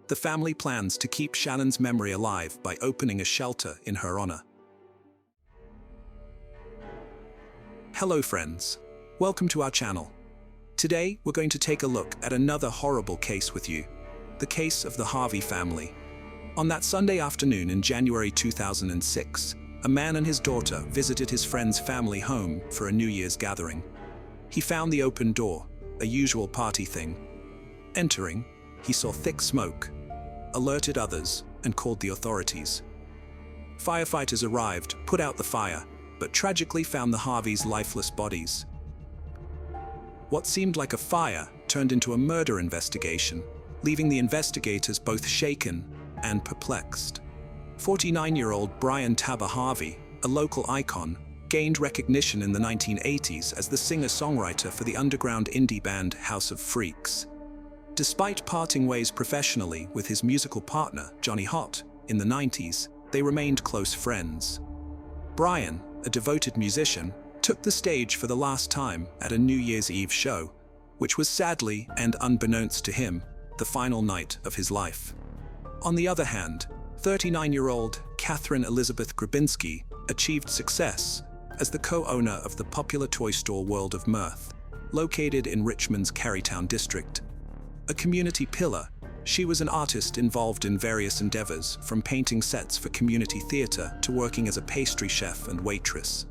The family plans to keep Shannon's memory alive by opening a shelter in her honor. Hello friends, welcome to our channel. Today we're going to take a look at another horrible case with you, the case of the Harvey family. On that Sunday afternoon in January 2006, a man and his daughter visited his friend's family home for a New Year's gathering. He found the open door, a usual party thing. Entering, he saw thick smoke, alerted others, and called the authorities. Firefighters arrived, put out the fire, but tragically found the Harveys' lifeless bodies. What seemed like a fire turned into a murder investigation, leaving the investigators both shaken and perplexed. 49-year-old Brian Taba Harvey, a local icon, gained recognition in the 1980s as the singer-songwriter for the underground indie band House of Freaks. Despite parting ways professionally with his musical partner, Johnny Hott, in the 90s, they remained close friends. Brian, a devoted musician, took the stage for the last time at a New Year's Eve show, which was sadly and unbeknownst to him, the final night of his life. On the other hand, 39-year-old Catherine Elizabeth Grabinski achieved success as the co-owner of the popular toy store World of Mirth, located in Richmond's Carytown district. A community pillar, she was an artist involved in various endeavors, from painting sets for community theater to working as a pastry chef and waitress.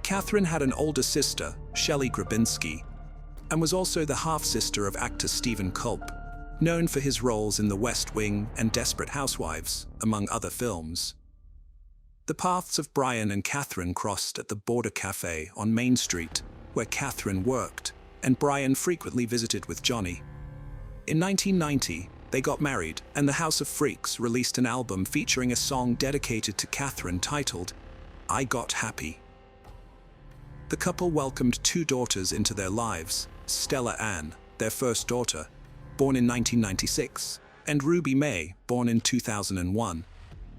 Catherine had an older sister, Shelley Grabinski, and was also the half-sister of actor Stephen Culp, known for his roles in The West Wing and Desperate Housewives, among other films. The paths of Brian and Catherine crossed at the Border Cafe on Main Street, where Catherine worked, and Brian frequently visited with Johnny. In 1990, they got married, and the House of Freaks released an album featuring a song dedicated to Catherine titled, "I Got Happy." The couple welcomed 2 daughters into their lives, Stella Ann, their first daughter, born in 1996, and Ruby May, born in 2001.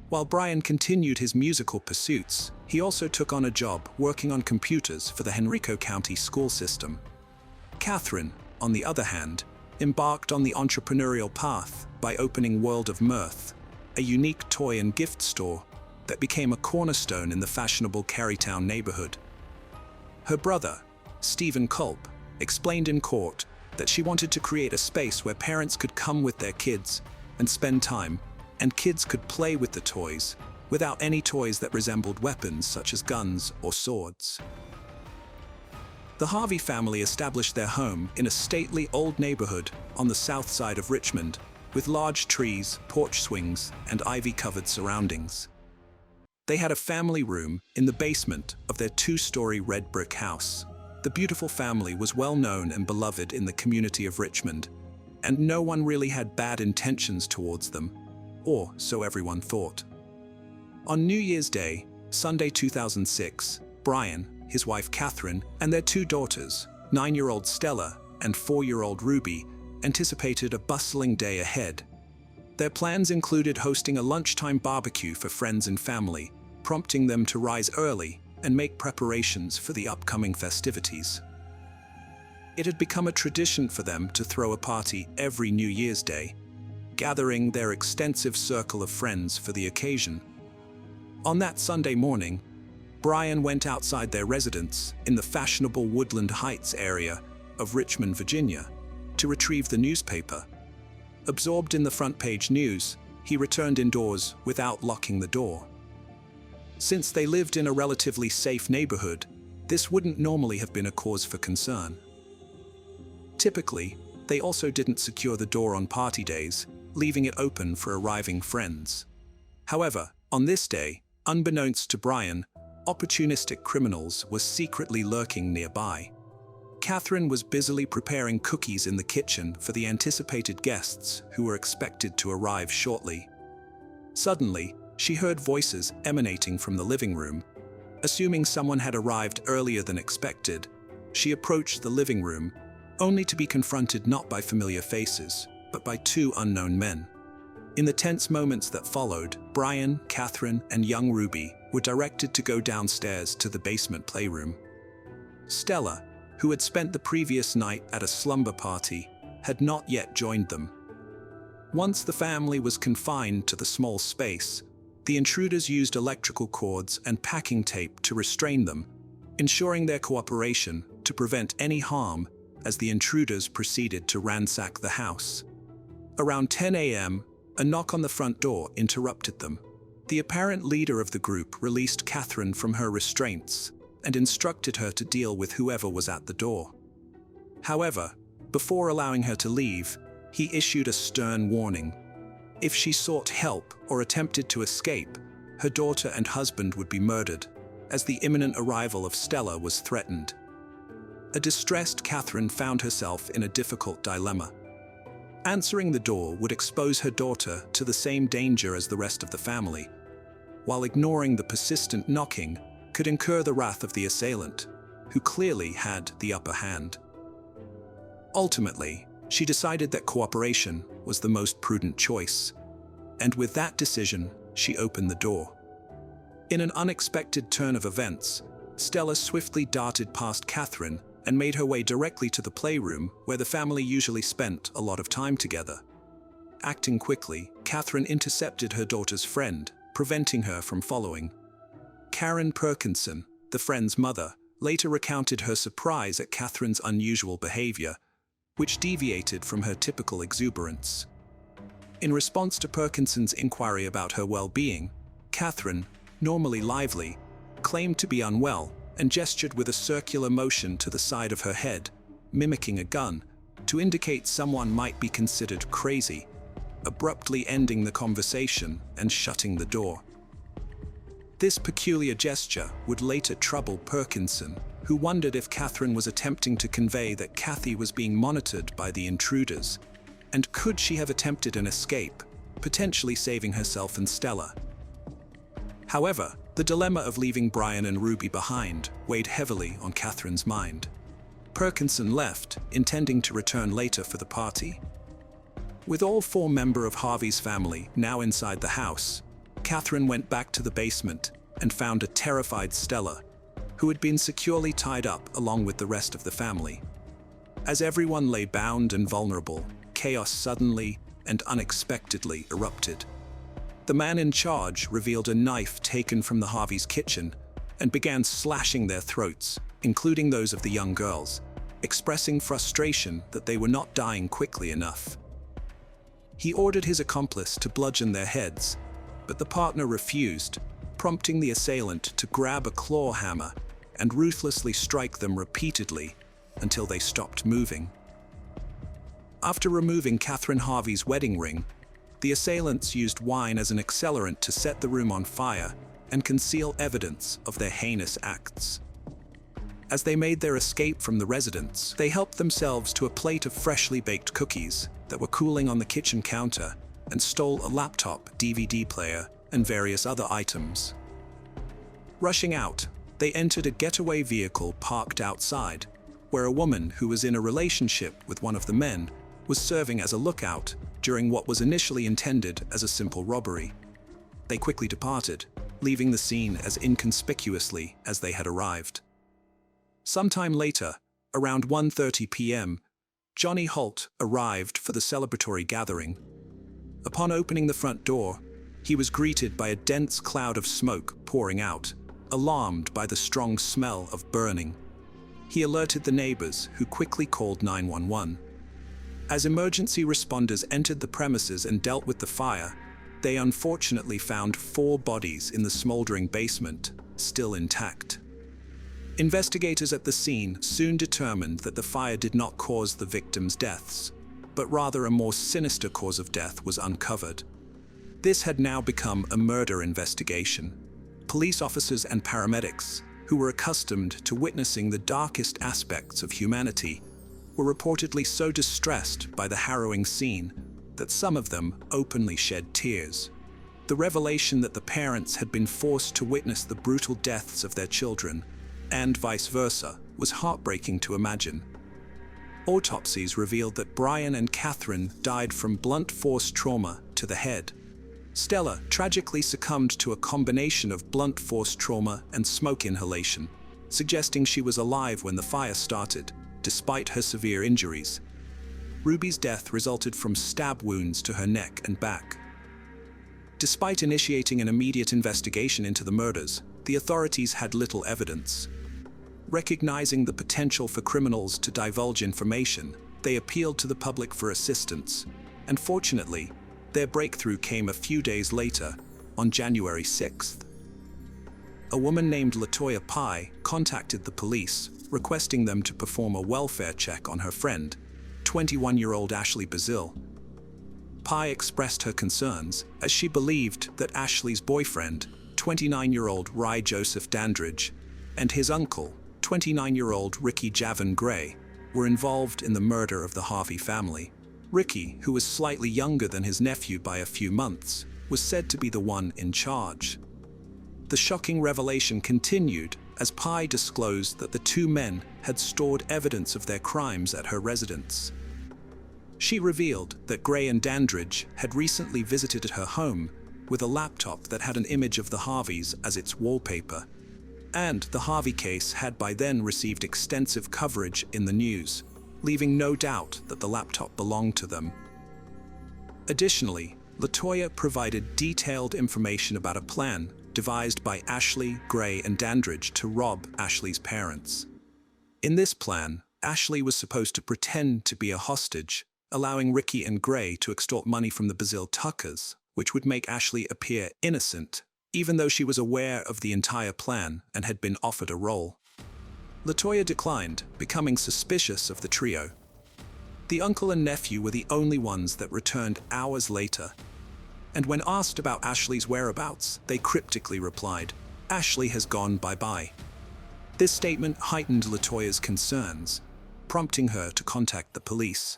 While Brian continued his musical pursuits, he also took on a job working on computers for the Henrico County school system. Catherine, on the other hand, embarked on the entrepreneurial path by opening World of Mirth, a unique toy and gift store that became a cornerstone in the fashionable Carytown neighborhood. Her brother, Stephen Culp, explained in court that she wanted to create a space where parents could come with their kids and spend time, and kids could play with the toys, without any toys that resembled weapons such as guns or swords. The Harvey family established their home in a stately old neighborhood on the south side of Richmond, with large trees, porch swings, and ivy-covered surroundings. They had a family room in the basement of their two-story red brick house. The beautiful family was well known and beloved in the community of Richmond, and no one really had bad intentions towards them, or so everyone thought. On New Year's Day, Sunday 2006, Brian, his wife Catherine, and their two daughters, 9-year-old Stella and 4-year-old Ruby, anticipated a bustling day ahead. Their plans included hosting a lunchtime barbecue for friends and family, prompting them to rise early and make preparations for the upcoming festivities. It had become a tradition for them to throw a party every New Year's Day, gathering their extensive circle of friends for the occasion. On that Sunday morning, Brian went outside their residence in the fashionable Woodland Heights area of Richmond, Virginia, to retrieve the newspaper. Absorbed in the front-page news, he returned indoors without locking the door. Since they lived in a relatively safe neighborhood, this wouldn't normally have been a cause for concern. Typically, they also didn't secure the door on party days, leaving it open for arriving friends. However, on this day, unbeknownst to Brian, opportunistic criminals were secretly lurking nearby. Catherine was busily preparing cookies in the kitchen for the anticipated guests who were expected to arrive shortly. Suddenly, she heard voices emanating from the living room. Assuming someone had arrived earlier than expected, she approached the living room, only to be confronted not by familiar faces, but by two unknown men. In the tense moments that followed, Brian, Catherine, and young Ruby were directed to go downstairs to the basement playroom. Stella, who had spent the previous night at a slumber party, had not yet joined them. Once the family was confined to the small space, the intruders used electrical cords and packing tape to restrain them, ensuring their cooperation to prevent any harm as the intruders proceeded to ransack the house. Around 10 a.m., a knock on the front door interrupted them. The apparent leader of the group released Catherine from her restraints and instructed her to deal with whoever was at the door. However, before allowing her to leave, he issued a stern warning. If she sought help or attempted to escape, her daughter and husband would be murdered, as the imminent arrival of Stella was threatened. A distressed Catherine found herself in a difficult dilemma. Answering the door would expose her daughter to the same danger as the rest of the family, while ignoring the persistent knocking could incur the wrath of the assailant, who clearly had the upper hand. Ultimately, she decided that cooperation was the most prudent choice, and with that decision, she opened the door. In an unexpected turn of events, Stella swiftly darted past Catherine and made her way directly to the playroom where the family usually spent a lot of time together. Acting quickly, Catherine intercepted her daughter's friend, preventing her from following. Karen Perkinson, the friend's mother, later recounted her surprise at Catherine's unusual behavior, which deviated from her typical exuberance. In response to Perkinson's inquiry about her well-being, Catherine, normally lively, claimed to be unwell and gestured with a circular motion to the side of her head, mimicking a gun, to indicate someone might be considered crazy, abruptly ending the conversation and shutting the door. This peculiar gesture would later trouble Perkinson, who wondered if Catherine was attempting to convey that Kathy was being monitored by the intruders, and could she have attempted an escape, potentially saving herself and Stella. However, the dilemma of leaving Brian and Ruby behind weighed heavily on Catherine's mind. Perkinson left, intending to return later for the party. With all 4 members of Harvey's family now inside the house, Catherine went back to the basement and found a terrified Stella, who had been securely tied up along with the rest of the family. As everyone lay bound and vulnerable, chaos suddenly and unexpectedly erupted. The man in charge revealed a knife taken from the Harvey's kitchen and began slashing their throats, including those of the young girls, expressing frustration that they were not dying quickly enough. He ordered his accomplice to bludgeon their heads, but the partner refused, prompting the assailant to grab a claw hammer and ruthlessly strike them repeatedly until they stopped moving. After removing Catherine Harvey's wedding ring, the assailants used wine as an accelerant to set the room on fire and conceal evidence of their heinous acts. As they made their escape from the residence, they helped themselves to a plate of freshly baked cookies that were cooling on the kitchen counter and stole a laptop, DVD player, and various other items. Rushing out, they entered a getaway vehicle parked outside, where a woman who was in a relationship with one of the men was serving as a lookout during what was initially intended as a simple robbery. They quickly departed, leaving the scene as inconspicuously as they had arrived. Sometime later, around 1:30 p.m., Johnny Holt arrived for the celebratory gathering. Upon opening the front door, he was greeted by a dense cloud of smoke pouring out, alarmed by the strong smell of burning. He alerted the neighbors, who quickly called 911. As emergency responders entered the premises and dealt with the fire, they unfortunately found 4 bodies in the smoldering basement, still intact. Investigators at the scene soon determined that the fire did not cause the victims' deaths, but rather a more sinister cause of death was uncovered. This had now become a murder investigation. Police officers and paramedics, who were accustomed to witnessing the darkest aspects of humanity, were reportedly so distressed by the harrowing scene that some of them openly shed tears. The revelation that the parents had been forced to witness the brutal deaths of their children, and vice versa, was heartbreaking to imagine. Autopsies revealed that Brian and Catherine died from blunt force trauma to the head. Stella tragically succumbed to a combination of blunt force trauma and smoke inhalation, suggesting she was alive when the fire started, despite her severe injuries. Ruby's death resulted from stab wounds to her neck and back. Despite initiating an immediate investigation into the murders, the authorities had little evidence. Recognizing the potential for criminals to divulge information, they appealed to the public for assistance, and fortunately, their breakthrough came a few days later, on January 6th. A woman named LaToya Pye contacted the police, requesting them to perform a welfare check on her friend, 21-year-old Ashley Bazil. Pye expressed her concerns as she believed that Ashley's boyfriend, 29-year-old Rye Joseph Dandridge, and his uncle, 29-year-old Ricky Javon Gray, were involved in the murder of the Harvey family. Ricky, who was slightly younger than his nephew by a few months, was said to be the one in charge. The shocking revelation continued as Pye disclosed that the 2 men had stored evidence of their crimes at her residence. She revealed that Gray and Dandridge had recently visited her home with a laptop that had an image of the Harveys as its wallpaper, and the Harvey case had by then received extensive coverage in the news, leaving no doubt that the laptop belonged to them. Additionally, LaToya provided detailed information about a plan devised by Ashley, Gray, and Dandridge to rob Ashley's parents. In this plan, Ashley was supposed to pretend to be a hostage, allowing Ricky and Gray to extort money from the Bazil Tuckers, which would make Ashley appear innocent, even though she was aware of the entire plan and had been offered a role. LaToya declined, becoming suspicious of the trio. The uncle and nephew were the only ones that returned hours later, and when asked about Ashley's whereabouts, they cryptically replied, "Ashley has gone bye-bye." This statement heightened LaToya's concerns, prompting her to contact the police.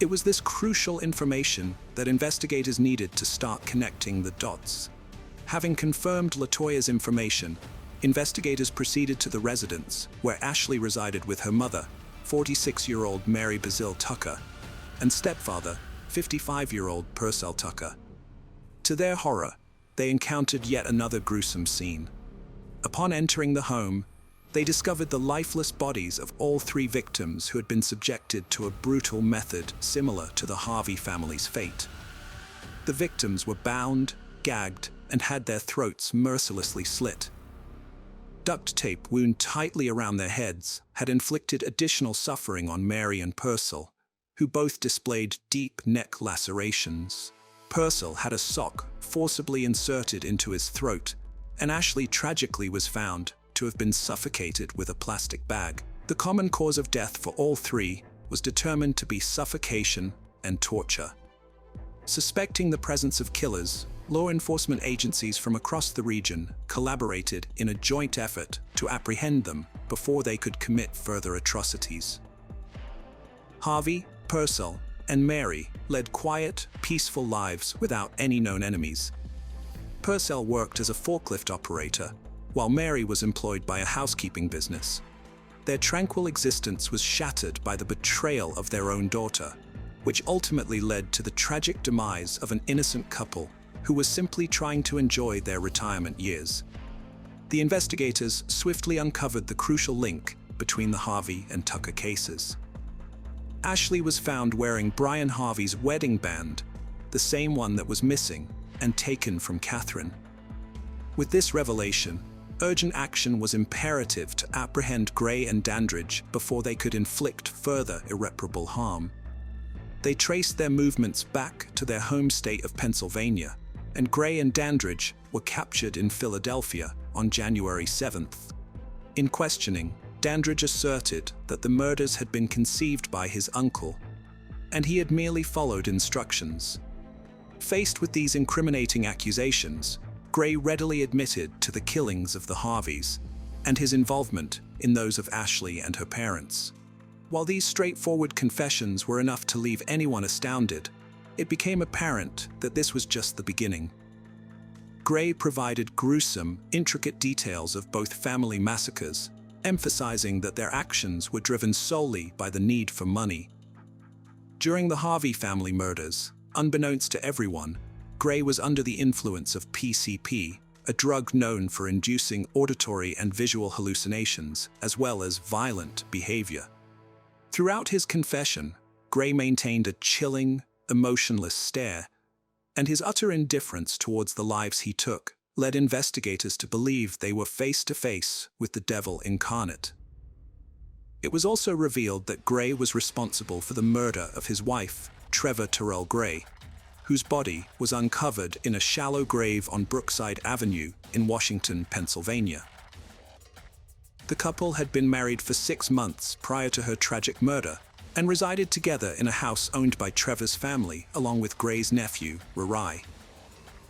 It was this crucial information that investigators needed to start connecting the dots. Having confirmed LaToya's information, investigators proceeded to the residence where Ashley resided with her mother, 46-year-old Mary Bazil Tucker, and stepfather, 55-year-old Purcell Tucker. To their horror, they encountered yet another gruesome scene. Upon entering the home, they discovered the lifeless bodies of all 3 victims who had been subjected to a brutal method similar to the Harvey family's fate. The victims were bound, gagged, and had their throats mercilessly slit. Duct tape wound tightly around their heads had inflicted additional suffering on Mary and Purcell, who both displayed deep neck lacerations. Purcell had a sock forcibly inserted into his throat, and Ashley tragically was found to have been suffocated with a plastic bag. The common cause of death for all 3 was determined to be suffocation and torture. Suspecting the presence of killers, law enforcement agencies from across the region collaborated in a joint effort to apprehend them before they could commit further atrocities. Harvey, Purcell, and Mary led quiet, peaceful lives without any known enemies. Purcell worked as a forklift operator, while Mary was employed by a housekeeping business. Their tranquil existence was shattered by the betrayal of their own daughter, which ultimately led to the tragic demise of an innocent couple who was simply trying to enjoy their retirement years. The investigators swiftly uncovered the crucial link between the Harvey and Tucker cases. Ashley was found wearing Brian Harvey's wedding band, the same one that was missing and taken from Catherine. With this revelation, urgent action was imperative to apprehend Gray and Dandridge before they could inflict further irreparable harm. They traced their movements back to their home state of Pennsylvania, and Gray and Dandridge were captured in Philadelphia on January 7th. In questioning, Dandridge asserted that the murders had been conceived by his uncle, and he had merely followed instructions. Faced with these incriminating accusations, Gray readily admitted to the killings of the Harveys and his involvement in those of Ashley and her parents. While these straightforward confessions were enough to leave anyone astounded, it became apparent that this was just the beginning. Gray provided gruesome, intricate details of both family massacres, emphasizing that their actions were driven solely by the need for money. During the Harvey family murders, unbeknownst to everyone, Gray was under the influence of PCP, a drug known for inducing auditory and visual hallucinations, as well as violent behavior. Throughout his confession, Gray maintained a chilling, emotionless stare, and his utter indifference towards the lives he took led investigators to believe they were face to face with the devil incarnate. It was also revealed that Gray was responsible for the murder of his wife, Trevor Terrell Gray, whose body was uncovered in a shallow grave on Brookside Avenue in Washington, Pennsylvania. The couple had been married for 6 months prior to her tragic murder and resided together in a house owned by Trevor's family along with Gray's nephew, Rarai.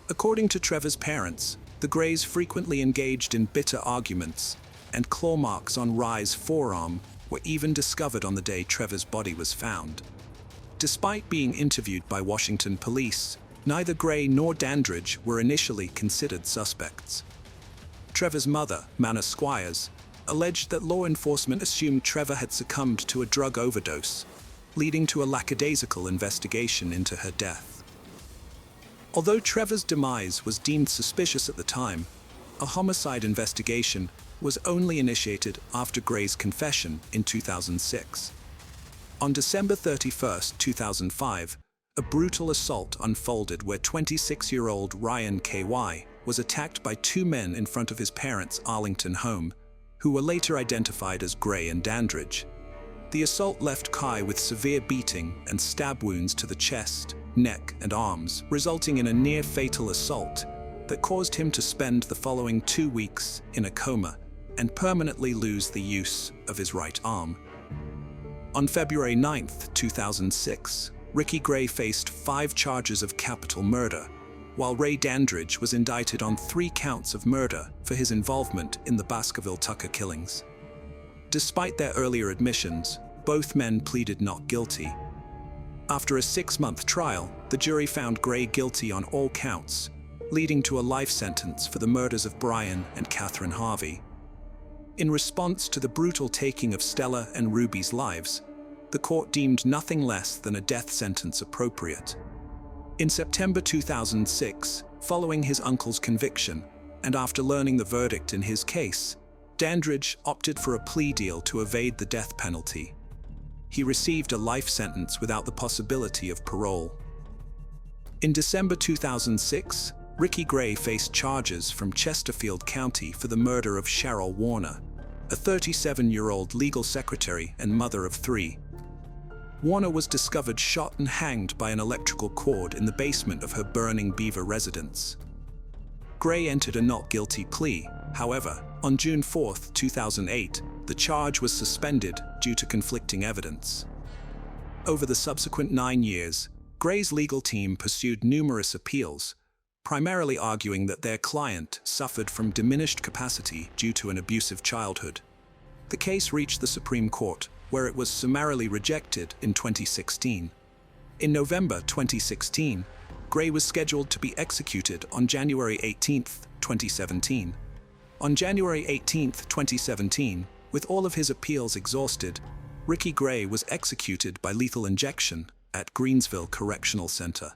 According to Trevor's parents, the Grays frequently engaged in bitter arguments, and claw marks on Rai's forearm were even discovered on the day Trevor's body was found. Despite being interviewed by Washington police, neither Gray nor Dandridge were initially considered suspects. Trevor's mother, Manna Squires, alleged that law enforcement assumed Trevor had succumbed to a drug overdose, leading to a lackadaisical investigation into her death. Although Trevor's demise was deemed suspicious at the time, a homicide investigation was only initiated after Gray's confession in 2006. On December 31, 2005, a brutal assault unfolded where 26-year-old Ryan K.Y. was attacked by 2 men in front of his parents' Arlington home, who were later identified as Gray and Dandridge. The assault left Kai with severe beating and stab wounds to the chest, neck, and arms, resulting in a near-fatal assault that caused him to spend the following 2 weeks in a coma and permanently lose the use of his right arm. On February 9, 2006, Ricky Gray faced 5 charges of capital murder, while Ray Dandridge was indicted on 3 counts of murder for his involvement in the Baskerville-Tucker killings. Despite their earlier admissions, both men pleaded not guilty. After a 6-month trial, the jury found Gray guilty on all counts, leading to a life sentence for the murders of Brian and Catherine Harvey. In response to the brutal taking of Stella and Ruby's lives, the court deemed nothing less than a death sentence appropriate. In September 2006, following his uncle's conviction, and after learning the verdict in his case, Dandridge opted for a plea deal to evade the death penalty. He received a life sentence without the possibility of parole. In December 2006, Ricky Gray faced charges from Chesterfield County for the murder of Cheryl Warner, a 37-year-old legal secretary and mother of 3. Warner was discovered shot and hanged by an electrical cord in the basement of her Burning Beaver residence. Gray entered a not guilty plea. However, on June 4, 2008, the charge was suspended due to conflicting evidence. Over the subsequent 9 years, Gray's legal team pursued numerous appeals, primarily arguing that their client suffered from diminished capacity due to an abusive childhood. The case reached the Supreme Court, where it was summarily rejected in 2016. In November 2016, Gray was scheduled to be executed on January 18, 2017. On January 18, 2017, with all of his appeals exhausted, Ricky Gray was executed by lethal injection at Greensville Correctional Center.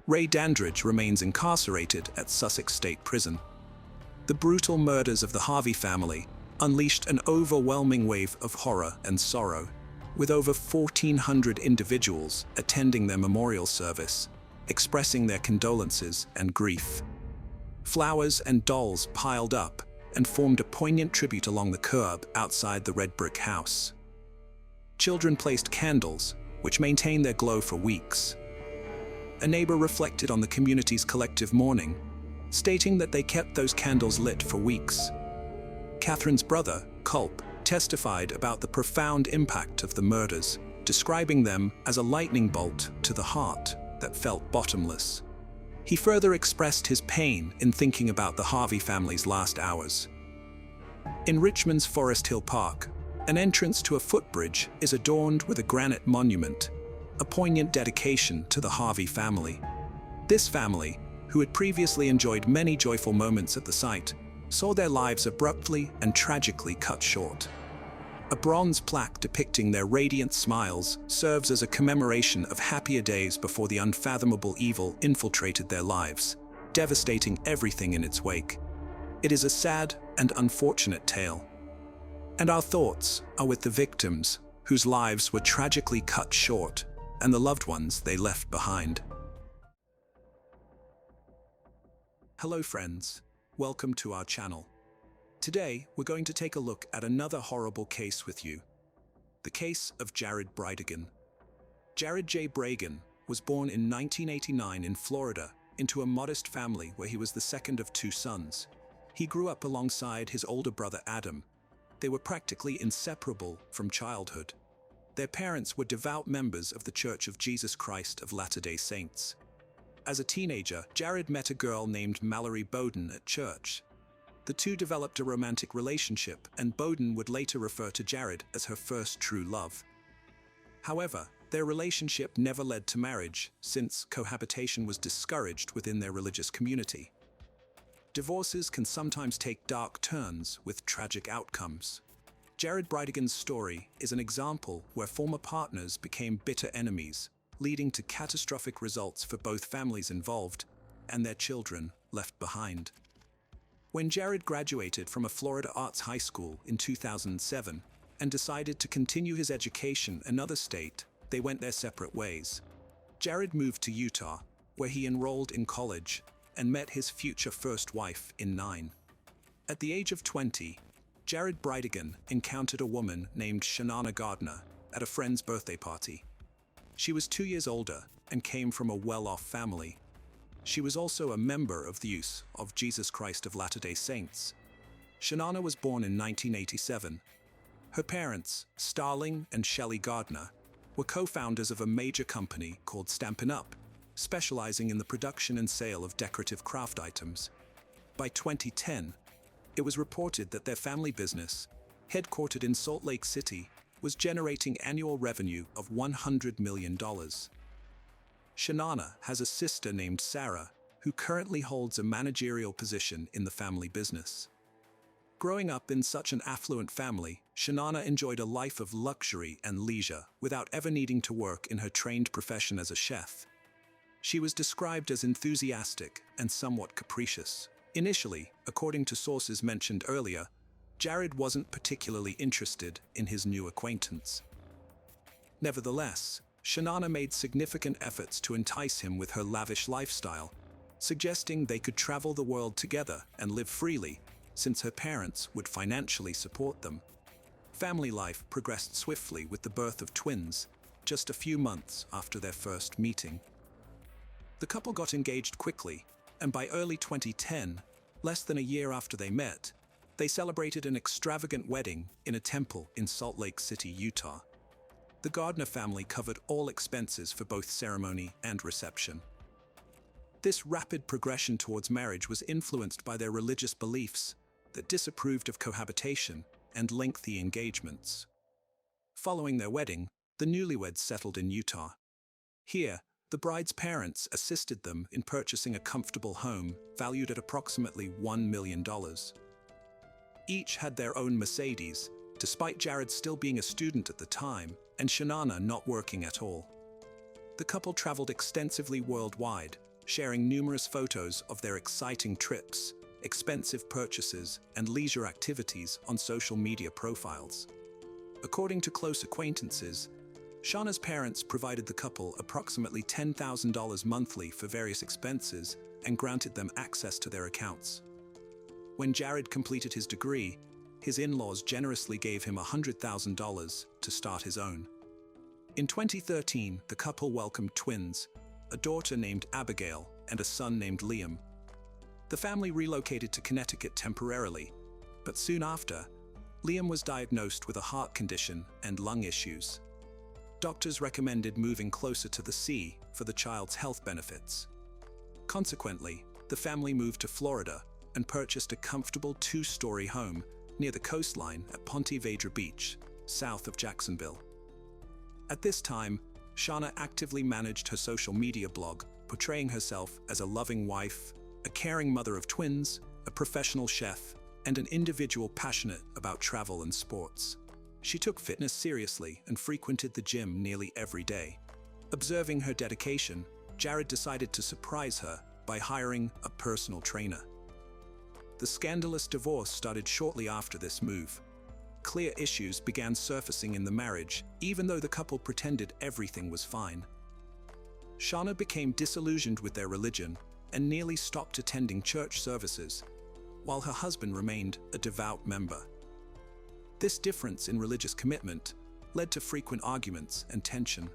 Ray Dandridge remains incarcerated at Sussex State Prison. The brutal murders of the Harvey family unleashed an overwhelming wave of horror and sorrow, with over 1,400 individuals attending their memorial service, expressing their condolences and grief. Flowers and dolls piled up and formed a poignant tribute along the curb outside the red brick house. Children placed candles, which maintained their glow for weeks. A neighbor reflected on the community's collective mourning, stating that they kept those candles lit for weeks. Catherine's brother, Culp, testified about the profound impact of the murders, describing them as a lightning bolt to the heart that felt bottomless. He further expressed his pain in thinking about the Harvey family's last hours. In Richmond's Forest Hill Park, an entrance to a footbridge is adorned with a granite monument, a poignant dedication to the Harvey family. This family, who had previously enjoyed many joyful moments at the site, saw their lives abruptly and tragically cut short. A bronze plaque depicting their radiant smiles serves as a commemoration of happier days before the unfathomable evil infiltrated their lives, devastating everything in its wake. It is a sad and unfortunate tale. And our thoughts are with the victims, whose lives were tragically cut short, and the loved ones they left behind. Hello friends, welcome to our channel. Today, we're going to take a look at another horrible case with you. The case of Jared Bridegan. Jared J. Bridegan was born in 1989 in Florida into a modest family where he was the second of 2 sons. He grew up alongside his older brother Adam. They were practically inseparable from childhood. Their parents were devout members of the Church of Jesus Christ of Latter-day Saints. As a teenager, Jared met a girl named Mallory Bowden at church. The two developed a romantic relationship, and Bowden would later refer to Jared as her first true love. However, their relationship never led to marriage, since cohabitation was discouraged within their religious community. Divorces can sometimes take dark turns with tragic outcomes. Jared Bridegan's story is an example where former partners became bitter enemies, leading to catastrophic results for both families involved and their children left behind. When Jared graduated from a Florida arts high school in 2007 and decided to continue his education in another state, they went their separate ways. Jared moved to Utah, where he enrolled in college and met his future first wife in 9. At the age of 20, Jared Bridegan encountered a woman named Shanana Gardner at a friend's birthday party. She was 2 years older and came from a well-off family. She was also a member of the Use of Jesus Christ of Latter-day Saints. Shanana was born in 1987. Her parents, Starling and Shelley Gardner, were co-founders of a major company called Stampin' Up, specializing in the production and sale of decorative craft items. By 2010, it was reported that their family business, headquartered in Salt Lake City, was generating annual revenue of $100 million. Shanana has a sister named Sarah, who currently holds a managerial position in the family business. Growing up in such an affluent family, Shanana enjoyed a life of luxury and leisure without ever needing to work in her trained profession as a chef. She was described as enthusiastic and somewhat capricious. Initially, according to sources mentioned earlier, Jared wasn't particularly interested in his new acquaintance. Nevertheless, Shanana made significant efforts to entice him with her lavish lifestyle, suggesting they could travel the world together and live freely, since her parents would financially support them. Family life progressed swiftly with the birth of twins, just a few months after their first meeting. The couple got engaged quickly, and by early 2010, less than a year after they met, they celebrated an extravagant wedding in a temple in Salt Lake City, Utah. The Gardner family covered all expenses for both ceremony and reception. This rapid progression towards marriage was influenced by their religious beliefs that disapproved of cohabitation and lengthy engagements. Following their wedding, the newlyweds settled in Utah. Here, the bride's parents assisted them in purchasing a comfortable home valued at approximately $1 million. Each had their own Mercedes, despite Jared still being a student at the time and Shanana not working at all. The couple traveled extensively worldwide, sharing numerous photos of their exciting trips, expensive purchases, and leisure activities on social media profiles. According to close acquaintances, Shauna's parents provided the couple approximately $10,000 monthly for various expenses and granted them access to their accounts. When Jared completed his degree, his in-laws generously gave him $100,000 to start his own. In 2013, the couple welcomed twins, a daughter named Abigail and a son named Liam. The family relocated to Connecticut temporarily, but soon after, Liam was diagnosed with a heart condition and lung issues. Doctors recommended moving closer to the sea for the child's health benefits. Consequently, the family moved to Florida and purchased a comfortable 2-story home near the coastline at Ponte Vedra Beach, south of Jacksonville. At this time, Shauna actively managed her social media blog, portraying herself as a loving wife, a caring mother of twins, a professional chef, and an individual passionate about travel and sports. She took fitness seriously and frequented the gym nearly every day. Observing her dedication, Jared decided to surprise her by hiring a personal trainer. The scandalous divorce started shortly after this move. Clear issues began surfacing in the marriage, even though the couple pretended everything was fine. Shauna became disillusioned with their religion and nearly stopped attending church services, while her husband remained a devout member. This difference in religious commitment led to frequent arguments and tension.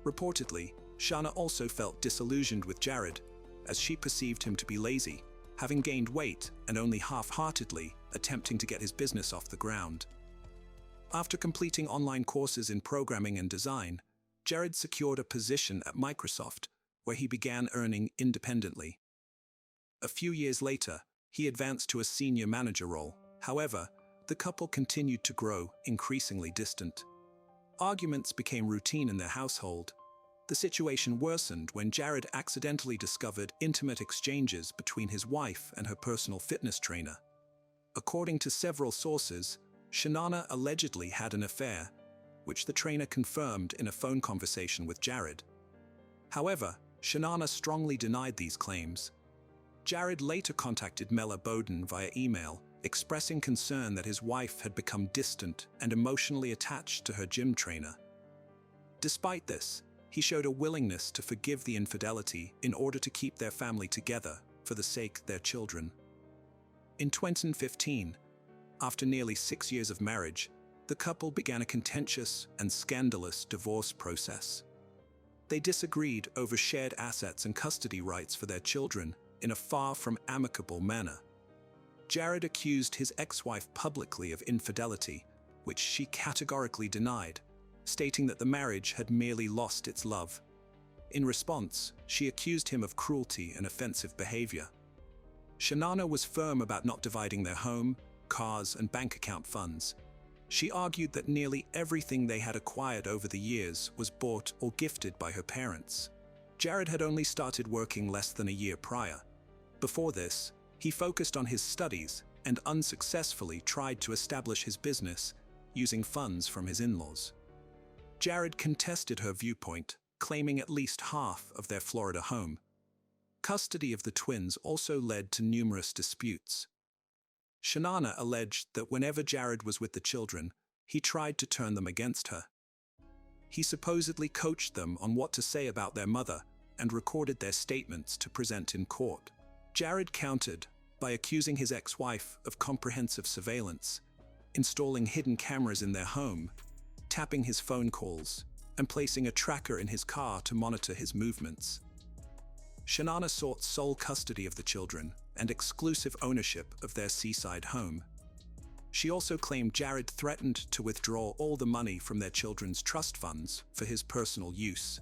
Reportedly, Shauna also felt disillusioned with Jared, as she perceived him to be lazy, having gained weight and only half-heartedly attempting to get his business off the ground. After completing online courses in programming and design, Jared secured a position at Microsoft, where he began earning independently. A few years later, he advanced to a senior manager role. However, the couple continued to grow increasingly distant. Arguments became routine in their household. The situation worsened when Jared accidentally discovered intimate exchanges between his wife and her personal fitness trainer. According to several sources, Shanana allegedly had an affair, which the trainer confirmed in a phone conversation with Jared. However, Shanana strongly denied these claims. Jared later contacted Mela Bowden via email, expressing concern that his wife had become distant and emotionally attached to her gym trainer. Despite this, he showed a willingness to forgive the infidelity in order to keep their family together for the sake of their children. In 2015, after nearly 6 years of marriage, the couple began a contentious and scandalous divorce process. They disagreed over shared assets and custody rights for their children in a far from amicable manner. Jared accused his ex-wife publicly of infidelity, which she categorically denied, stating that the marriage had merely lost its love. In response, she accused him of cruelty and offensive behavior. Shanana was firm about not dividing their home, cars, and bank account funds. She argued that nearly everything they had acquired over the years was bought or gifted by her parents. Jared had only started working less than a year prior. Before this, he focused on his studies and unsuccessfully tried to establish his business using funds from his in-laws. Jared contested her viewpoint, claiming at least half of their Florida home. Custody of the twins also led to numerous disputes. Shanana alleged that whenever Jared was with the children, he tried to turn them against her. He supposedly coached them on what to say about their mother and recorded their statements to present in court. Jared countered by accusing his ex-wife of comprehensive surveillance, installing hidden cameras in their home, tapping his phone calls, and placing a tracker in his car to monitor his movements. Shanana sought sole custody of the children and exclusive ownership of their seaside home. She also claimed Jared threatened to withdraw all the money from their children's trust funds for his personal use.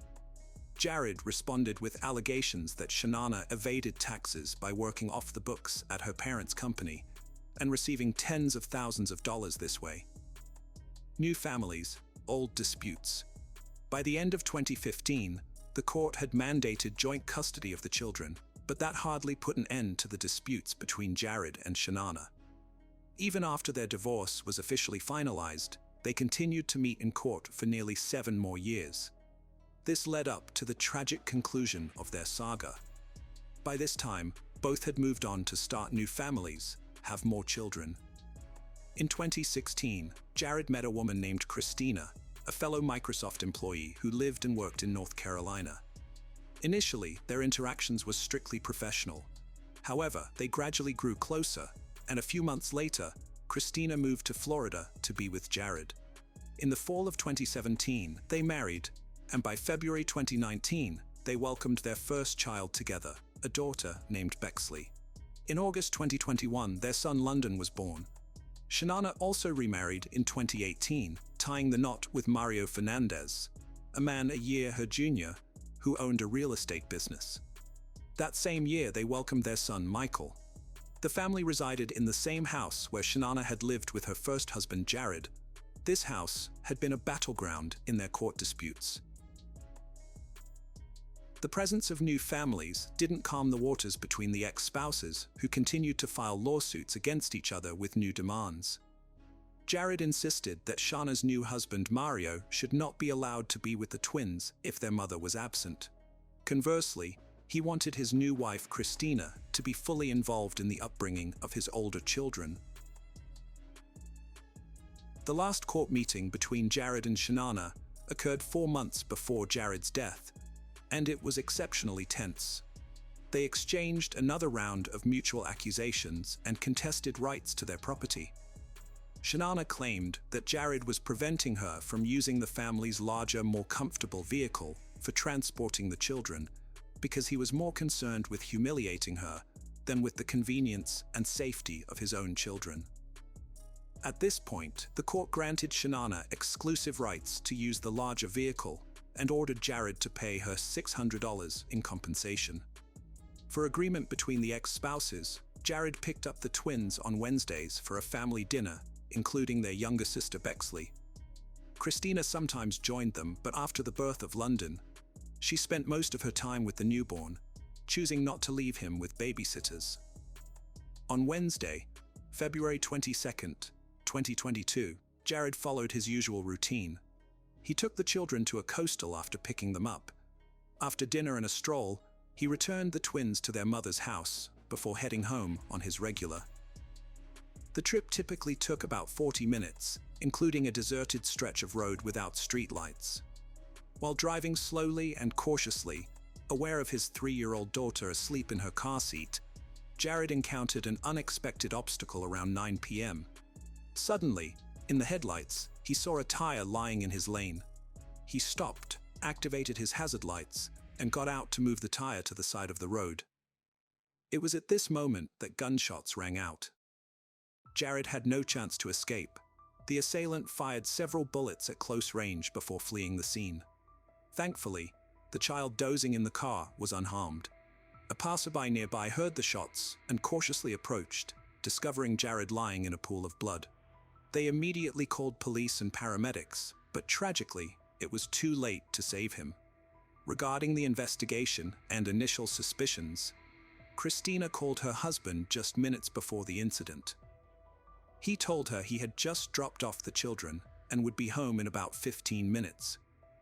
Jared responded with allegations that Shanana evaded taxes by working off the books at her parents' company and receiving tens of thousands of dollars this way. New families, old disputes. By the end of 2015, the court had mandated joint custody of the children, but that hardly put an end to the disputes between Jared and Shanana. Even after their divorce was officially finalized, they continued to meet in court for nearly 7 more years. This led up to the tragic conclusion of their saga. By this time, both had moved on to start new families, have more children. In 2016, Jared met a woman named Christina, a fellow Microsoft employee who lived and worked in North Carolina. Initially, their interactions were strictly professional. However, they gradually grew closer, and a few months later, Christina moved to Florida to be with Jared. In the fall of 2017, they married, and by February 2019, they welcomed their first child together, a daughter named Bexley. In August 2021, their son London was born. Shanana also remarried in 2018, tying the knot with Mario Fernandez, a man a year her junior, who owned a real estate business. That same year, they welcomed their son Michael. The family resided in the same house where Shanana had lived with her first husband Jared. This house had been a battleground in their court disputes. The presence of new families didn't calm the waters between the ex-spouses, who continued to file lawsuits against each other with new demands. Jared insisted that Shana's new husband Mario should not be allowed to be with the twins if their mother was absent. Conversely, he wanted his new wife Christina to be fully involved in the upbringing of his older children. The last court meeting between Jared and Shanana occurred 4 months before Jared's death, and it was exceptionally tense. They exchanged another round of mutual accusations and contested rights to their property. Shanana claimed that Jared was preventing her from using the family's larger, more comfortable vehicle for transporting the children because he was more concerned with humiliating her than with the convenience and safety of his own children. At this point, the court granted Shanana exclusive rights to use the larger vehicle and ordered Jared to pay her $600 in compensation. For agreement between the ex-spouses, Jared picked up the twins on Wednesdays for a family dinner, including their younger sister Bexley. Christina sometimes joined them, but after the birth of London, she spent most of her time with the newborn, choosing not to leave him with babysitters. On Wednesday, February 22nd, 2022, Jared followed his usual routine. He took the children to a coastal after picking them up. After dinner and a stroll, he returned the twins to their mother's house before heading home on his regular. The trip typically took about 40 minutes, including a deserted stretch of road without streetlights. While driving slowly and cautiously, aware of his 3-year-old daughter asleep in her car seat, Jared encountered an unexpected obstacle around 9 p.m. Suddenly, in the headlights, he saw a tire lying in his lane. He stopped, activated his hazard lights, and got out to move the tire to the side of the road. It was at this moment that gunshots rang out. Jared had no chance to escape. The assailant fired several bullets at close range before fleeing the scene. Thankfully, the child dozing in the car was unharmed. A passerby nearby heard the shots and cautiously approached, discovering Jared lying in a pool of blood. They immediately called police and paramedics, but tragically, it was too late to save him. Regarding the investigation and initial suspicions, Christina called her husband just minutes before the incident. He told her he had just dropped off the children and would be home in about 15 minutes.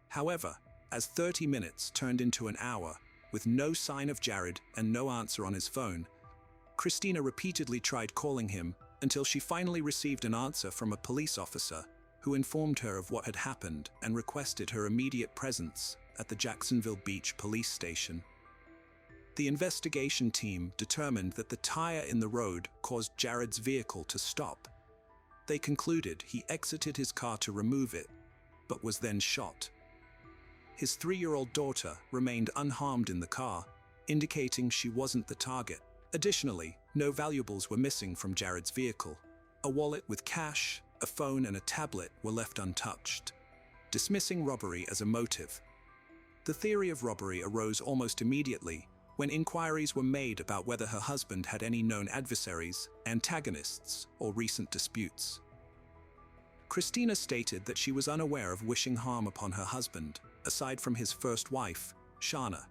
However, as 30 minutes turned into an hour, with no sign of Jared and no answer on his phone, Christina repeatedly tried calling him until she finally received an answer from a police officer who informed her of what had happened and requested her immediate presence at the Jacksonville Beach police station. The investigation team determined that the tire in the road caused Jared's vehicle to stop. They concluded he exited his car to remove it, but was then shot. His 3-year-old daughter remained unharmed in the car, indicating she wasn't the target. Additionally, no valuables were missing from Jared's vehicle. A wallet with cash, a phone and a tablet were left untouched, dismissing robbery as a motive. The theory of robbery arose almost immediately when inquiries were made about whether her husband had any known adversaries, antagonists, or recent disputes. Christina stated that she was unaware of wishing harm upon her husband, aside from his first wife, Shana.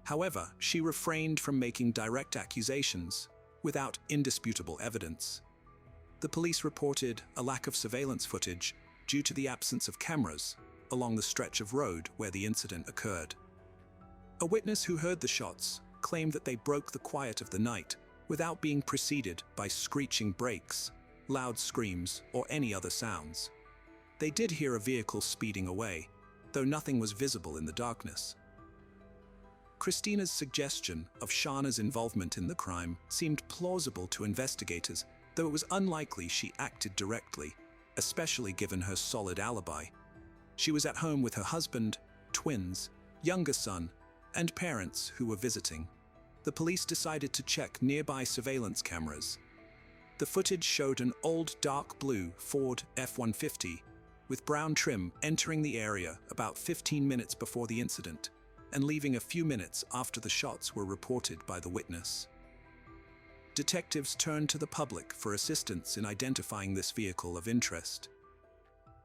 However, she refrained from making direct accusations without indisputable evidence. The police reported a lack of surveillance footage due to the absence of cameras along the stretch of road where the incident occurred. A witness who heard the shots claimed that they broke the quiet of the night without being preceded by screeching brakes, loud screams, or any other sounds. They did hear a vehicle speeding away, though nothing was visible in the darkness. Christina's suggestion of Shana's involvement in the crime seemed plausible to investigators, though it was unlikely she acted directly, especially given her solid alibi. She was at home with her husband, twins, younger son, and parents who were visiting. The police decided to check nearby surveillance cameras. The footage showed an old dark blue Ford F-150 with brown trim entering the area about 15 minutes before the incident and leaving a few minutes after the shots were reported by the witness. Detectives turned to the public for assistance in identifying this vehicle of interest.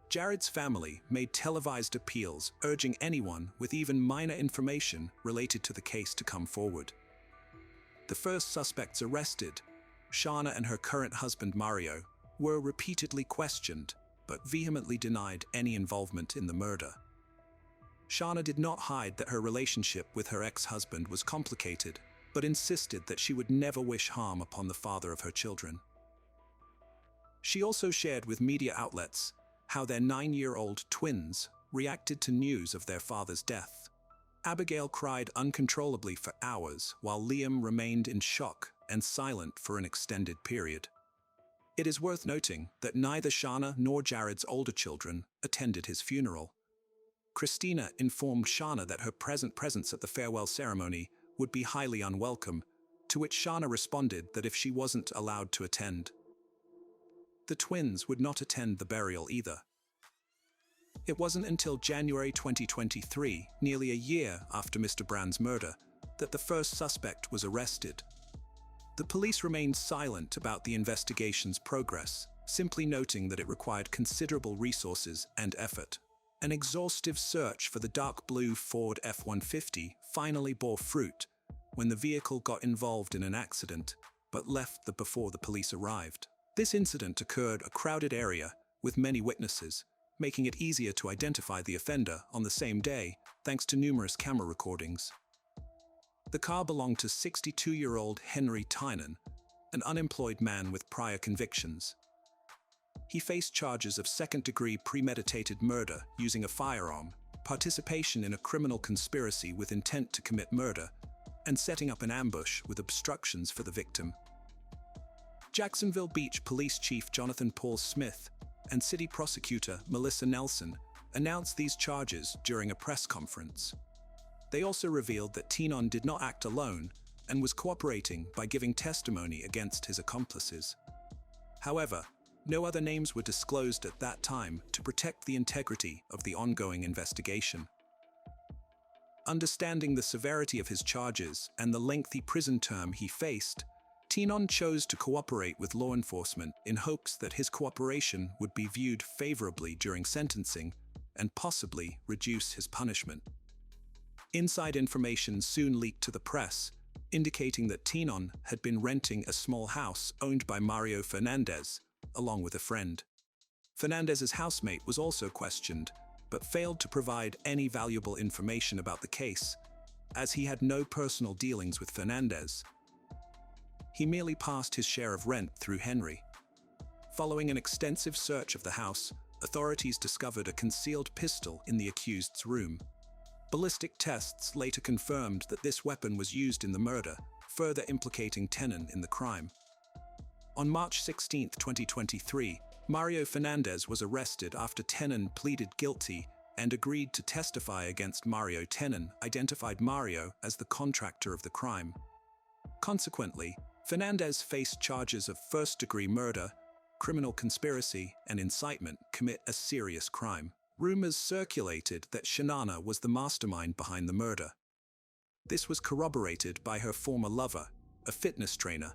Jared's family made televised appeals urging anyone with even minor information related to the case to come forward. The first suspects arrested, Shana and her current husband Mario, were repeatedly questioned but vehemently denied any involvement in the murder. Shana did not hide that her relationship with her ex-husband was complicated, but insisted that she would never wish harm upon the father of her children. She also shared with media outlets how their 9-year-old twins reacted to news of their father's death. Abigail cried uncontrollably for hours, while Liam remained in shock and silent for an extended period. It is worth noting that neither Shana nor Jared's older children attended his funeral. Christina informed Shana that her presence at the farewell ceremony would be highly unwelcome, to which Shana responded that if she wasn't allowed to attend, the twins would not attend the burial either. It wasn't until January 2023, nearly a year after Mr. Brand's murder, that the first suspect was arrested. The police remained silent about the investigation's progress, simply noting that it required considerable resources and effort. An exhaustive search for the dark blue Ford F-150 finally bore fruit when the vehicle got involved in an accident, but left before the police arrived. This incident occurred in a crowded area with many witnesses, making it easier to identify the offender on the same day thanks to numerous camera recordings. The car belonged to 62-year-old Henry Tynan, an unemployed man with prior convictions. He faced charges of second-degree premeditated murder using a firearm, participation in a criminal conspiracy with intent to commit murder, and setting up an ambush with obstructions for the victim. Jacksonville Beach Police Chief Jonathan Paul Smith and City Prosecutor Melissa Nelson announced these charges during a press conference. They also revealed that Tynan did not act alone and was cooperating by giving testimony against his accomplices. However, no other names were disclosed at that time to protect the integrity of the ongoing investigation. Understanding the severity of his charges and the lengthy prison term he faced, Tynan chose to cooperate with law enforcement in hopes that his cooperation would be viewed favorably during sentencing and possibly reduce his punishment. Inside information soon leaked to the press, indicating that Tynan had been renting a small house owned by Mario Fernandez, along with a friend. Fernandez's housemate was also questioned, but failed to provide any valuable information about the case, as he had no personal dealings with Fernandez. He merely passed his share of rent through Henry. Following an extensive search of the house, authorities discovered a concealed pistol in the accused's room. Ballistic tests later confirmed that this weapon was used in the murder, further implicating Tynan in the crime. On March 16, 2023, Mario Fernandez was arrested after Tynan pleaded guilty and agreed to testify against Mario. Tynan identified Mario as the contractor of the crime. Consequently, Fernandez faced charges of first-degree murder, criminal conspiracy and incitement commit a serious crime. Rumors circulated that Shanana was the mastermind behind the murder. This was corroborated by her former lover, a fitness trainer,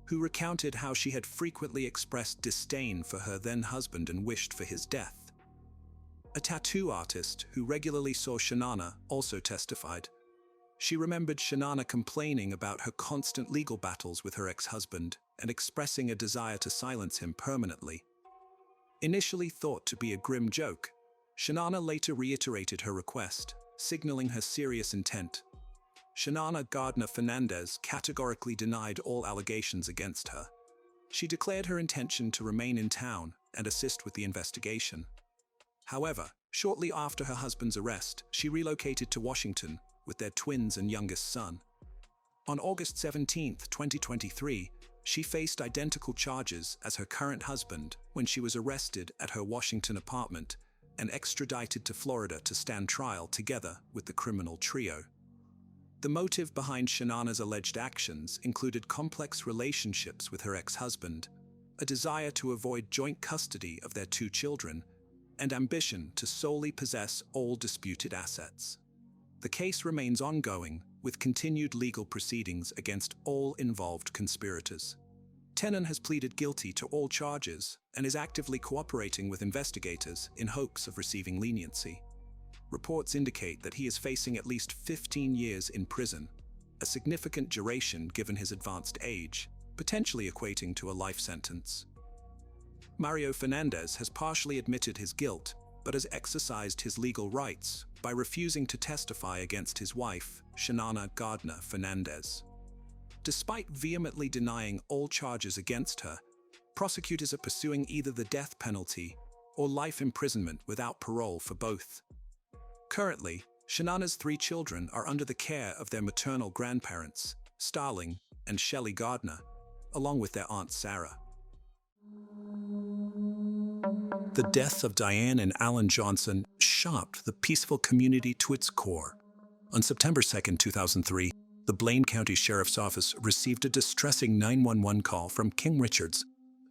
who recounted how she had frequently expressed disdain for her then-husband and wished for his death. A tattoo artist who regularly saw Shanana also testified. She remembered Shanana complaining about her constant legal battles with her ex-husband and expressing a desire to silence him permanently. Initially thought to be a grim joke, Shanana later reiterated her request, signaling her serious intent. Shanana Gardner Fernandez categorically denied all allegations against her. She declared her intention to remain in town and assist with the investigation. However, shortly after her husband's arrest, she relocated to Washington with their twins and youngest son. On August 17, 2023, she faced identical charges as her current husband when she was arrested at her Washington apartment and extradited to Florida to stand trial together with the criminal trio. The motive behind Shanana's alleged actions included complex relationships with her ex-husband, a desire to avoid joint custody of their two children, and ambition to solely possess all disputed assets. The case remains ongoing, with continued legal proceedings against all involved conspirators. Tenon has pleaded guilty to all charges and is actively cooperating with investigators in hopes of receiving leniency. Reports indicate that he is facing at least 15 years in prison, a significant duration given his advanced age, potentially equating to a life sentence. Mario Fernandez has partially admitted his guilt, but has exercised his legal rights by refusing to testify against his wife, Shanana Gardner Fernandez. Despite vehemently denying all charges against her, prosecutors are pursuing either the death penalty or life imprisonment without parole for both. Currently, Shanana's 3 children are under the care of their maternal grandparents, Starling and Shelley Gardner, along with their aunt Sarah. The death of Diane and Alan Johnson shocked the peaceful community to its core. On September 2, 2003, the Blaine County Sheriff's Office received a distressing 911 call from Kim Richards.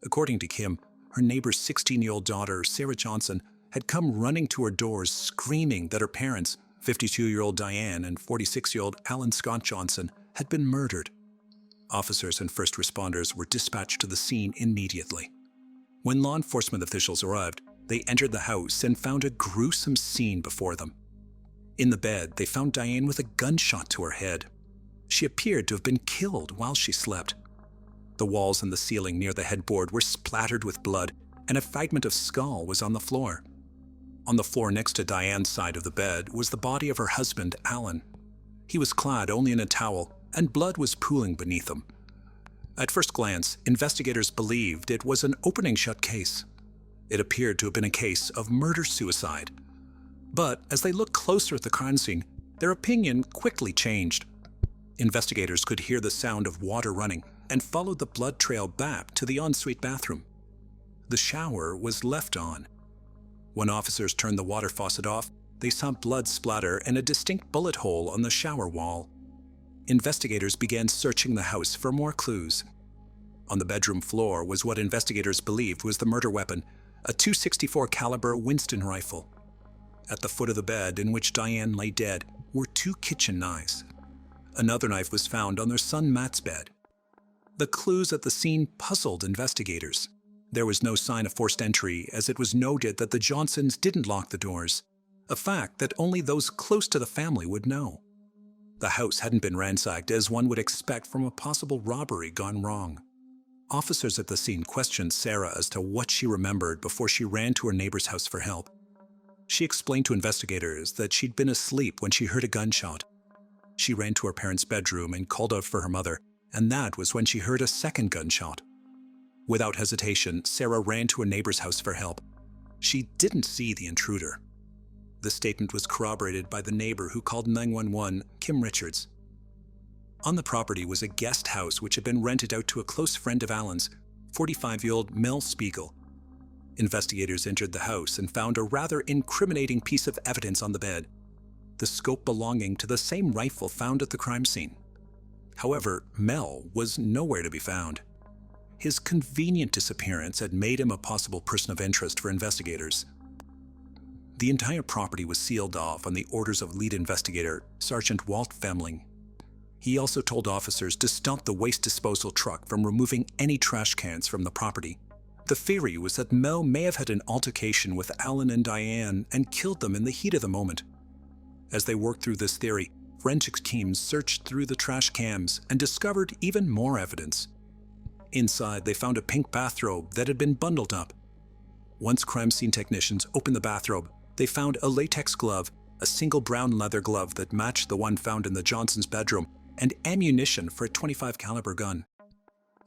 According to Kim, her neighbor's 16-year-old daughter, Sarah Johnson, had come running to her doors screaming that her parents, 52-year-old Diane and 46-year-old Alan Scott Johnson, had been murdered. Officers and first responders were dispatched to the scene immediately. When law enforcement officials arrived, they entered the house and found a gruesome scene before them. In the bed, they found Diane with a gunshot to her head. She appeared to have been killed while she slept. The walls and the ceiling near the headboard were splattered with blood, and a fragment of skull was on the floor. On the floor next to Diane's side of the bed was the body of her husband, Alan. He was clad only in a towel, and blood was pooling beneath him. At first glance, investigators believed it was an opening-shut case. It appeared to have been a case of murder-suicide. But as they looked closer at the crime scene, their opinion quickly changed. Investigators could hear the sound of water running and followed the blood trail back to the ensuite bathroom. The shower was left on. When officers turned the water faucet off, they saw blood splatter and a distinct bullet hole on the shower wall. Investigators began searching the house for more clues. On the bedroom floor was what investigators believed was the murder weapon, a .264 caliber Winston rifle. At the foot of the bed in which Diane lay dead were 2 kitchen knives. Another knife was found on their son Matt's bed. The clues at the scene puzzled investigators. There was no sign of forced entry, as it was noted that the Johnsons didn't lock the doors, a fact that only those close to the family would know. The house hadn't been ransacked as one would expect from a possible robbery gone wrong. Officers at the scene questioned Sarah as to what she remembered before she ran to her neighbor's house for help. She explained to investigators that she'd been asleep when she heard a gunshot. She ran to her parents' bedroom and called out for her mother, and that was when she heard a second gunshot. Without hesitation, Sarah ran to her neighbor's house for help. She didn't see the intruder. The statement was corroborated by the neighbor who called 911, Kim Richards. On the property was a guest house which had been rented out to a close friend of Alan's, 45-year-old Mel Spiegel. Investigators entered the house and found a rather incriminating piece of evidence on the bed, the scope belonging to the same rifle found at the crime scene. However, Mel was nowhere to be found. His convenient disappearance had made him a possible person of interest for investigators. The entire property was sealed off on the orders of lead investigator, Sergeant Walt Femling. He also told officers to stop the waste disposal truck from removing any trash cans from the property. The theory was that Mel may have had an altercation with Alan and Diane and killed them in the heat of the moment. As they worked through this theory, forensics teams searched through the trash cans and discovered even more evidence. Inside, they found a pink bathrobe that had been bundled up. Once crime scene technicians opened the bathrobe, they found a latex glove, a single brown leather glove that matched the one found in the Johnsons' bedroom, and ammunition for a .25 caliber gun.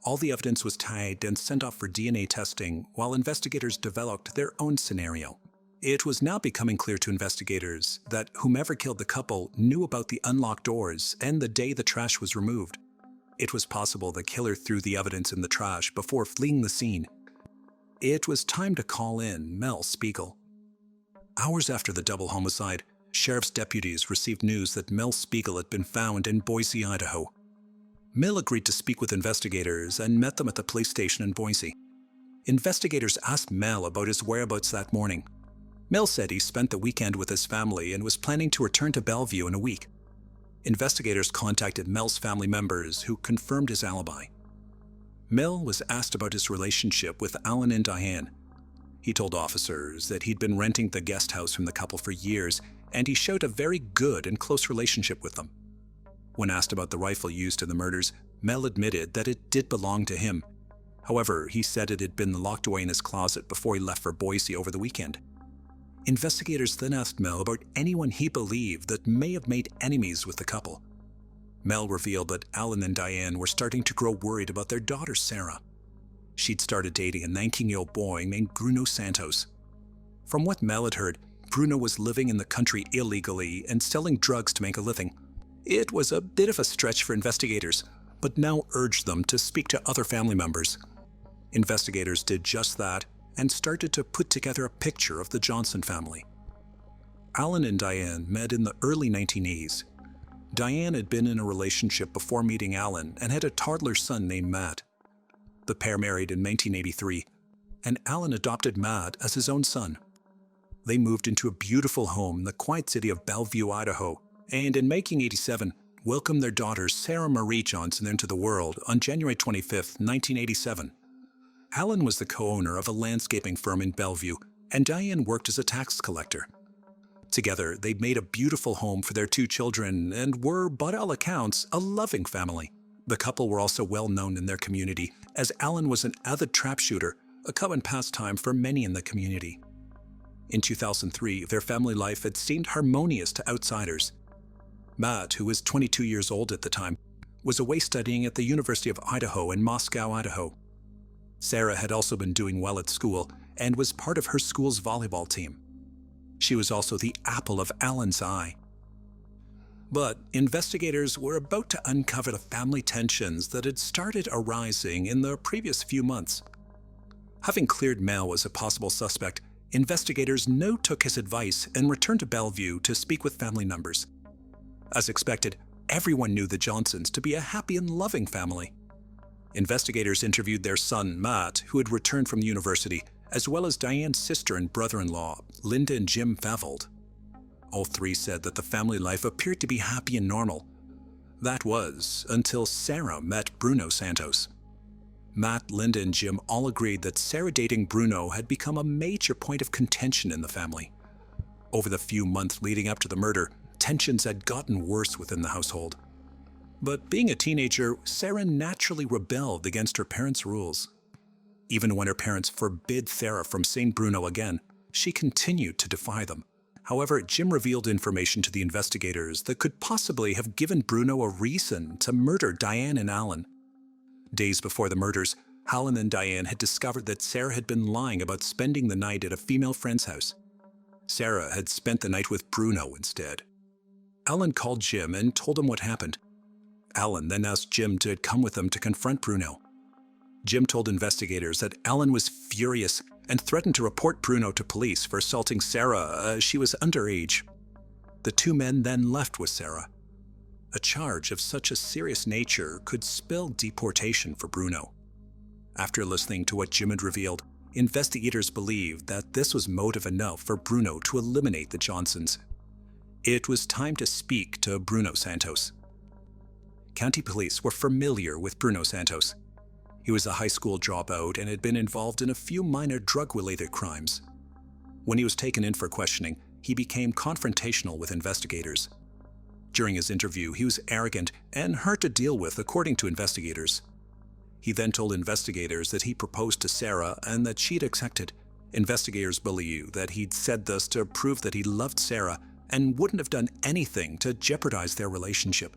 All the evidence was tagged and sent off for DNA testing while investigators developed their own scenario. It was now becoming clear to investigators that whomever killed the couple knew about the unlocked doors and the day the trash was removed. It was possible the killer threw the evidence in the trash before fleeing the scene. It was time to call in Mel Spiegel. Hours after the double homicide, sheriff's deputies received news that Mel Spiegel had been found in Boise, Idaho. Mel agreed to speak with investigators and met them at the police station in Boise. Investigators asked Mel about his whereabouts that morning. Mel said he spent the weekend with his family and was planning to return to Bellevue in a week. Investigators contacted Mel's family members, who confirmed his alibi. Mel was asked about his relationship with Alan and Diane. He told officers that he'd been renting the guest house from the couple for years, and he showed a very good and close relationship with them. When asked about the rifle used in the murders, Mel admitted that it did belong to him. However, he said it had been locked away in his closet before he left for Boise over the weekend. Investigators then asked Mel about anyone he believed that may have made enemies with the couple. Mel revealed that Alan and Diane were starting to grow worried about their daughter Sarah. She'd started dating a 19-year-old boy named Bruno Santos. From what Mel had heard, Bruno was living in the country illegally and selling drugs to make a living. It was a bit of a stretch for investigators, but now urged them to speak to other family members. Investigators did just that and started to put together a picture of the Johnson family. Alan and Diane met in the early 1980s. Diane had been in a relationship before meeting Alan and had a toddler son named Matt. The pair married in 1983, and Alan adopted Matt as his own son. They moved into a beautiful home in the quiet city of Bellevue, Idaho, and in May 1987, welcomed their daughter Sarah Marie Johnson into the world on January 25, 1987. Alan was the co-owner of a landscaping firm in Bellevue, and Diane worked as a tax collector. Together, they made a beautiful home for their two children and were, by all accounts, a loving family. The couple were also well known in their community, as Alan was an avid trap shooter, a common pastime for many in the community. In 2003, their family life had seemed harmonious to outsiders. Matt, who was 22 years old at the time, was away studying at the University of Idaho in Moscow, Idaho. Sarah had also been doing well at school and was part of her school's volleyball team. She was also the apple of Alan's eye. But investigators were about to uncover the family tensions that had started arising in the previous few months. Having cleared Mel as a possible suspect, investigators now took his advice and returned to Bellevue to speak with family members. As expected, everyone knew the Johnsons to be a happy and loving family. Investigators interviewed their son, Matt, who had returned from the university, as well as Diane's sister and brother-in-law, Linda and Jim Favold. All three said that the family life appeared to be happy and normal. That was until Sarah met Bruno Santos. Matt, Linda, and Jim all agreed that Sarah dating Bruno had become a major point of contention in the family. Over the few months leading up to the murder, tensions had gotten worse within the household. But being a teenager, Sarah naturally rebelled against her parents' rules. Even when her parents forbid Sarah from seeing Bruno again, she continued to defy them. However, Jim revealed information to the investigators that could possibly have given Bruno a reason to murder Diane and Alan. Days before the murders, Alan and Diane had discovered that Sarah had been lying about spending the night at a female friend's house. Sarah had spent the night with Bruno instead. Alan called Jim and told him what happened. Alan then asked Jim to come with them to confront Bruno. Jim told investigators that Alan was furious and threatened to report Bruno to police for assaulting Sarah as she was underage. The two men then left with Sarah. A charge of such a serious nature could spell deportation for Bruno. After listening to what Jim had revealed, investigators believed that this was motive enough for Bruno to eliminate the Johnsons. It was time to speak to Bruno Santos. County police were familiar with Bruno Santos. He was a high school dropout and had been involved in a few minor drug-related crimes. When he was taken in for questioning, he became confrontational with investigators. During his interview, he was arrogant and hard to deal with, according to investigators. He then told investigators that he proposed to Sarah and that she'd accepted. Investigators believe that he'd said this to prove that he loved Sarah and wouldn't have done anything to jeopardize their relationship.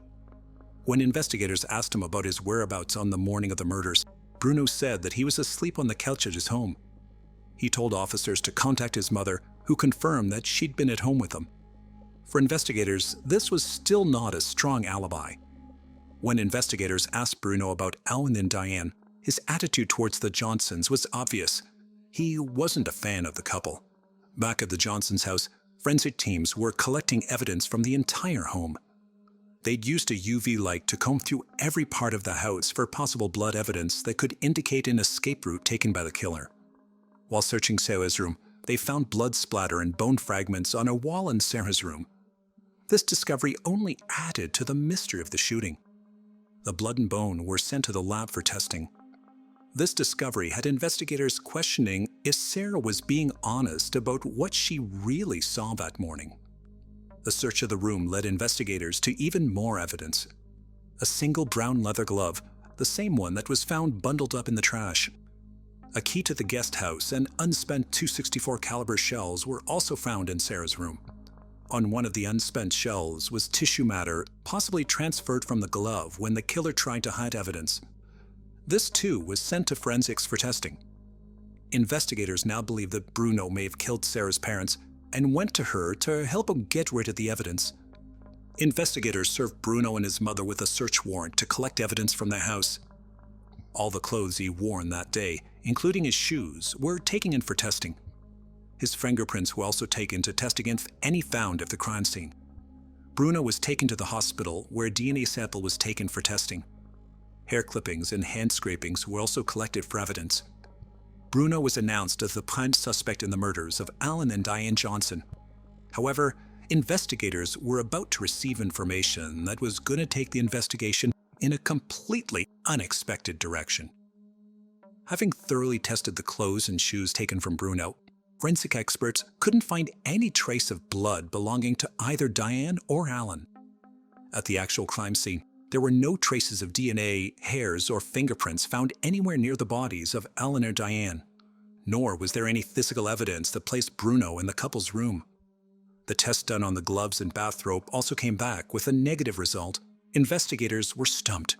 When investigators asked him about his whereabouts on the morning of the murders, Bruno said that he was asleep on the couch at his home. He told officers to contact his mother, who confirmed that she'd been at home with him. For investigators, this was still not a strong alibi. When investigators asked Bruno about Alan and Diane, his attitude towards the Johnsons was obvious. He wasn't a fan of the couple. Back at the Johnsons' house, forensic teams were collecting evidence from the entire home. They'd used a UV light to comb through every part of the house for possible blood evidence that could indicate an escape route taken by the killer. While searching Sarah's room, they found blood splatter and bone fragments on a wall in Sarah's room. This discovery only added to the mystery of the shooting. The blood and bone were sent to the lab for testing. This discovery had investigators questioning if Sarah was being honest about what she really saw that morning. A search of the room led investigators to even more evidence. A single brown leather glove, the same one that was found bundled up in the trash. A key to the guest house and unspent .264 caliber shells were also found in Sarah's room. On one of the unspent shells was tissue matter, possibly transferred from the glove when the killer tried to hide evidence. This too was sent to forensics for testing. Investigators now believe that Bruno may have killed Sarah's parents and went to her to help him get rid of the evidence. Investigators served Bruno and his mother with a search warrant to collect evidence from their house. All the clothes he wore on that day, including his shoes, were taken in for testing. His fingerprints were also taken to test against any found at the crime scene. Bruno was taken to the hospital where a DNA sample was taken for testing. Hair clippings and hand scrapings were also collected for evidence. Bruno was announced as the prime suspect in the murders of Alan and Diane Johnson. However, investigators were about to receive information that was going to take the investigation in a completely unexpected direction. Having thoroughly tested the clothes and shoes taken from Bruno, forensic experts couldn't find any trace of blood belonging to either Diane or Alan. At the actual crime scene, there were no traces of DNA, hairs, or fingerprints found anywhere near the bodies of Alan or Diane, nor was there any physical evidence that placed Bruno in the couple's room. The test done on the gloves and bathrobe also came back with a negative result. Investigators were stumped.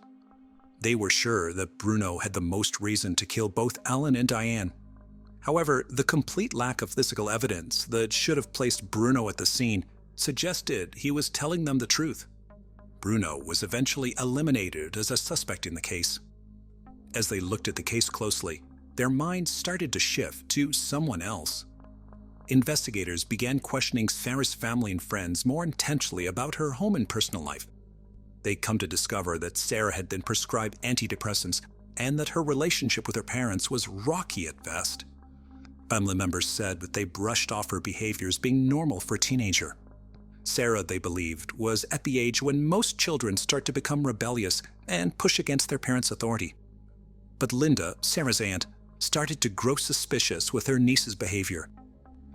They were sure that Bruno had the most reason to kill both Alan and Diane. However, the complete lack of physical evidence that should have placed Bruno at the scene suggested he was telling them the truth. Bruno was eventually eliminated as a suspect in the case. As they looked at the case closely, their minds started to shift to someone else. Investigators began questioning Sarah's family and friends more intensely about her home and personal life. They'd come to discover that Sarah had been prescribed antidepressants and that her relationship with her parents was rocky at best. Family members said that they brushed off her behavior as being normal for a teenager. Sarah, they believed, was at the age when most children start to become rebellious and push against their parents' authority. But Linda, Sarah's aunt, started to grow suspicious with her niece's behavior.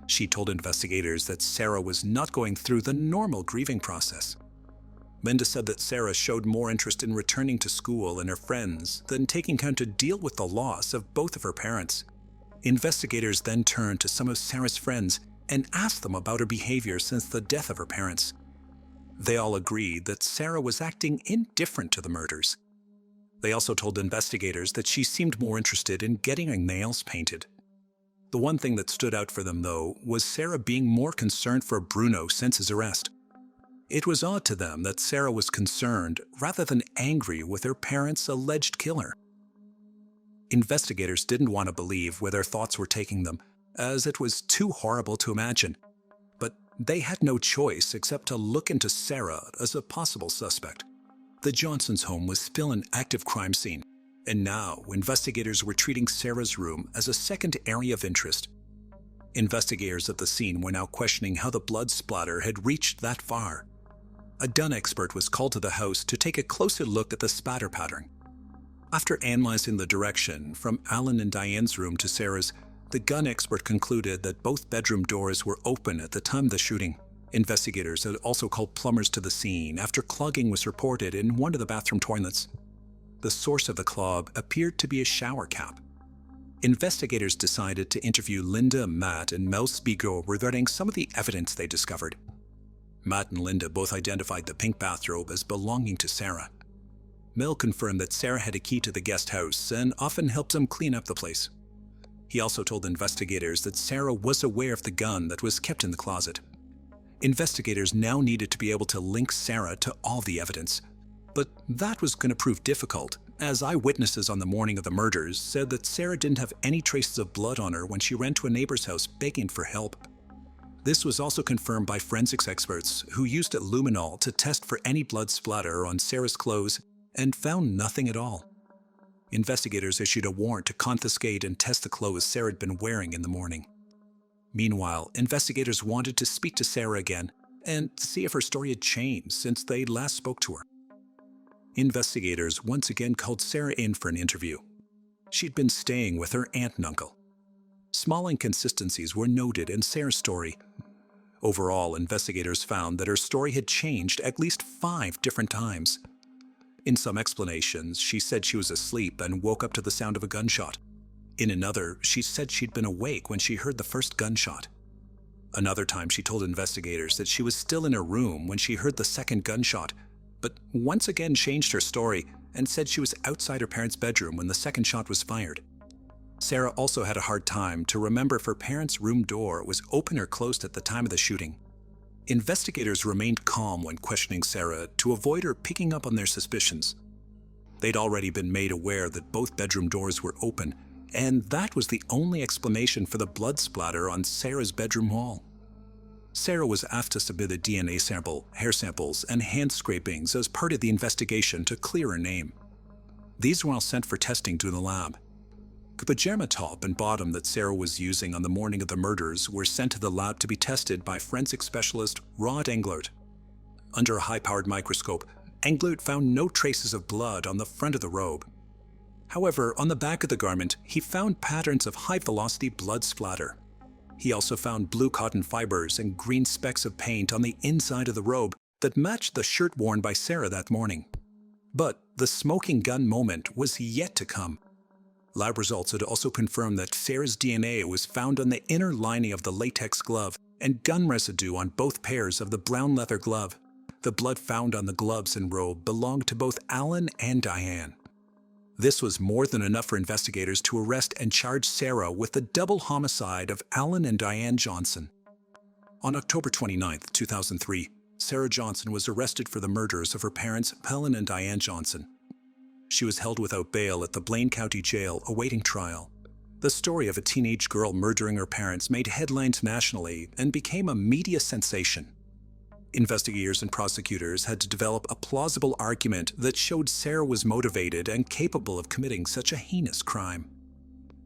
She told investigators that Sarah was not going through the normal grieving process. Linda said that Sarah showed more interest in returning to school and her friends than taking time to deal with the loss of both of her parents. Investigators then turned to some of Sarah's friends and asked them about her behavior since the death of her parents. They all agreed that Sarah was acting indifferent to the murders. They also told investigators that she seemed more interested in getting her nails painted. The one thing that stood out for them, though, was Sarah being more concerned for Bruno since his arrest. It was odd to them that Sarah was concerned rather than angry with her parents' alleged killer. Investigators didn't want to believe where their thoughts were taking them, as it was too horrible to imagine. But they had no choice except to look into Sarah as a possible suspect. The Johnsons' home was still an active crime scene. And now, investigators were treating Sarah's room as a second area of interest. Investigators at the scene were now questioning how the blood splatter had reached that far. A gun expert was called to the house to take a closer look at the spatter pattern. After analyzing the direction from Alan and Diane's room to Sarah's, the gun expert concluded that both bedroom doors were open at the time of the shooting. Investigators had also called plumbers to the scene after clogging was reported in one of the bathroom toilets. The source of the clog appeared to be a shower cap. Investigators decided to interview Linda, Matt, and Mel Spiegel regarding some of the evidence they discovered. Matt and Linda both identified the pink bathrobe as belonging to Sarah. Mel confirmed that Sarah had a key to the guest house and often helped them clean up the place. He also told investigators that Sarah was aware of the gun that was kept in the closet. Investigators now needed to be able to link Sarah to all the evidence. But that was going to prove difficult, as eyewitnesses on the morning of the murders said that Sarah didn't have any traces of blood on her when she ran to a neighbor's house begging for help. This was also confirmed by forensics experts who used luminol to test for any blood splatter on Sarah's clothes and found nothing at all. Investigators issued a warrant to confiscate and test the clothes Sarah had been wearing in the morning. Meanwhile, investigators wanted to speak to Sarah again and see if her story had changed since they last spoke to her. Investigators once again called Sarah in for an interview. She'd been staying with her aunt and uncle. Small inconsistencies were noted in Sarah's story. Overall, investigators found that her story had changed at least 5 different times. In some explanations, she said she was asleep and woke up to the sound of a gunshot. In another, she said she'd been awake when she heard the first gunshot. Another time, she told investigators that she was still in her room when she heard the second gunshot, but once again changed her story and said she was outside her parents' bedroom when the second shot was fired. Sarah also had a hard time to remember if her parents' room door was open or closed at the time of the shooting. Investigators remained calm when questioning Sarah to avoid her picking up on their suspicions. They'd already been made aware that both bedroom doors were open, and that was the only explanation for the blood splatter on Sarah's bedroom wall. Sarah was asked to submit a DNA sample, hair samples, and hand scrapings as part of the investigation to clear her name. These were all sent for testing to the lab. The pajama top and bottom that Sarah was using on the morning of the murders were sent to the lab to be tested by forensic specialist Rod Englert. Under a high-powered microscope, Englert found no traces of blood on the front of the robe. However, on the back of the garment, he found patterns of high-velocity blood splatter. He also found blue cotton fibers and green specks of paint on the inside of the robe that matched the shirt worn by Sarah that morning. But the smoking gun moment was yet to come. Lab results had also confirmed that Sarah's DNA was found on the inner lining of the latex glove and gun residue on both pairs of the brown leather glove. The blood found on the gloves and robe belonged to both Alan and Diane. This was more than enough for investigators to arrest and charge Sarah with the double homicide of Alan and Diane Johnson. On October 29, 2003, Sarah Johnson was arrested for the murders of her parents, Helen and Diane Johnson. She was held without bail at the Blaine County Jail awaiting trial. The story of a teenage girl murdering her parents made headlines nationally and became a media sensation. Investigators and prosecutors had to develop a plausible argument that showed Sarah was motivated and capable of committing such a heinous crime.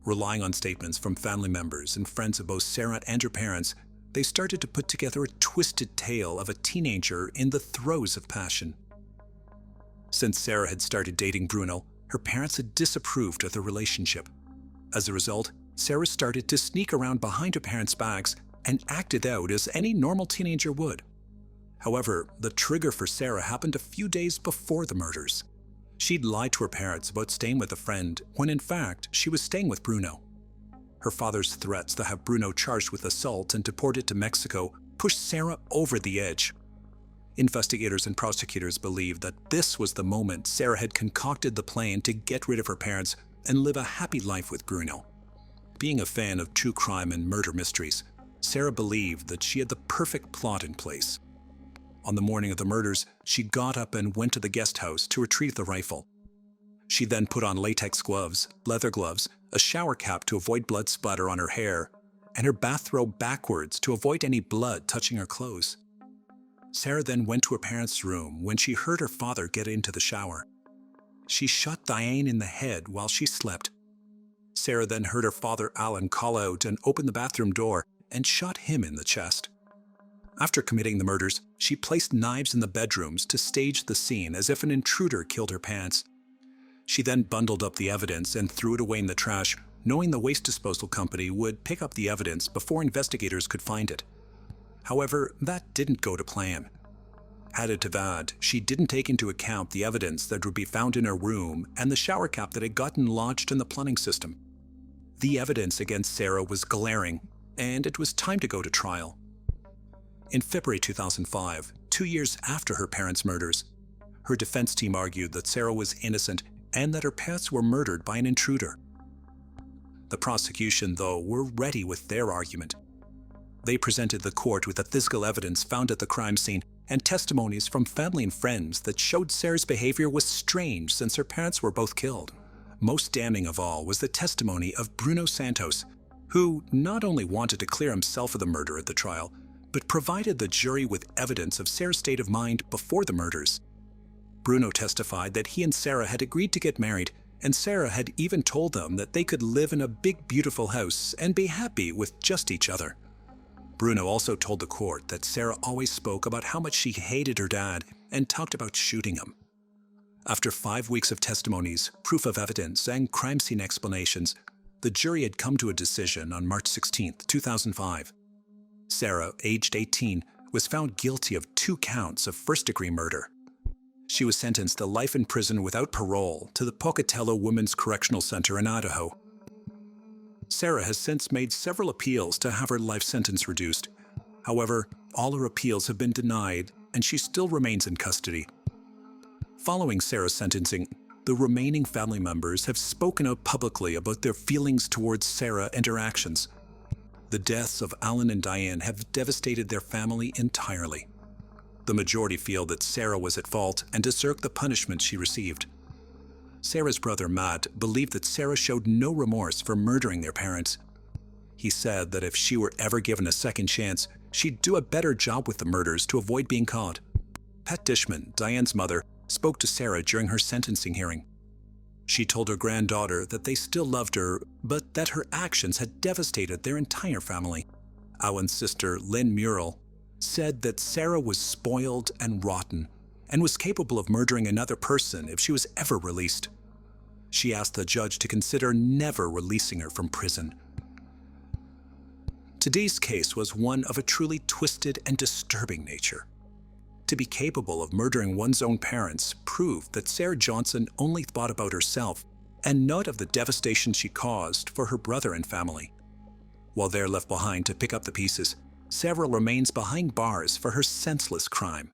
Relying on statements from family members and friends of both Sarah and her parents, they started to put together a twisted tale of a teenager in the throes of passion. Since Sarah had started dating Bruno, her parents had disapproved of the relationship. As a result, Sarah started to sneak around behind her parents' backs and acted out as any normal teenager would. However, the trigger for Sarah happened a few days before the murders. She'd lied to her parents about staying with a friend when in fact she was staying with Bruno. Her father's threats to have Bruno charged with assault and deported to Mexico pushed Sarah over the edge. Investigators and prosecutors believed that this was the moment Sarah had concocted the plan to get rid of her parents and live a happy life with Bruno. Being a fan of true crime and murder mysteries, Sarah believed that she had the perfect plot in place. On the morning of the murders, she got up and went to the guest house to retrieve the rifle. She then put on latex gloves, leather gloves, a shower cap to avoid blood splatter on her hair, and her bathrobe backwards to avoid any blood touching her clothes. Sarah then went to her parents' room when she heard her father get into the shower. She shot Diane in the head while she slept. Sarah then heard her father Alan call out and open the bathroom door and shot him in the chest. After committing the murders, she placed knives in the bedrooms to stage the scene as if an intruder killed her parents. She then bundled up the evidence and threw it away in the trash, knowing the waste disposal company would pick up the evidence before investigators could find it. However, that didn't go to plan. Added to that, she didn't take into account the evidence that would be found in her room and the shower cap that had gotten lodged in the plumbing system. The evidence against Sarah was glaring, and it was time to go to trial. In February 2005, 2 years after her parents' murders, her defense team argued that Sarah was innocent and that her parents were murdered by an intruder. The prosecution, though, were ready with their argument. They presented the court with the physical evidence found at the crime scene and testimonies from family and friends that showed Sarah's behavior was strange since her parents were both killed. Most damning of all was the testimony of Bruno Santos, who not only wanted to clear himself of the murder at the trial, but provided the jury with evidence of Sarah's state of mind before the murders. Bruno testified that he and Sarah had agreed to get married, and Sarah had even told them that they could live in a big, beautiful house and be happy with just each other. Bruno also told the court that Sarah always spoke about how much she hated her dad and talked about shooting him. After 5 weeks of testimonies, proof of evidence, and crime scene explanations, the jury had come to a decision on March 16, 2005. Sarah, aged 18, was found guilty of 2 counts of first-degree murder. She was sentenced to life in prison without parole to the Pocatello Women's Correctional Center in Idaho. Sarah has since made several appeals to have her life sentence reduced. However, all her appeals have been denied, and she still remains in custody. Following Sarah's sentencing, the remaining family members have spoken out publicly about their feelings towards Sarah and her actions. The deaths of Alan and Diane have devastated their family entirely. The majority feel that Sarah was at fault and deserved the punishment she received. Sarah's brother Matt believed that Sarah showed no remorse for murdering their parents. He said that if she were ever given a second chance, she'd do a better job with the murders to avoid being caught. Pat Dishman, Diane's mother, spoke to Sarah during her sentencing hearing. She told her granddaughter that they still loved her, but that her actions had devastated their entire family. Alan's sister, Lynn Murrell, said that Sarah was spoiled and rotten and was capable of murdering another person if she was ever released. She asked the judge to consider never releasing her from prison. Today's case was one of a truly twisted and disturbing nature. To be capable of murdering one's own parents proved that Sarah Johnson only thought about herself and not of the devastation she caused for her brother and family. While they're left behind to pick up the pieces, Sarah remains behind bars for her senseless crime.